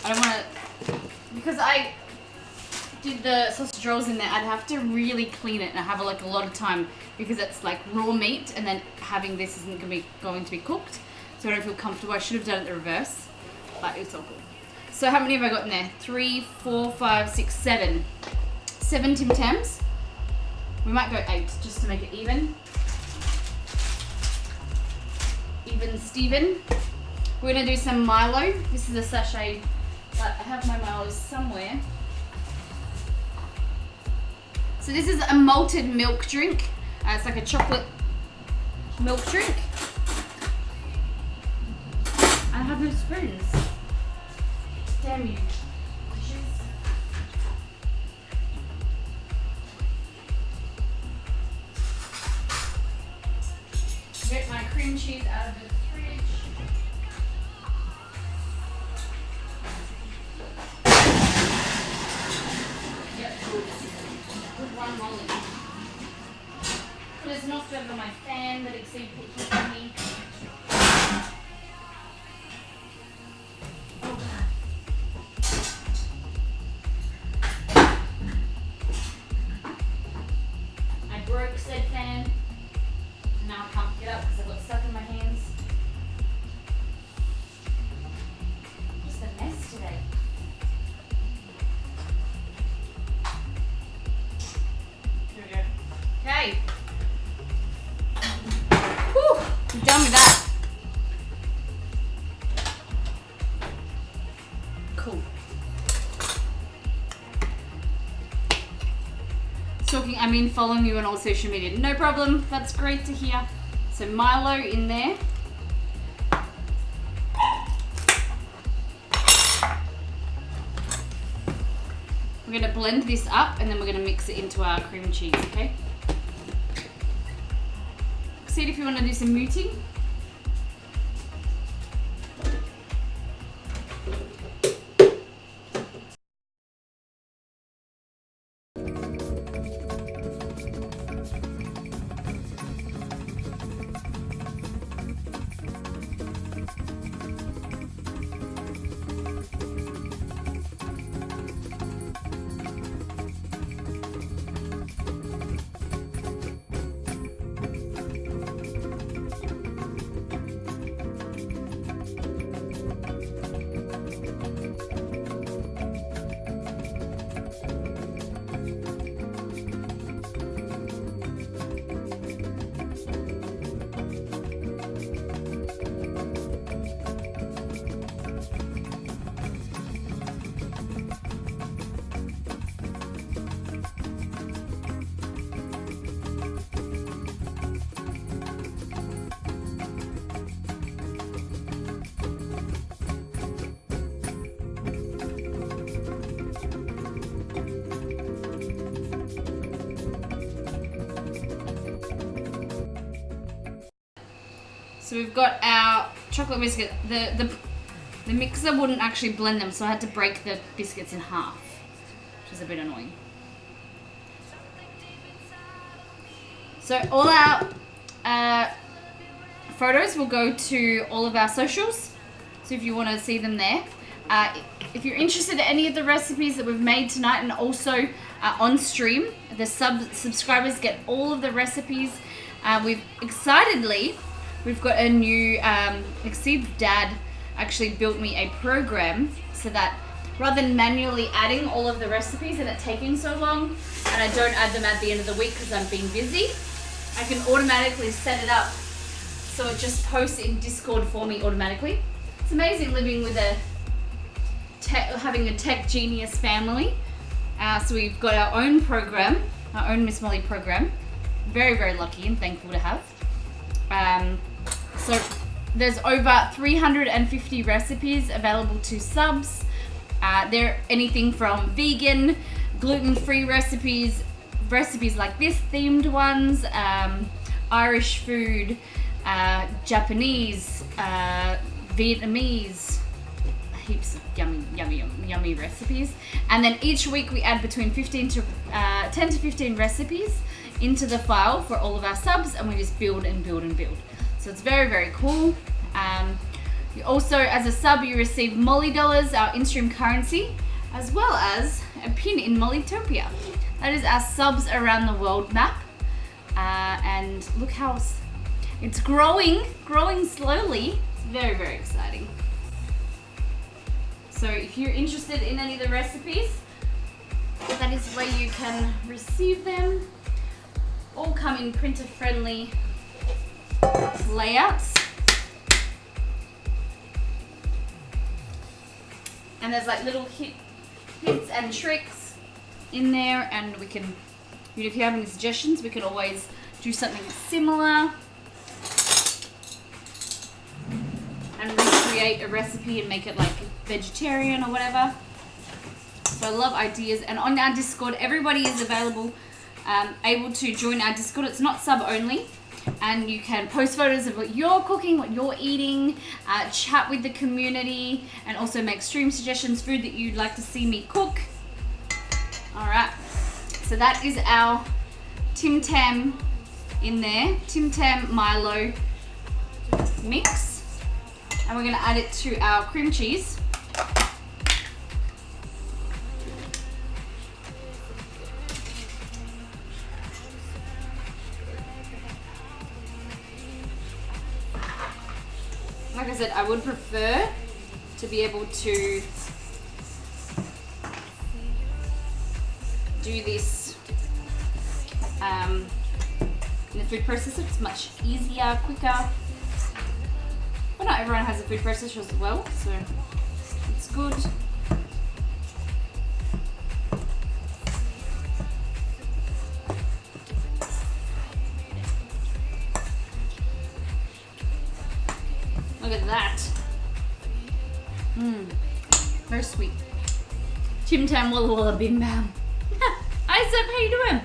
I don't want to, because I did the sausage rolls in there, I'd have to really clean it and I have like a lot of time because it's like raw meat and then having this isn't going to be cooked, so I don't feel comfortable. I should have done it the reverse, but it's all good. So how many have I got in there? 3, 4, 5, 6, 7. 7 Tim Tams. We might go 8 just to make it even. Even Steven. We're gonna do some Milo. This is a sachet, but I have my Milo somewhere. So this is a malted milk drink. It's like a chocolate milk drink. I have no spoons. Damn you. Dishes. Get my cream cheese out of the fridge. Yep, good. Good one, Molly. There's not over my fan that exceed put on me. I broke said fan. And now I can't get up because I've got stuff in my hands. Just a mess today. There we go. Okay. Whew, I'm done with that. Cool. Talking, I mean following you on all social media. No problem, that's great to hear. So Milo in there. We're going to blend this up and then we're going to mix it into our cream cheese, okay? See if you want to do some muting. So we've got our chocolate biscuit. The the mixer wouldn't actually blend them, so I had to break the biscuits in half, which is a bit annoying. So all our photos will go to all of our socials, so if you want to see them there. If you're interested in any of the recipes that we've made tonight, and also on stream, the subscribers get all of the recipes. We've got a new, Exceed's dad actually built me a program so that rather than manually adding all of the recipes and it taking so long, and I don't add them at the end of the week because I'm being busy, I can automatically set it up so it just posts in Discord for me automatically. It's amazing living with having a tech genius family. So we've got our own program, our own Miss Molly program. Very, very lucky and thankful to have. So there's over 350 recipes available to subs. They're anything from vegan, gluten-free recipes like this, themed ones, Irish food, Japanese, Vietnamese, heaps of yummy recipes. And then each week we add between 10 to 15 recipes into the file for all of our subs, and we just build and build and build. So it's very, very cool. You also, as a sub, you receive Molly Dollars, our in-stream currency, as well as a pin in Mollytopia. That is our subs around the world map. And look how it's growing slowly. It's very, very exciting. So if you're interested in any of the recipes, that is where you can receive them. All come in printer-friendly layouts. And there's like little hints and tricks in there, and we can, if you have any suggestions, we can always do something similar and recreate a recipe and make it like vegetarian or whatever. So I love ideas. And on our Discord, everybody is available, able to join our Discord. It's not sub only, and you can post photos of what you're cooking, what you're eating, chat with the community, and also make stream suggestions, food that you'd like to see me cook. All right, so that is our Tim Tam in there, Tim Tam Milo mix, and we're gonna add it to our cream cheese. Like I said, I would prefer to be able to do this in the food processor. It's much easier, quicker. But not everyone has a food processor as well, so it's good. Look at that. Very sweet. Tim Tam Walla Walla Bim Bam. Hi Seb, how you doing?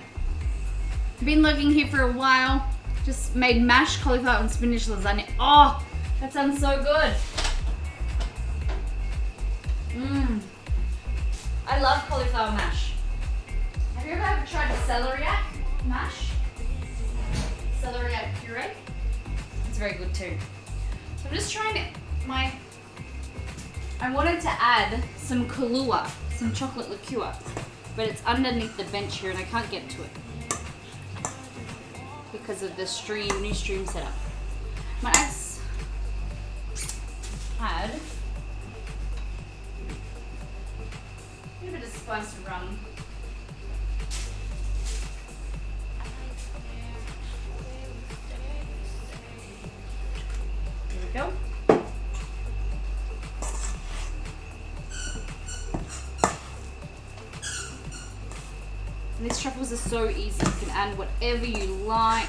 Been lurking here for a while. Just made mashed cauliflower and spinach lasagna. Oh, that sounds so good. I love cauliflower mash. Have you ever tried celeriac mash? Celeriac puree? It's very good too. So I'm just trying to, I wanted to add some Kahlua, some chocolate liqueur, but it's underneath the bench here and I can't get to it because of the new stream setup. Might add a bit of spiced rum. There we go. And these truffles are so easy. You can add whatever you like.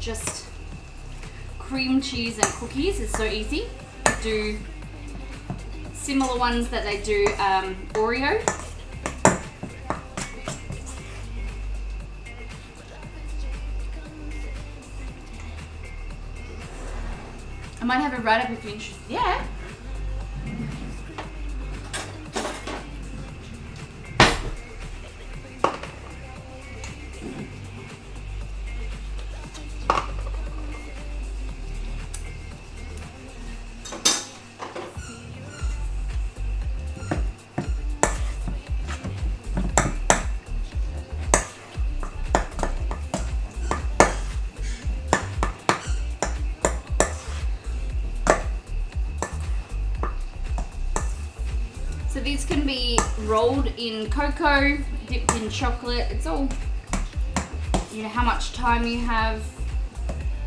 Just cream cheese and cookies is so easy. Do similar ones that they do Oreo. I might have a write-up if you're interested. Yeah. these can be rolled in cocoa, dipped in chocolate. It's all, you know, how much time you have,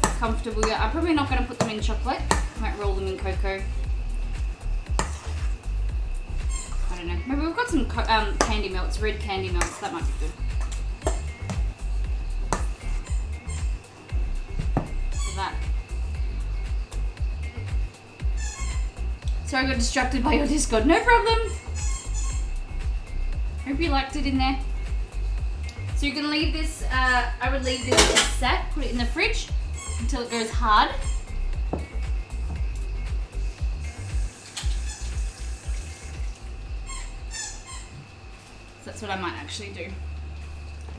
comfortable. I'm probably not going to put them in chocolate. I might roll them in cocoa. I don't know. Maybe we've got some candy melts, red candy melts. That might be good. So that. Sorry, I got distracted by your Discord. No problem. Hope you liked it in there. So you can leave this. I would leave this set. Put it in the fridge until it goes hard. So that's what I might actually do.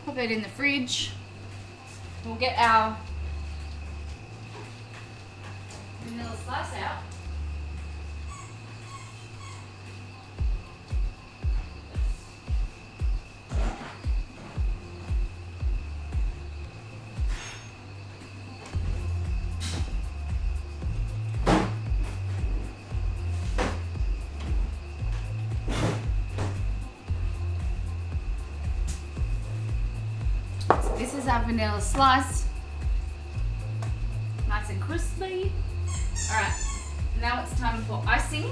Pop it in the fridge. We'll get our vanilla slice out. This is our vanilla slice. Nice and crispy. Alright, now it's time for icing.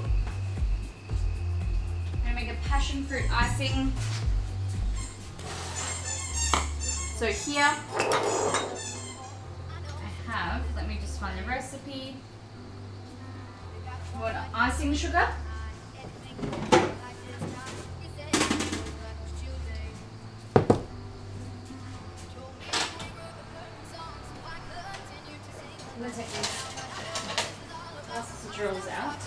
I'm going to make a passion fruit icing. So here I have, let me just find the recipe. I want icing sugar. I'm going to take these sausage rolls out.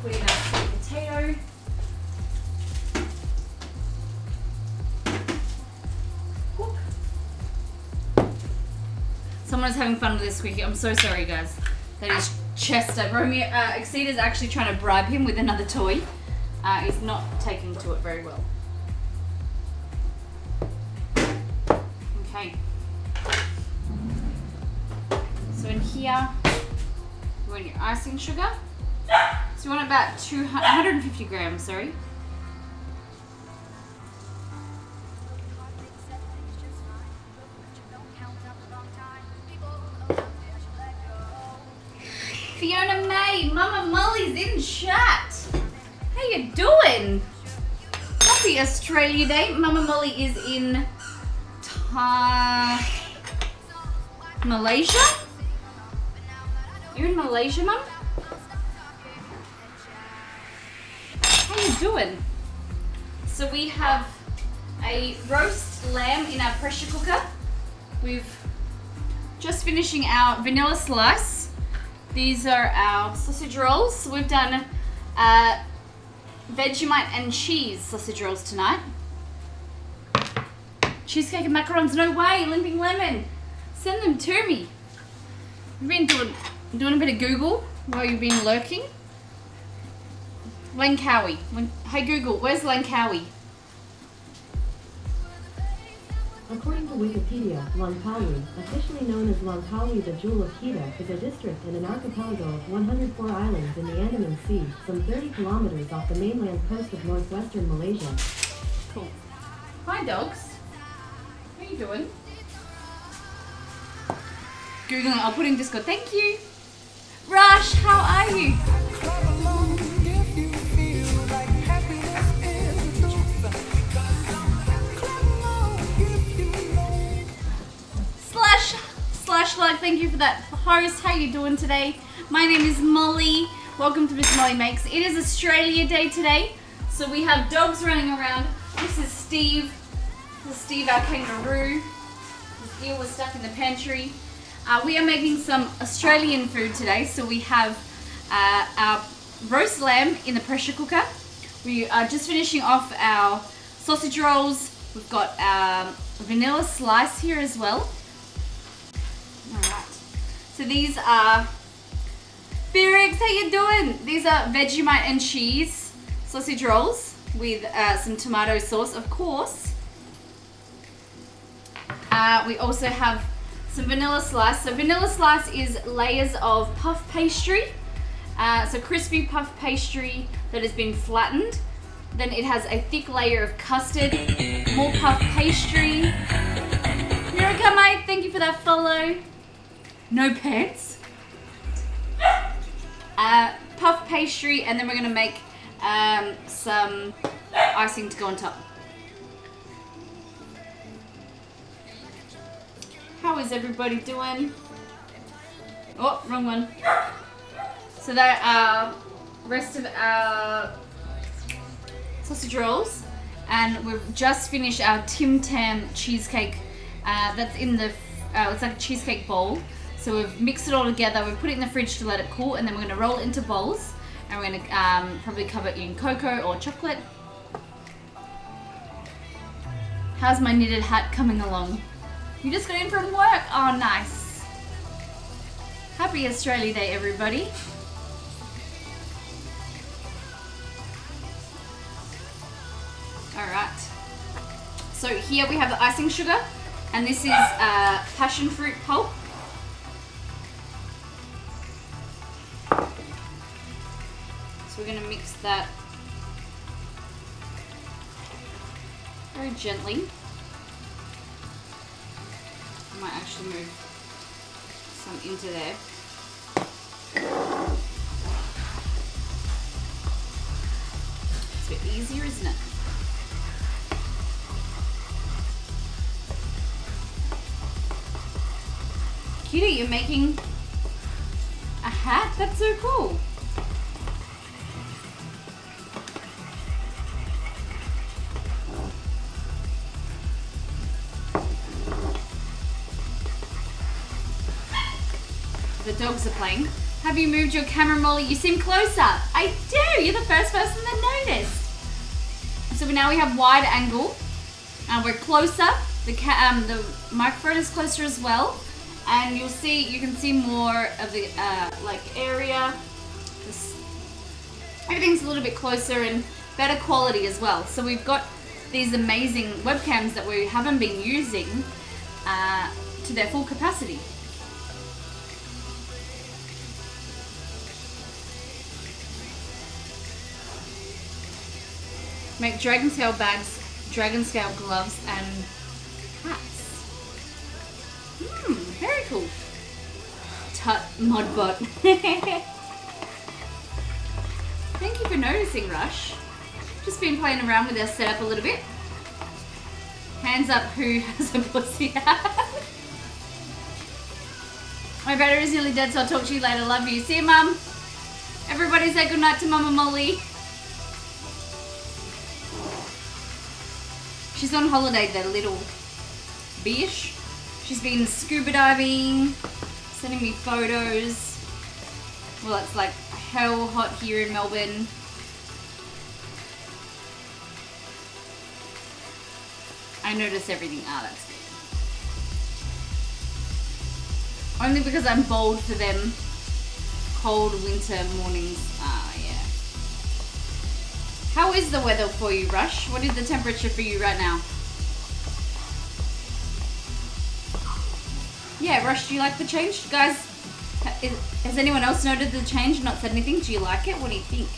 Put in our sweet potato. Cook. Someone is having fun with this squeaky. I'm so sorry, guys. That is Chester. Romeo, Exeter's actually trying to bribe him with another toy. He's not taking to it very well. Okay. So in here, you want your icing sugar. So you want about 150 grams, sorry. Fiona May, Mama Molly's in chat. How you doing? Happy Australia Day. Mama Molly is in Malaysia? You're in Malaysia, Mum? How you doing? So we have a roast lamb in our pressure cooker. We've just finishing our vanilla slice. These are our sausage rolls. We've done Vegemite and cheese sausage rolls tonight. Cheesecake and macarons, no way. Limping Lemon, send them to me. I've been doing a bit of Google while you've been lurking. Langkawi. Hey Google, where's Langkawi? According to Wikipedia, Langkawi, officially known as Langkawi the Jewel of Kedah, is a district in an archipelago of 104 islands in the Andaman Sea, some 30 kilometers off the mainland coast of northwestern Malaysia. Cool. Hi dogs. How you doing? Googling, I'll put in Discord. Thank you. Rush, how are you? Slash like, thank you for that host. How you doing today? My name is Molly. Welcome to Miss Molly Makes. It is Australia Day today, so we have dogs running around. This is Steve. This is Steve, our kangaroo. His ear was stuck in the pantry. We are making some Australian food today, so we have our roast lamb in the pressure cooker. We are just finishing off our sausage rolls. We've got our vanilla slice here as well. Alright, so these are Birix, how you doing? These are Vegemite and cheese sausage rolls with some tomato sauce, of course. We also have some vanilla slice. So vanilla slice is layers of puff pastry So crispy puff pastry that has been flattened. Then it has a thick layer of custard, more puff pastry. Miraka Mate, thank you for that follow. No pants. Puff pastry, and then we're gonna make some icing to go on top. How is everybody doing? Oh, wrong one. So that rest of our sausage rolls, and we've just finished our Tim Tam cheesecake. That's in the it's like a cheesecake bowl. So we've mixed it all together. We've put it in the fridge to let it cool, and then we're gonna roll it into bowls, and we're gonna probably cover it in cocoa or chocolate. How's my knitted hat coming along? You just got in from work. Oh, nice. Happy Australia Day, everybody. All right. So here we have the icing sugar, and this is passion fruit pulp. So we're gonna mix that very gently. I might actually move some into there. It's a bit easier, isn't it? Cutie, you're making a hat? That's so cool. The dogs are playing. Have you moved your camera, Molly? You seem closer. I do. You're the first person that noticed. So now we have wide angle. We're closer. The microphone is closer as well, and you can see more of the like area. Everything's a little bit closer and better quality as well. So we've got these amazing webcams that we haven't been using to their full capacity. Make dragon scale bags, dragon scale gloves, and hats. Very cool. Tut Mudbot. Thank you for noticing, Rush. Just been playing around with our setup a little bit. Hands up who has a pussy hat. My battery's nearly dead, so I'll talk to you later. Love you. See you, Mum. Everybody say goodnight to Mama Molly. She's on holiday, the little bish. She's been scuba diving, sending me photos. Well, it's like hell hot here in Melbourne. I notice everything. That's good. Only because I'm bold for them cold winter mornings. Yeah. How is the weather for you, Rush? What is the temperature for you right now? Yeah, Rush, do you like the change? Guys, has anyone else noted the change and not said anything? Do you like it? What do you think?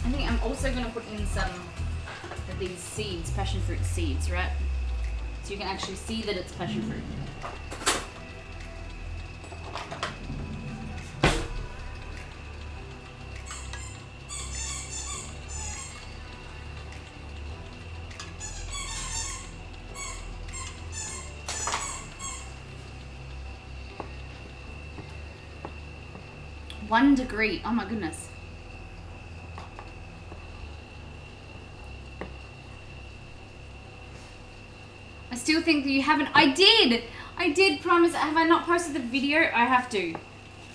I think I'm also going to put in some of these seeds, passion fruit seeds, right? So you can actually see that it's passion fruit. One degree. Oh my goodness. I still think that you haven't. I did promise. Have I not posted the video? I have to.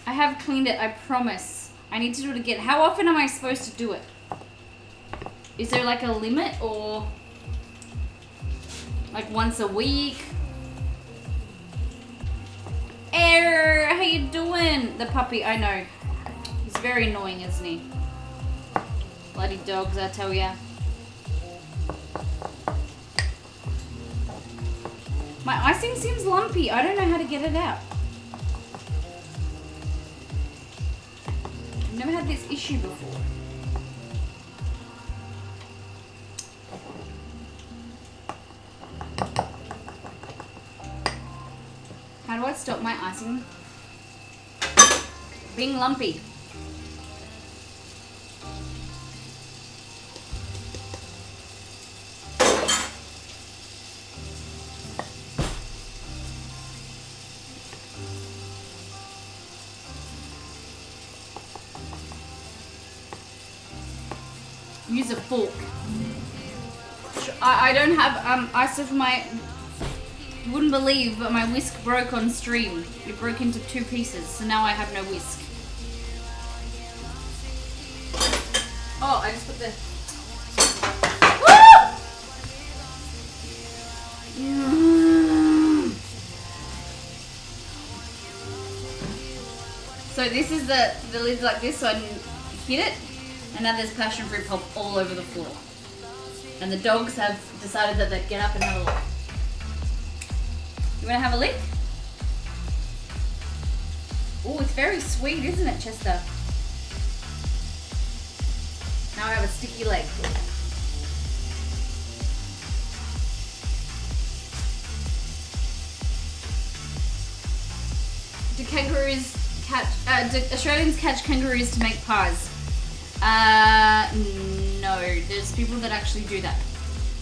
I have cleaned it. I promise. I need to do it again. How often am I supposed to do it? Is there like a limit, or like once a week? Err, how you doing? The puppy, I know. He's very annoying, isn't he? Bloody dogs, I tell ya. My icing seems lumpy. I don't know how to get it out. I've never had this issue before. How do I stop my icing being lumpy? Use a fork. I don't have ice for my. You wouldn't believe, but my whisk broke on stream. It broke into 2 pieces, so now I have no whisk. Oh, I just put the. So this is the lid's like this, so I didn't hit it. And now there's passion fruit pulp all over the floor. And the dogs have decided that they'd get up and have a look. You want to have a lick? Oh, it's very sweet, isn't it, Chester? Now I have a sticky leg. Do kangaroos catch? Do Australians catch kangaroos to make pies? No. There's people that actually do that.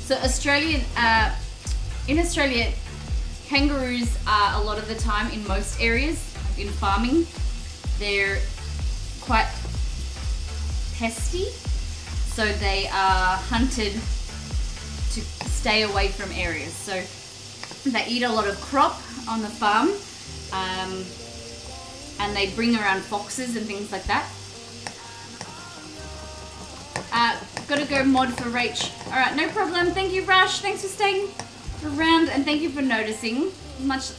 So in Australia, kangaroos are a lot of the time in most areas, in farming, they're quite pesty. So they are hunted to stay away from areas. So they eat a lot of crop on the farm, and they bring around foxes and things like that. Gotta go mod for Rach. Alright, no problem. Thank you, Rush. Thanks for staying around and thank you for noticing. Much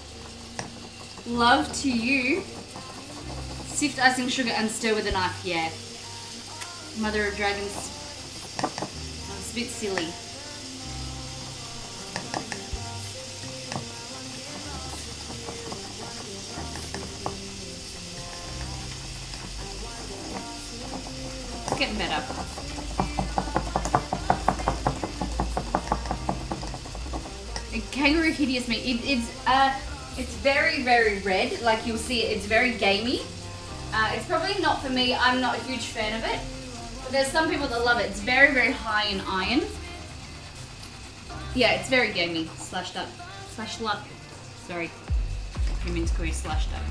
love to you. Sift icing sugar and stir with a knife. Yeah. Mother of Dragons. It's a bit silly. It's getting better. Kangaroo hideous meat. It's very, very red. Like you'll see it. It's very gamey. It's probably not for me. I'm not a huge fan of it. But there's some people that love it. It's very, very high in iron. Yeah, it's very gamey. Slashed up. Slash luck. Sorry. I mean to call you slashed up.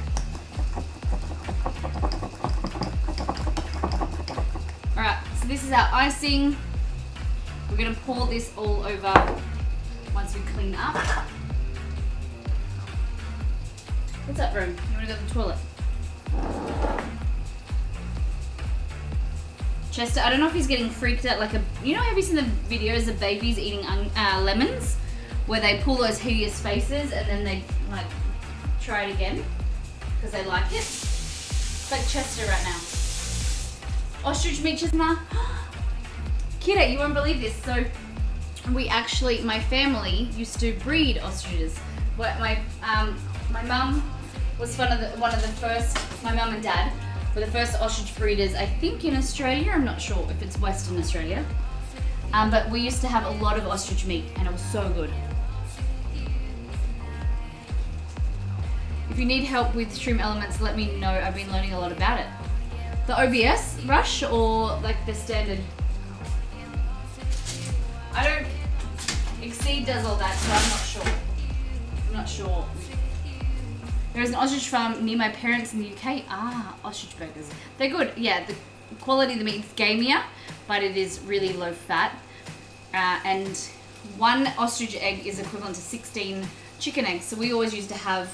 Alright, so this is our icing. We're going to pour this all over once we clean up. What's up, room? You want to go to the toilet? Chester, I don't know if he's getting freaked out like a... You know, have you seen the videos of babies eating lemons? Where they pull those hideous faces and then they, like, try it again? Because they like it. It's like Chester right now. Ostrich meat, Chisma. Kidda, you won't believe this. So, we actually, my family used to breed ostriches. My mum was one of the first, my mum and dad were the first ostrich breeders, I think in Australia. I'm not sure if it's Western Australia. But we used to have a lot of ostrich meat and it was so good. If you need help with shroom elements, let me know. I've been learning a lot about it. The OBS rush or like the standard? I don't, Exceed does all that, so I'm not sure. I'm not sure. There is an ostrich farm near my parents in the UK. Ah, ostrich burgers. They're good. Yeah, the quality of the meat is gamier, but it is really low fat. And one ostrich egg is equivalent to 16 chicken eggs. So we always used to have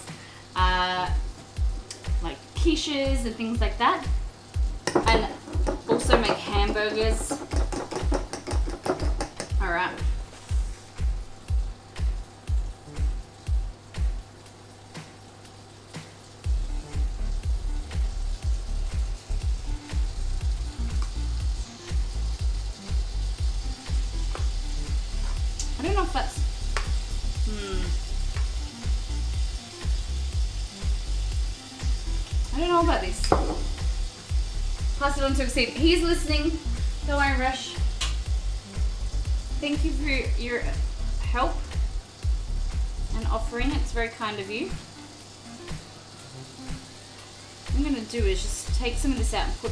like quiches and things like that. And also make hamburgers. All right. I don't know if that's, know about this. Pass it on to Exceed. He's listening. Don't worry, Rush. Thank you for your help and offering. It's very kind of you. What I'm going to do is just take some of this out and put...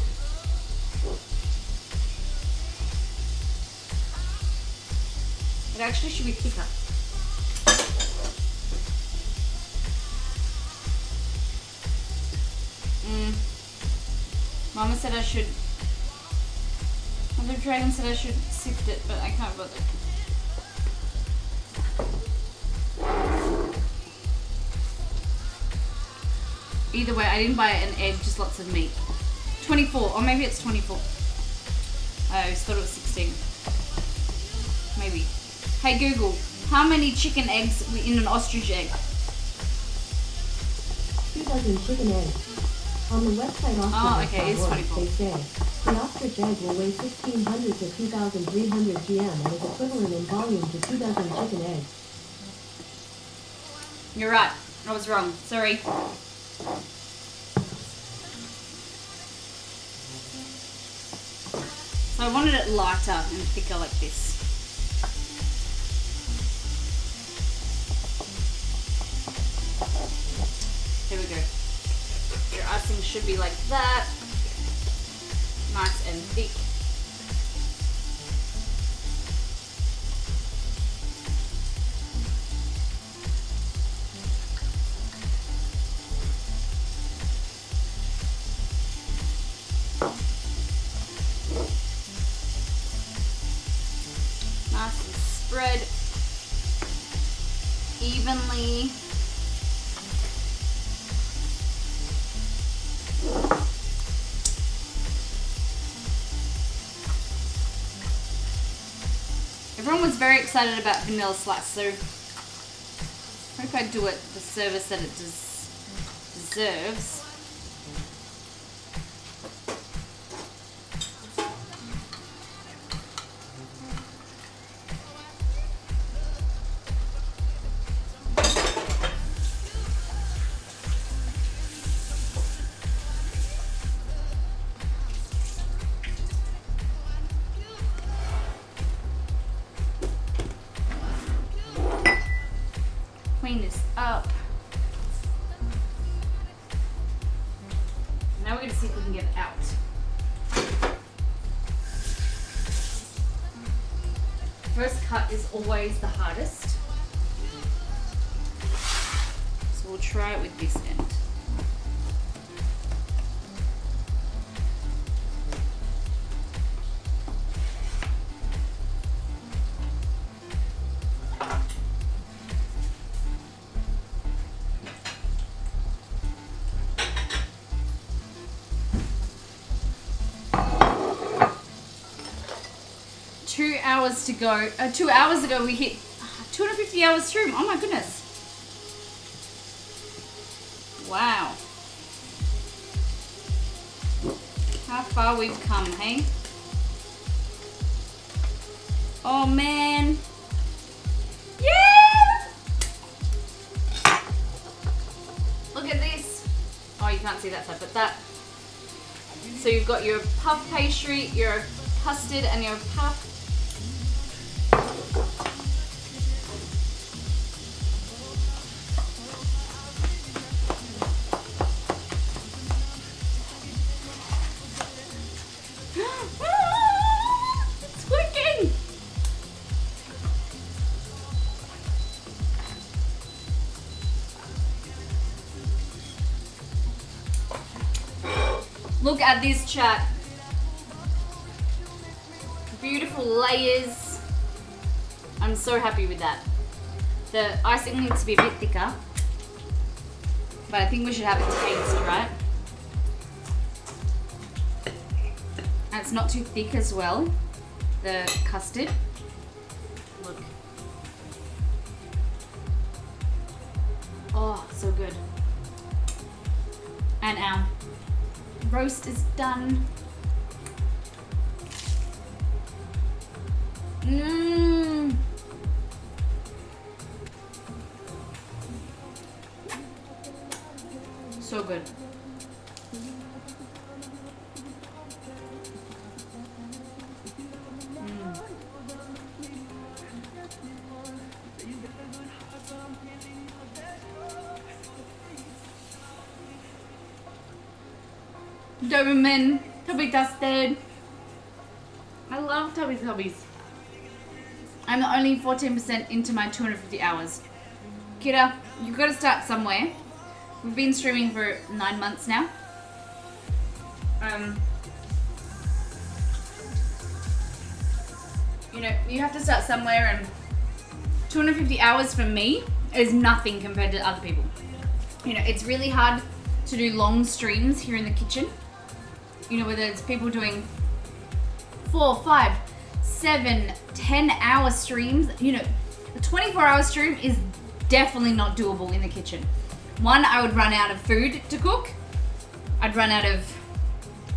It actually should be thicker. Mama said I should... Mother Dragon said I should sift it, but I can't bother. Either way, I didn't buy an egg, just lots of meat. 24, or maybe it's 24. I always thought it was 16. Maybe. Hey Google, how many chicken eggs were in an ostrich egg? 2,000 chicken eggs. On the website Okay, it's 24. they say the ostrich egg will weigh 1,600 to 2,300 GM and is equivalent in volume to 2,000 chicken eggs. You're right. I was wrong. Sorry. So I wanted it lighter and thicker like this. Here we go. Your icing should be like that. Nice and thick. Nice and spread evenly. Everyone was very excited about vanilla slice, so I hope I do it the service that it deserves. Clean this up. Now we're going to see if we can get it out. First cut is always the hardest. So we'll try it with this end. To go. 2 hours ago we hit 250 hours stream. Oh my goodness. Wow. How far we've come, hey? Oh man. Yeah! Look at this. Oh, you can't see that side, but that. So you've got your puff pastry, your custard, and your puff. It's clicking! Look at this, chat. Beautiful layers. I'm so happy with that. The icing needs to be a bit thicker, but I think we should have a taste, right? And it's not too thick as well, the custard. Look. Oh, so good. And our roast is done. Mmm. So good. Doberman, Tubby Dusted. I love Tubby Tubbies. I'm only 14% into my 250 hours. Kira, you've got to start somewhere. We've been streaming for 9 months now. You know, you have to start somewhere, and 250 hours for me is nothing compared to other people. You know, it's really hard to do long streams here in the kitchen. You know, whether it's people doing 4, 5, 7, 10-hour streams. You know, a 24-hour stream is definitely not doable in the kitchen. One, I would run out of food to cook. I'd run out of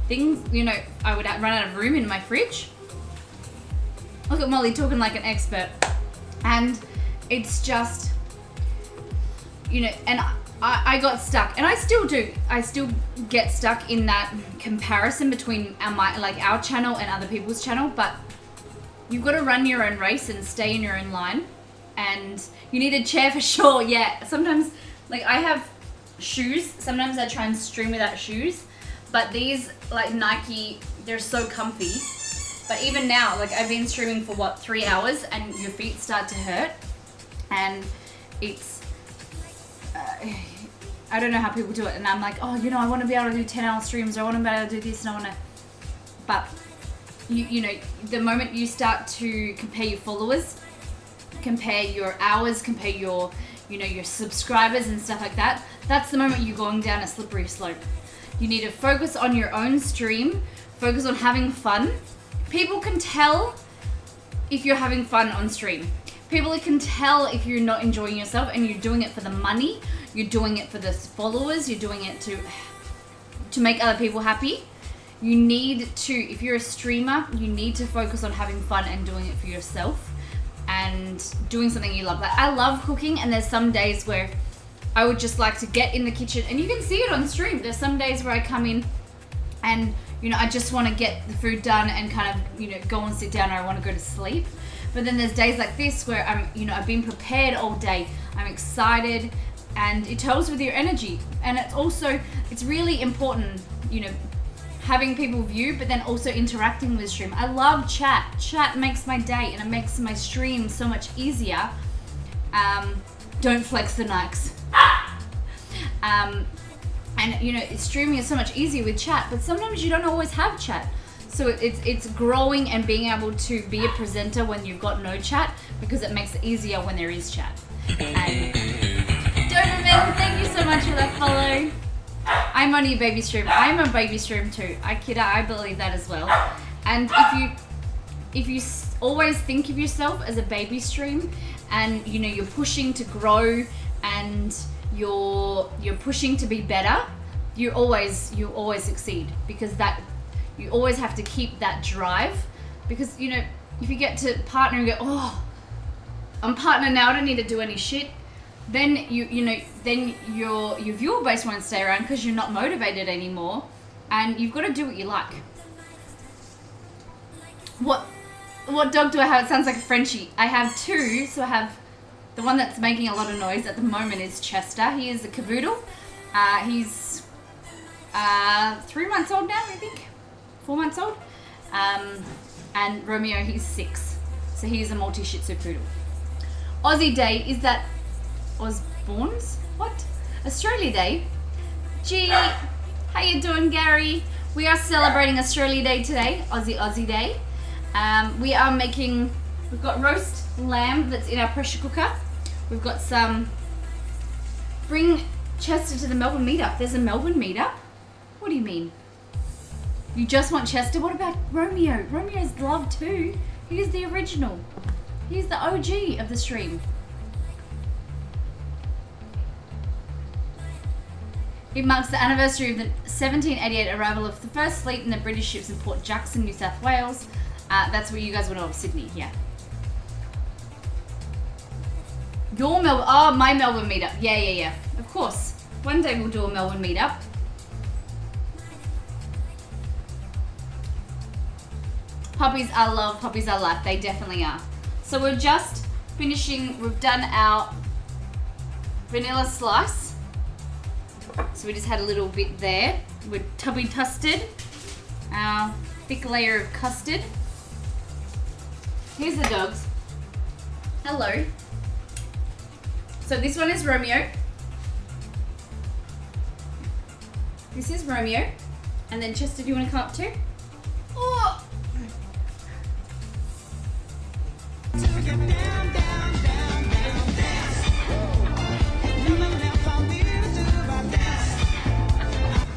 things, you know, I would run out of room in my fridge. Look at Molly talking like an expert. And it's just, you know, and I got stuck, and I still do. I still get stuck in that comparison between our channel and other people's channel, but you've got to run your own race and stay in your own line. And you need a chair for sure, yeah. Sometimes, like, I have shoes. Sometimes I try and stream without shoes, but these, like, Nike, they're so comfy. But even now, like, I've been streaming for, 3 hours, and your feet start to hurt. And it's, I don't know how people do it. And I'm like, oh, you know, I want to be able to do 10-hour streams, or I want to be able to do this, and I want to... But, you know, the moment you start to compare your followers, compare your hours, compare your, you know, your subscribers and stuff like that, that's the moment you're going down a slippery slope. You need to focus on your own stream, focus on having fun. People can tell if you're having fun on stream. People can tell if you're not enjoying yourself and you're doing it for the money, you're doing it for the followers, you're doing it to make other people happy. You need to, if you're a streamer, you need to focus on having fun and doing it for yourself and doing something you love. Like, I love cooking, and there's some days where I would just like to get in the kitchen, and you can see it on stream. There's some days where I come in and, you know, I just want to get the food done and kind of, you know, go and sit down, or I want to go to sleep. But then there's days like this where I'm, you know, I've been prepared all day. I'm excited, and it tells with your energy. And it's also, it's really important, you know, having people view, but then also interacting with stream. I love chat. Chat makes my day, and it makes my stream so much easier. Don't flex the Nikes. And, you know, streaming is so much easier with chat, but sometimes you don't always have chat. So it's growing and being able to be a presenter when you've got no chat, because it makes it easier when there is chat. And Doberman, thank you so much for that follow. I'm on your baby stream. I'm a baby stream too. I believe that as well. And if you always think of yourself as a baby stream, and, you know, you're pushing to grow, and you're pushing to be better, you always succeed, because that you always have to keep that drive. Because, you know, if you get to partner and go, oh, I'm partner now, I don't need to do any shit, then then your viewer base won't stay around because you're not motivated anymore, and you've got to do what you like. What dog do I have? It sounds like a Frenchie. I have two. So I have the one that's making a lot of noise at the moment is Chester. He is a cavoodle. He's 3 months old now, I think. 4 months old. And Romeo, he's 6. So he's a multi Shih Tzu poodle. Aussie Day, is that Osborne's? What? Australia Day? Gee, how you doing, Gary? We are celebrating Australia Day today, Aussie Day. We've got roast lamb that's in our pressure cooker. We've got some, bring Chester to the Melbourne meetup. There's a Melbourne meetup? What do you mean? You just want Chester? What about Romeo? Romeo's loved too. He's the original. He's the OG of the stream. It marks the anniversary of the 1788 arrival of the first fleet in the British ships in Port Jackson, New South Wales. That's where you guys want to know, Sydney, yeah. Your Melbourne, oh, my Melbourne meetup. Yeah. Of course. One day we'll do a Melbourne meetup. Puppies are love, puppies are life. They definitely are. So we're just finishing, we've done our vanilla slice. So we just had a little bit there. with tubby tusted, our thick layer of custard. Here's the dogs. Hello. So this one is Romeo. This is Romeo. And then Chester, do you want to come up too? Oh!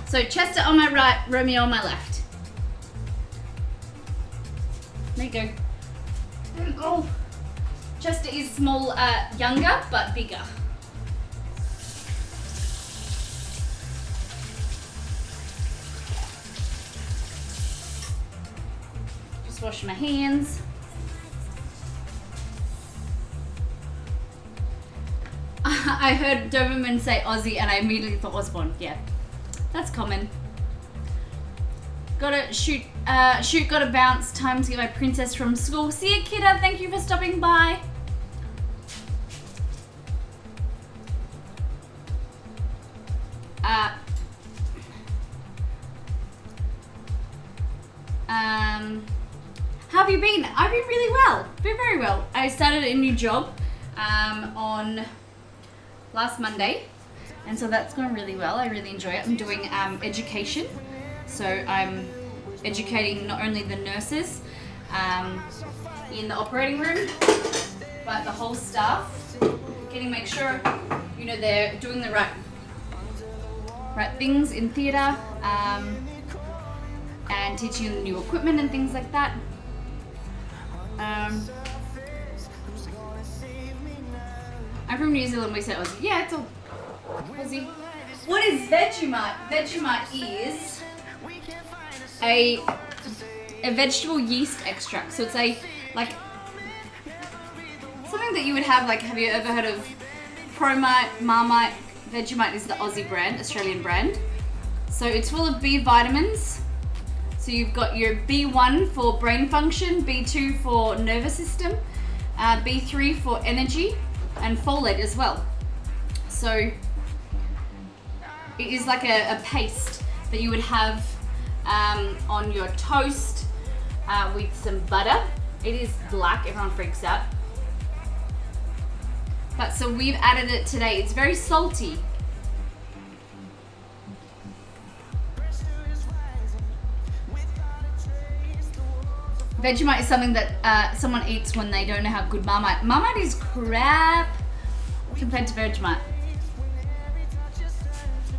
So Chester on my right, Romeo on my left. There you go. There you go. Chester is small, younger, but bigger. Just wash my hands. I heard Doberman say Aussie and I immediately thought Osborne. Yeah, that's common. Gotta shoot, gotta bounce. Time to get my princess from school. See you, kidda. Thank you for stopping by. How have you been? I've been really well. Been very well. I started a new job on last Monday, and so that's going really well. I really enjoy it. I'm doing education, so I'm educating not only the nurses in the operating room, but the whole staff, make sure they're doing the right things in theatre, and teaching them new equipment and things like that. I'm from New Zealand, we say Aussie. Yeah, it's all Aussie. What is Vegemite? Vegemite is a vegetable yeast extract. So it's like something that you would have, like, have you ever heard of Promite, Marmite? Vegemite is the Aussie brand, Australian brand. So it's full of B vitamins. So you've got your B1 for brain function, B2 for nervous system, B3 for energy, and folate as well. So it is like a paste that you would have on your toast with some butter. It is black, everyone freaks out. But so we've added it today. It's very salty. Vegemite is something that someone eats when they don't know how good Marmite. Marmite is crap compared to Vegemite.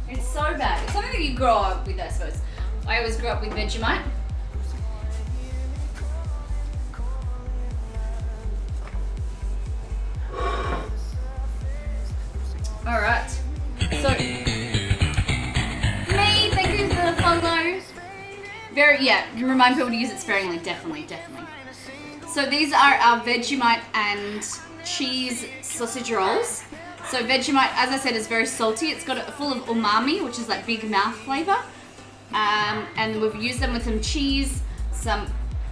It's so bad. It's something that you grow up with, I suppose. I always grew up with Vegemite. Alright. So, me, thank you for the follow. You remind people to use it sparingly, definitely. So these are our Vegemite and cheese sausage rolls. So Vegemite, as I said, is very salty. It's got full of umami, which is like big mouth flavor. And we've used them with some cheese, some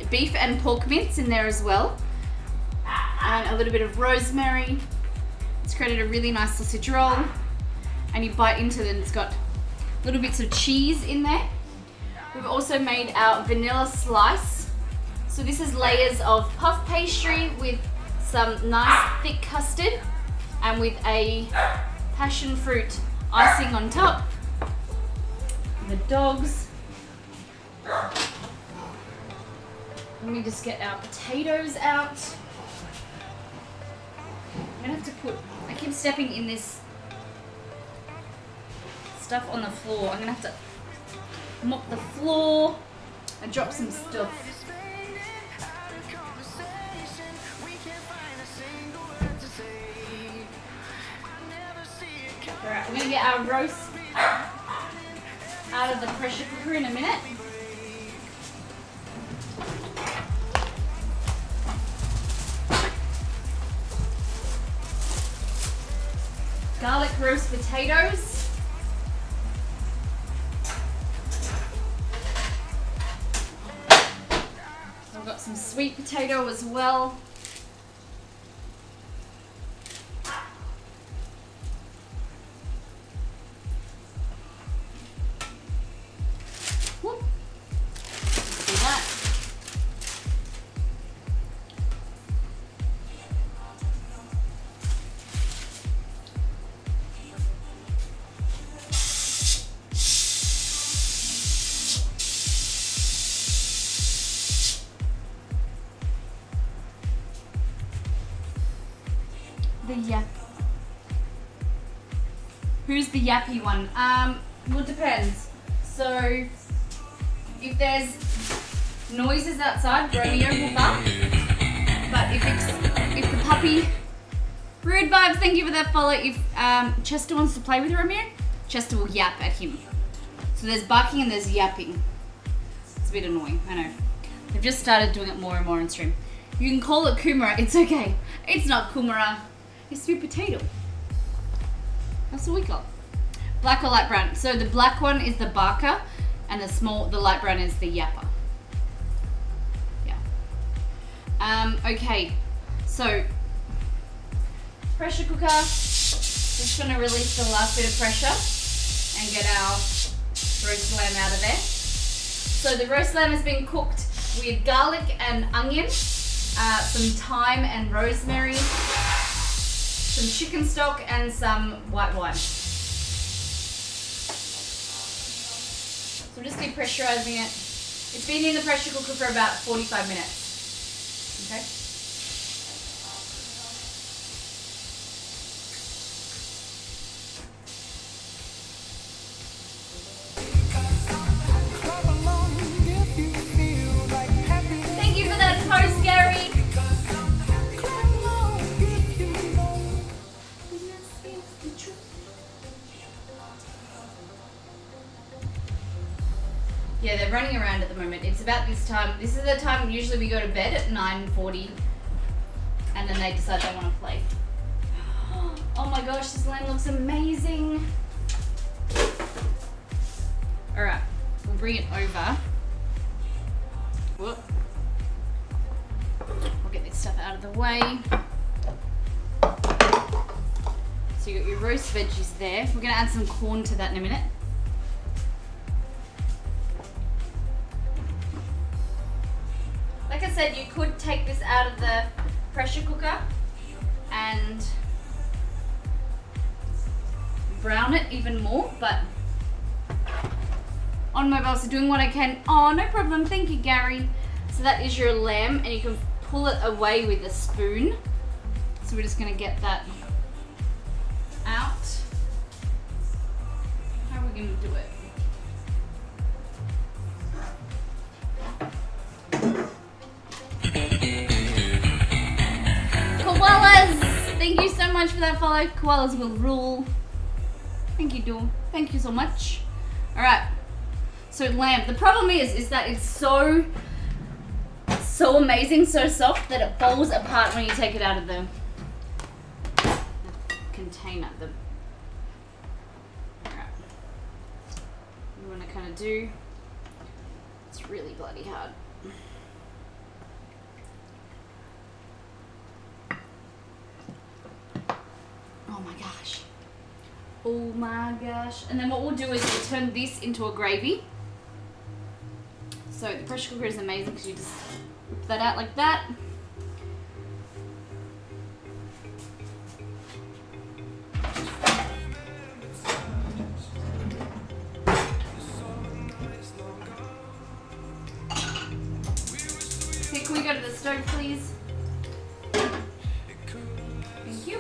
beef and pork mince in there as well. And a little bit of rosemary. It's created a really nice sausage roll. And you bite into it and it's got little bits of cheese in there. We've also made our vanilla slice. So this is layers of puff pastry with some nice thick custard and with a passion fruit icing on top. The dogs. Let me just get our potatoes out. I'm gonna have to I keep stepping in this stuff on the floor. I'm gonna have to mop the floor and drop some stuff. Alright, we're gonna get our roast out of the pressure cooker in a minute. Garlic roast potatoes. I've got some sweet potato as well. yap? Who's the yappy one? Well, it depends. So, if there's noises outside, Romeo will bark. But if the puppy, rude vibes, thank you for that follow. If Chester wants to play with Romeo, Chester will yap at him. So there's barking and there's yapping. It's a bit annoying, I know. They've just started doing it more and more on stream. You can call it Kumara, it's okay. It's not Kumara, it's sweet potato. That's what we call it. Black or light brown. So the black one is the barker and the light brown is the yapper. Yeah. Okay, so pressure cooker. Just gonna release the last bit of pressure and get our roast lamb out of there. So the roast lamb has been cooked with garlic and onion, some thyme and rosemary, some chicken stock and some white wine. So I'm just depressurizing it. It's been in the pressure cooker for about 45 minutes. Okay. Thank you for that post, Gary. Yeah, they're running around at the moment. It's about this time. This is the time usually we go to bed at 9:40 and then they decide they want to play. Oh my gosh, this lamb looks amazing. Alright, we'll bring it over. Whoop. We'll get this stuff out of the way. So you got your roast veggies there. We're going to add some corn to that in a minute. Like I said, you could take this out of the pressure cooker and brown it even more, but on mobile, so doing what I can. Oh, no problem. Thank you, Gary. So that is your lamb, and you can pull it away with a spoon. So we're just going to get that out. How are we going to do it? Koalas! Thank you so much for that follow. Koalas will rule. Thank you, Dawn. Thank you so much. Alright. So lamb. The problem is that it's so amazing, so soft that it falls apart when you take it out of the container. Alright. You want to kind of do. It's really bloody hard. Oh my gosh. Oh my gosh. And then what we'll do is we'll turn this into a gravy. So the pressure cooker is amazing because you just whip that out like that. Okay, can we go to the stove, please? Thank you.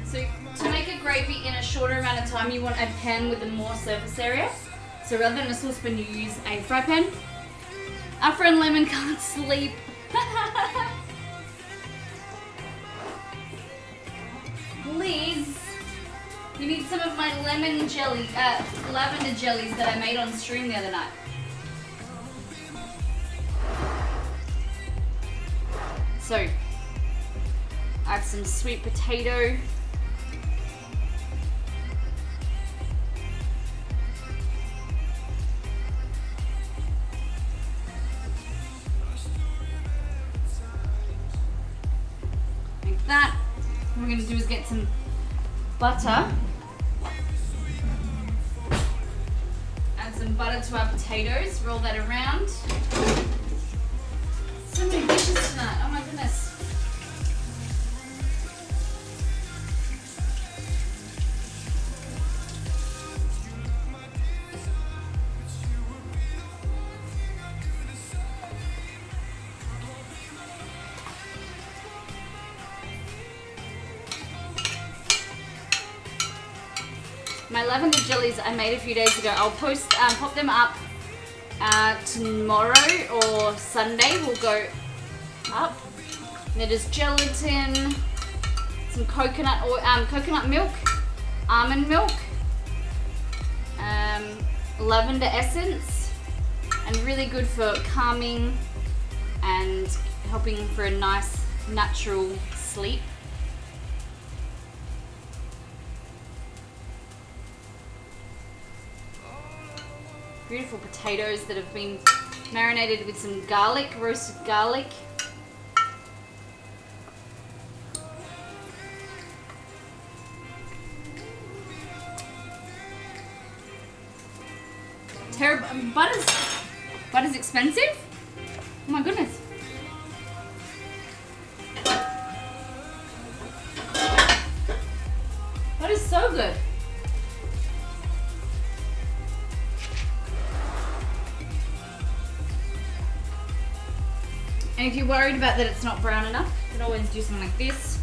So to make a gravy in a shorter amount of time, you want a pan with a more surface area. So rather than a saucepan, you use a fry pan. Our friend Lemon can't sleep. Please, you need some of my lemon jelly, lavender jellies that I made on stream the other night. So, add some sweet potato. Like that. What we're going to do is get some butter. Add some butter to our potatoes. Roll that around. So many dishes tonight. Oh my goodness. My lavender jellies I made a few days ago. I'll pop them up tomorrow or Sunday. Will go up. And they're just gelatin, some coconut oil, coconut milk, almond milk, lavender essence, and really good for calming and helping for a nice natural sleep. Beautiful potatoes that have been marinated with some garlic, roasted garlic. Terrible. Butter's expensive? Oh my goodness. That is so good. And if you're worried about that it's not brown enough, you can always do something like this.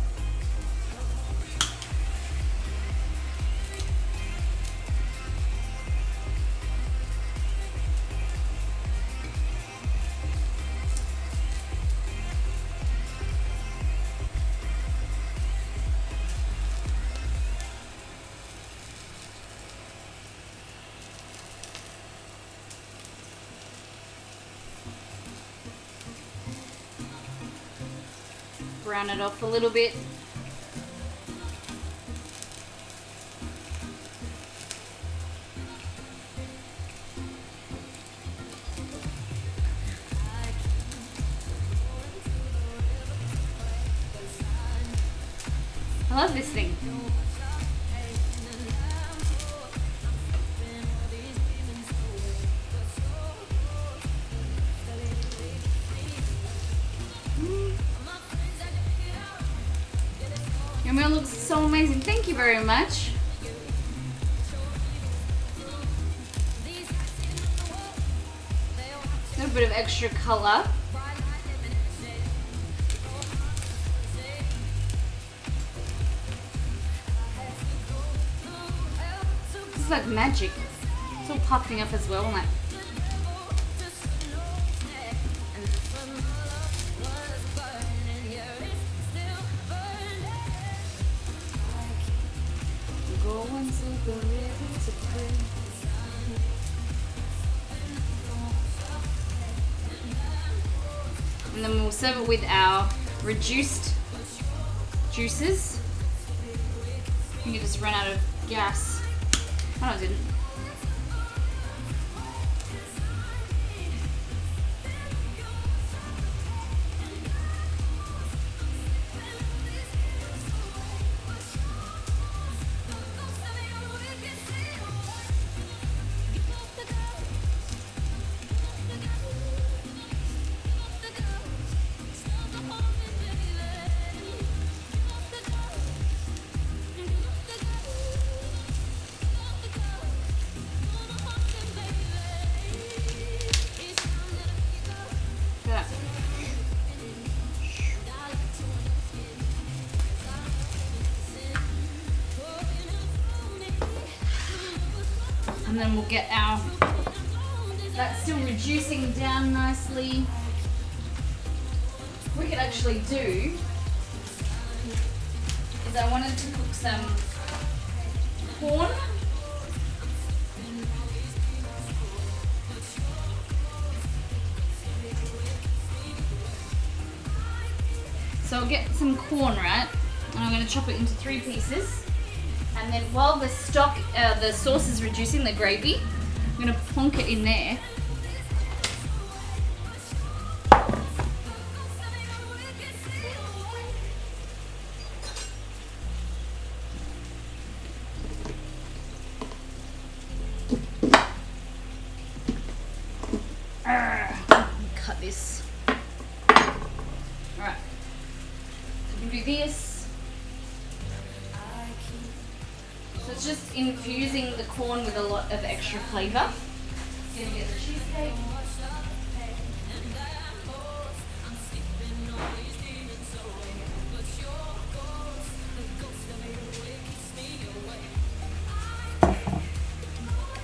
Brown it off a little bit. I love this thing. Your meal looks so amazing. Thank you very much. A little bit of extra color. This is like magic. It's all puffing up as well, like. And then we'll serve it with our reduced juices. I think it just ran out of gas. Oh, no, it didn't. And then we'll get our, that's still reducing down nicely. What we could actually do is I wanted to cook some corn. So I'll get some corn, right? And I'm going to chop it into 3 pieces. And then while the the sauce is reducing, the gravy, I'm going to plonk it in there. Cut this. Alright. So we can do this. So it's just infusing the corn with a lot of extra flavour. Gonna get the cheesecake.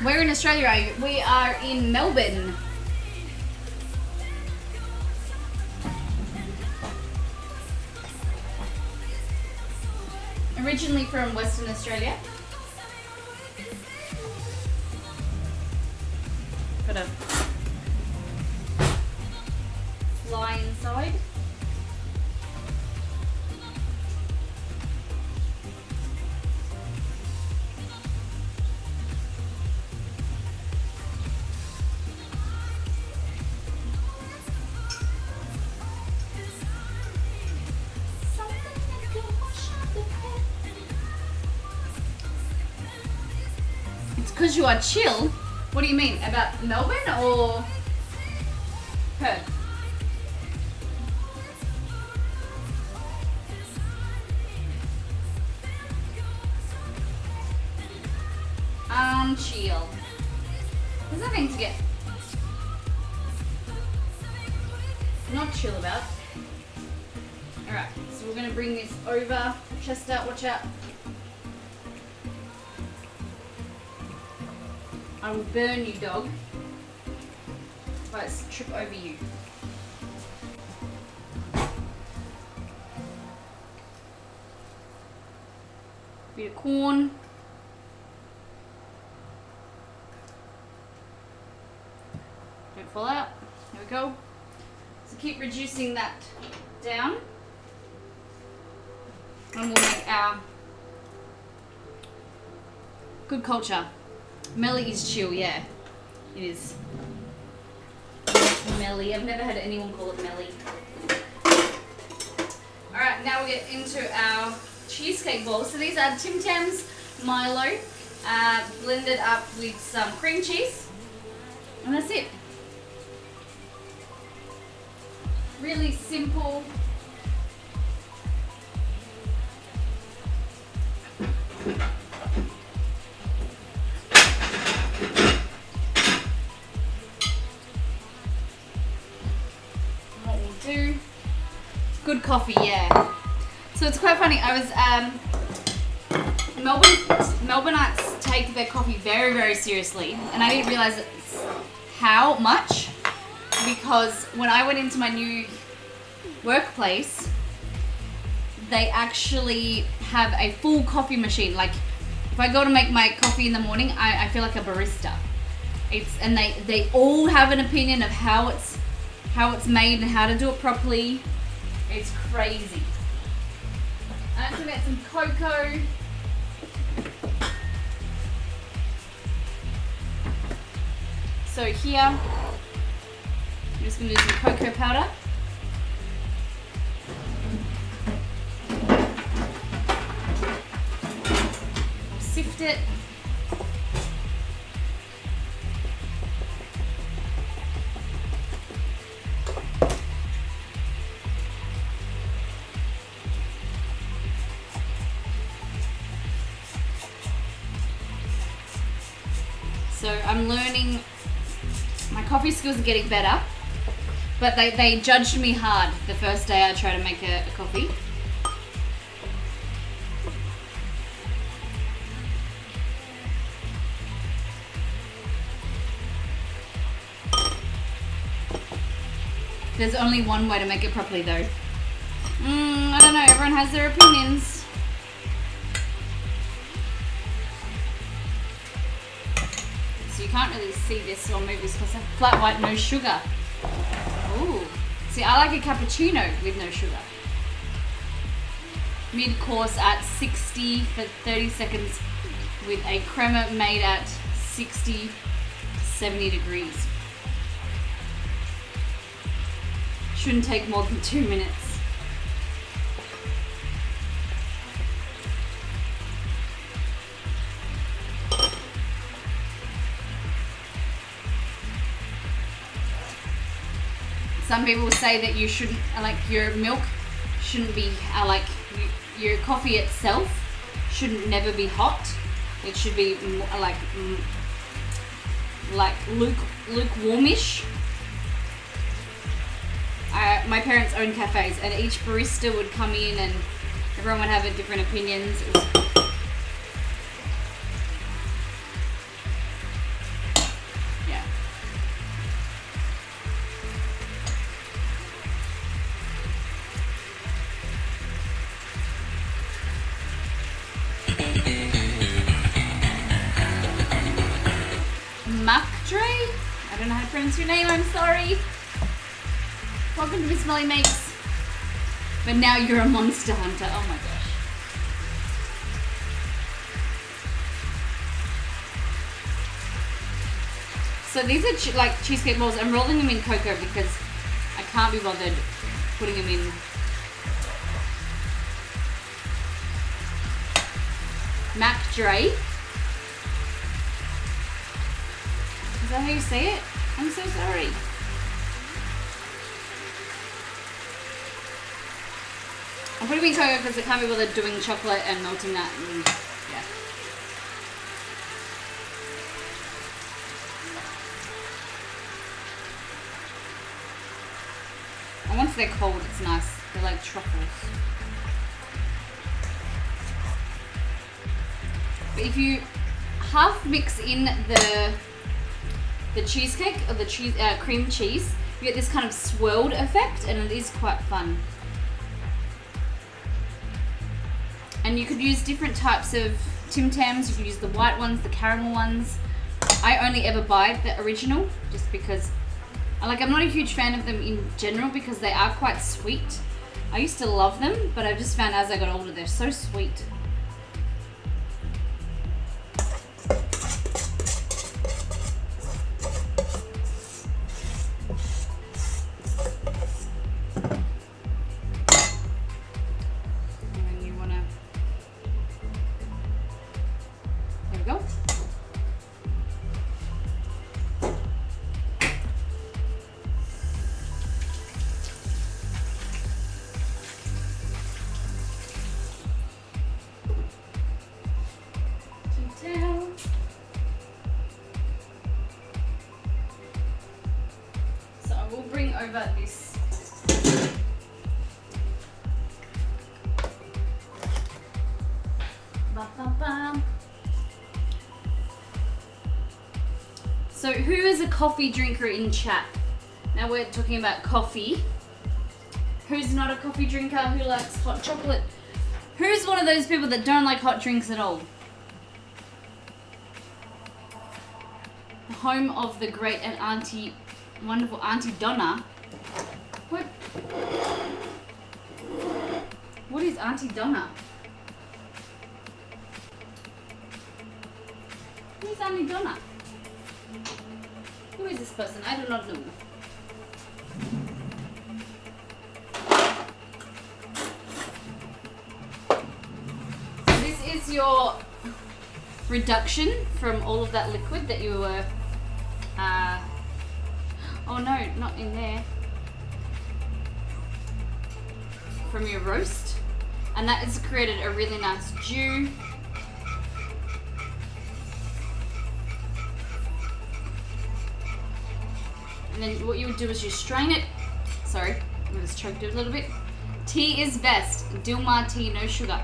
Where in Australia are you? We are in Melbourne. Originally from Western Australia. Gotta fly inside. It's because you are chill. What do you mean? About Melbourne or Perth? Chill. There's nothing to get not chill about. Alright, so we're going to bring this over. Chest out, watch out. I will burn you, dog, if I trip over you. Bit of corn. Don't fall out. There we go. So keep reducing that down. And we'll make our good culture. Melly is chill, yeah. It is. Melly. I've never had anyone call it Melly. Alright, now we get into our cheesecake balls. So these are Tim Tams Milo, blended up with some cream cheese. And that's it. Really simple. What we'll do. Good coffee, yeah. So it's quite funny. I was Melbourneites take their coffee very, very seriously, and I didn't realize how much, because when I went into my new workplace, they actually have a full coffee machine. Like, if I go to make my coffee in the morning, I feel like a barista. And they all have an opinion of how it's made and how to do it properly. It's crazy. I have to get some cocoa. So here, I'm just going to do some cocoa powder. I'll sift it. So I'm learning, my coffee skills are getting better, but they judged me hard the first day I tried to make a coffee. There's only one way to make it properly though. I don't know, everyone has their opinions. So you can't really see this, or maybe it's because it's flat white, no sugar. Ooh. See, I like a cappuccino with no sugar. Mid-course at 60 for 30 seconds with a crema made at 60 to 70 degrees. Shouldn't take more than 2 minutes. Some people say that you shouldn't, like, your milk shouldn't be, your coffee itself shouldn't never be hot. It should be like lukewarmish. My parents own cafes, and each barista would come in and everyone would have a different opinions. don't know how to pronounce your name, I'm sorry. Welcome to Miss Molly Makes. But now you're a monster hunter, oh my gosh. So these are like cheesecake balls. I'm rolling them in cocoa because I can't be bothered putting them in Mac Dre. Is that how you say it? I'm so sorry. I'm putting them in cocoa because I can't be bothered doing chocolate and melting that and yeah. And once they're cold, it's nice. They're like truffles. But if you half mix in the cheesecake or the cream cheese, you get this kind of swirled effect, and it is quite fun. And you could use different types of Tim Tams. You could use the white ones, the caramel ones. I only ever buy the original just because I'm not a huge fan of them in general because they are quite sweet. I used to love them, but I've just found as I got older they're so sweet. Over this So who is a coffee drinker in chat? Now we're talking about coffee. Who's not a coffee drinker? Who likes hot chocolate? Who's one of those people that don't like hot drinks at all? The home of the great and wonderful Auntie Donna. What is Auntie Donna? Who is Auntie Donna? Who is this person? I do not know. So this is your reduction from all of that liquid that you were oh no, not in there. From your roast. And that has created a really nice dew. And then what you would do is you strain it. Sorry, I just choked it a little bit. Tea is best. Dilmah tea, no sugar.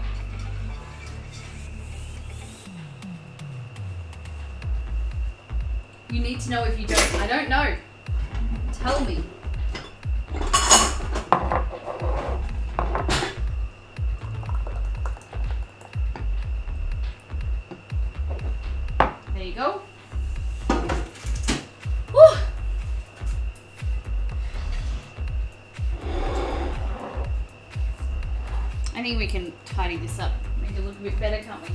You need to know if you don't. I don't know. Tell me. There you go. Woo. I think we can tidy this up, make it look a bit better, can't we?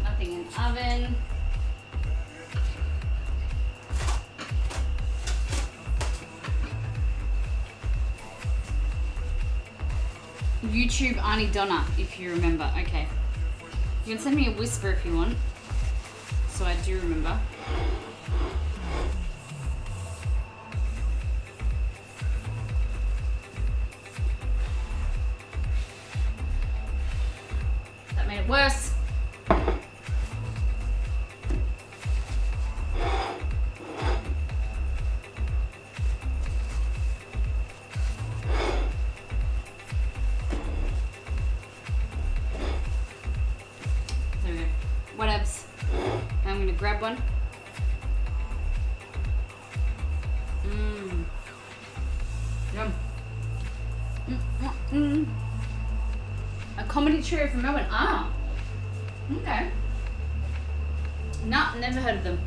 Nothing in the oven. YouTube Auntie Donna, if you remember. Okay. You can send me a whisper if you want. So I do remember. That made it worse. Whatevs. I'm gonna grab one. Yum. A comedy trio from Melbourne. Ah. Okay. Nah, never heard of them.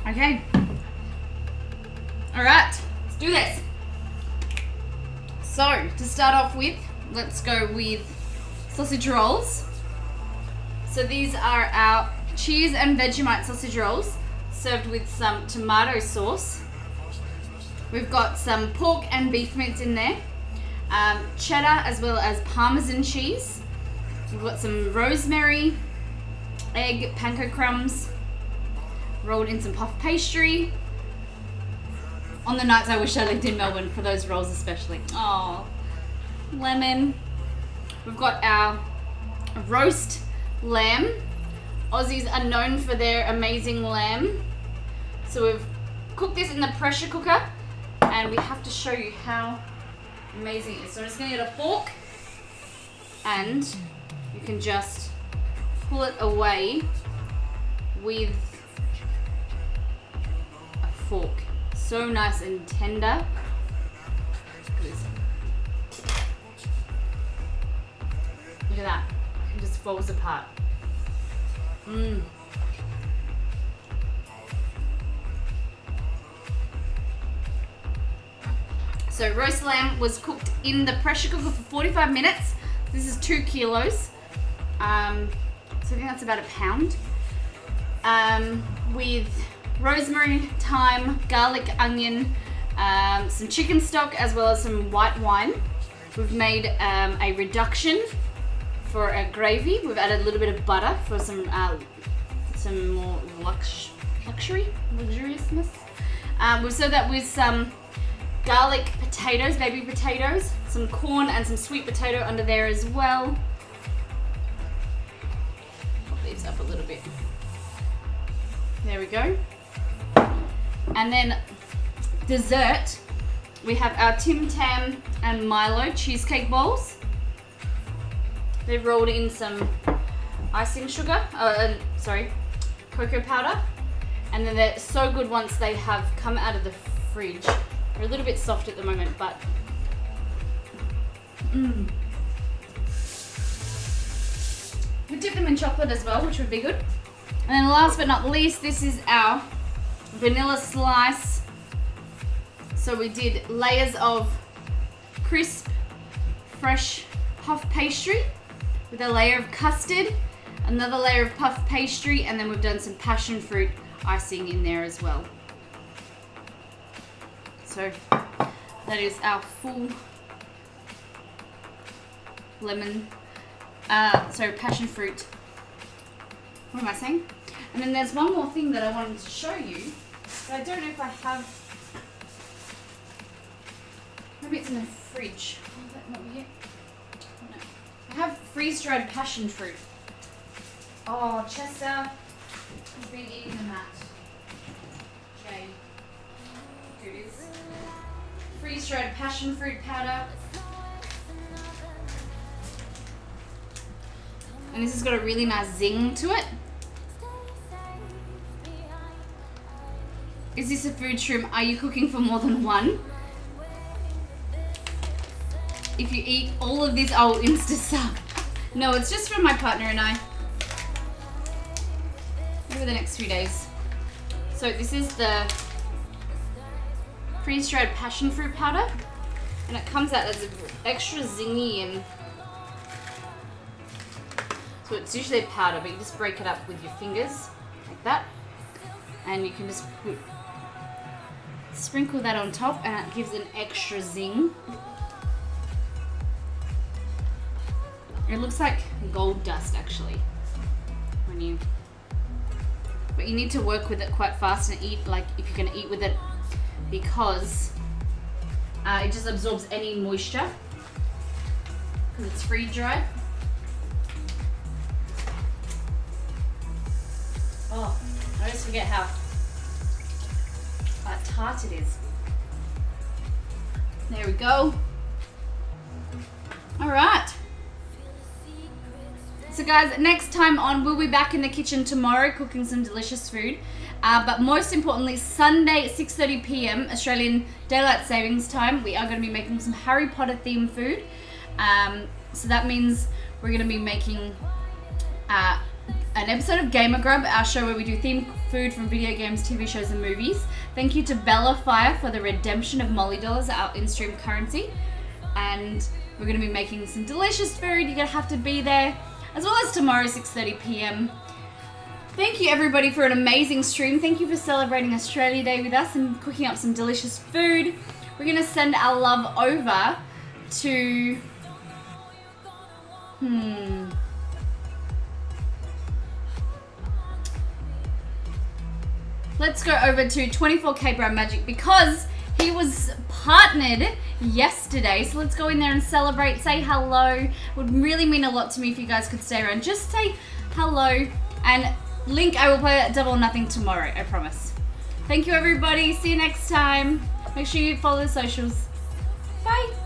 Okay. Alright, let's do this. So, to start off with, let's go with sausage rolls. So these are our cheese and Vegemite sausage rolls, served with some tomato sauce. We've got some pork and beef mince in there, cheddar as well as Parmesan cheese. We've got some rosemary, egg, panko crumbs, rolled in some puff pastry. On the nights I wish I lived in Melbourne for those rolls especially. Oh, lemon. We've got our roast lamb. Aussies are known for their amazing lamb. So we've cooked this in the pressure cooker and we have to show you how amazing it is. So I'm just going to get a fork and you can just pull it away with a fork. So nice and tender. Look at that. It just falls apart. So roast lamb was cooked in the pressure cooker for 45 minutes. This is 2 kilos. So I think that's about a pound. With rosemary, thyme, garlic, onion, some chicken stock, as well as some white wine. We've made a reduction for a gravy. We've added a little bit of butter for some more luxuriousness. We've served that with some garlic potatoes, baby potatoes, some corn and some sweet potato under there as well. Pop these up a little bit. There we go. And then dessert, we have our Tim Tam and Milo cheesecake bowls. They've rolled in some icing sugar, cocoa powder. And then they're so good once they have come out of the fridge. They're a little bit soft at the moment, but we dip them in chocolate as well, which would be good. And then last but not least, this is our vanilla slice. So we did layers of crisp, fresh puff pastry with a layer of custard, another layer of puff pastry, and then we've done some passion fruit icing in there as well. So that is our full lemon, passion fruit. What am I saying? And then there's one more thing that I wanted to show you, but I don't know if I have. Maybe it's in the fridge. Oh, that not yet. No. I have freeze-dried passion fruit. Oh, Chester has been eating the mat. Okay. Here it is. Freeze-dried passion fruit powder. And this has got a really nice zing to it. Is this a food shroom? Are you cooking for more than one? If you eat all of this, I'll insta-sub. No, it's just for my partner and I. Over the next few days. So this is the freeze-dried passion fruit powder. And it comes out as extra zingy and... So it's usually a powder, but you just break it up with your fingers, like that. And you can just sprinkle that on top and it gives an extra zing. It looks like gold dust actually, but you need to work with it quite fast and eat, like if you're gonna eat with it, because it just absorbs any moisture because it's freeze-dried. Oh, I always forget how tart it is. There we go. All right. So guys, next time on, we'll be back in the kitchen tomorrow cooking some delicious food. But most importantly, Sunday at 6:30 p.m. Australian Daylight Savings Time, we are going to be making some Harry Potter themed food. So that means we're going to be making an episode of Gamer Grub, our show where we do themed food from video games, TV shows, and movies. Thank you to Bella Fire for the redemption of Molly Dollars, our in-stream currency. And we're going to be making some delicious food. You're going to have to be there. As well as tomorrow, 6:30 p.m. Thank you everybody for an amazing stream. Thank you for celebrating Australia Day with us and cooking up some delicious food. We're going to send our love over to... Let's go over to 24K Brown Magic because he was partnered yesterday. So let's go in there and celebrate, say hello. Would really mean a lot to me if you guys could stay around. Just say hello, and Link, I will play at Double or Nothing tomorrow, I promise. Thank you everybody, see you next time. Make sure you follow the socials. Bye.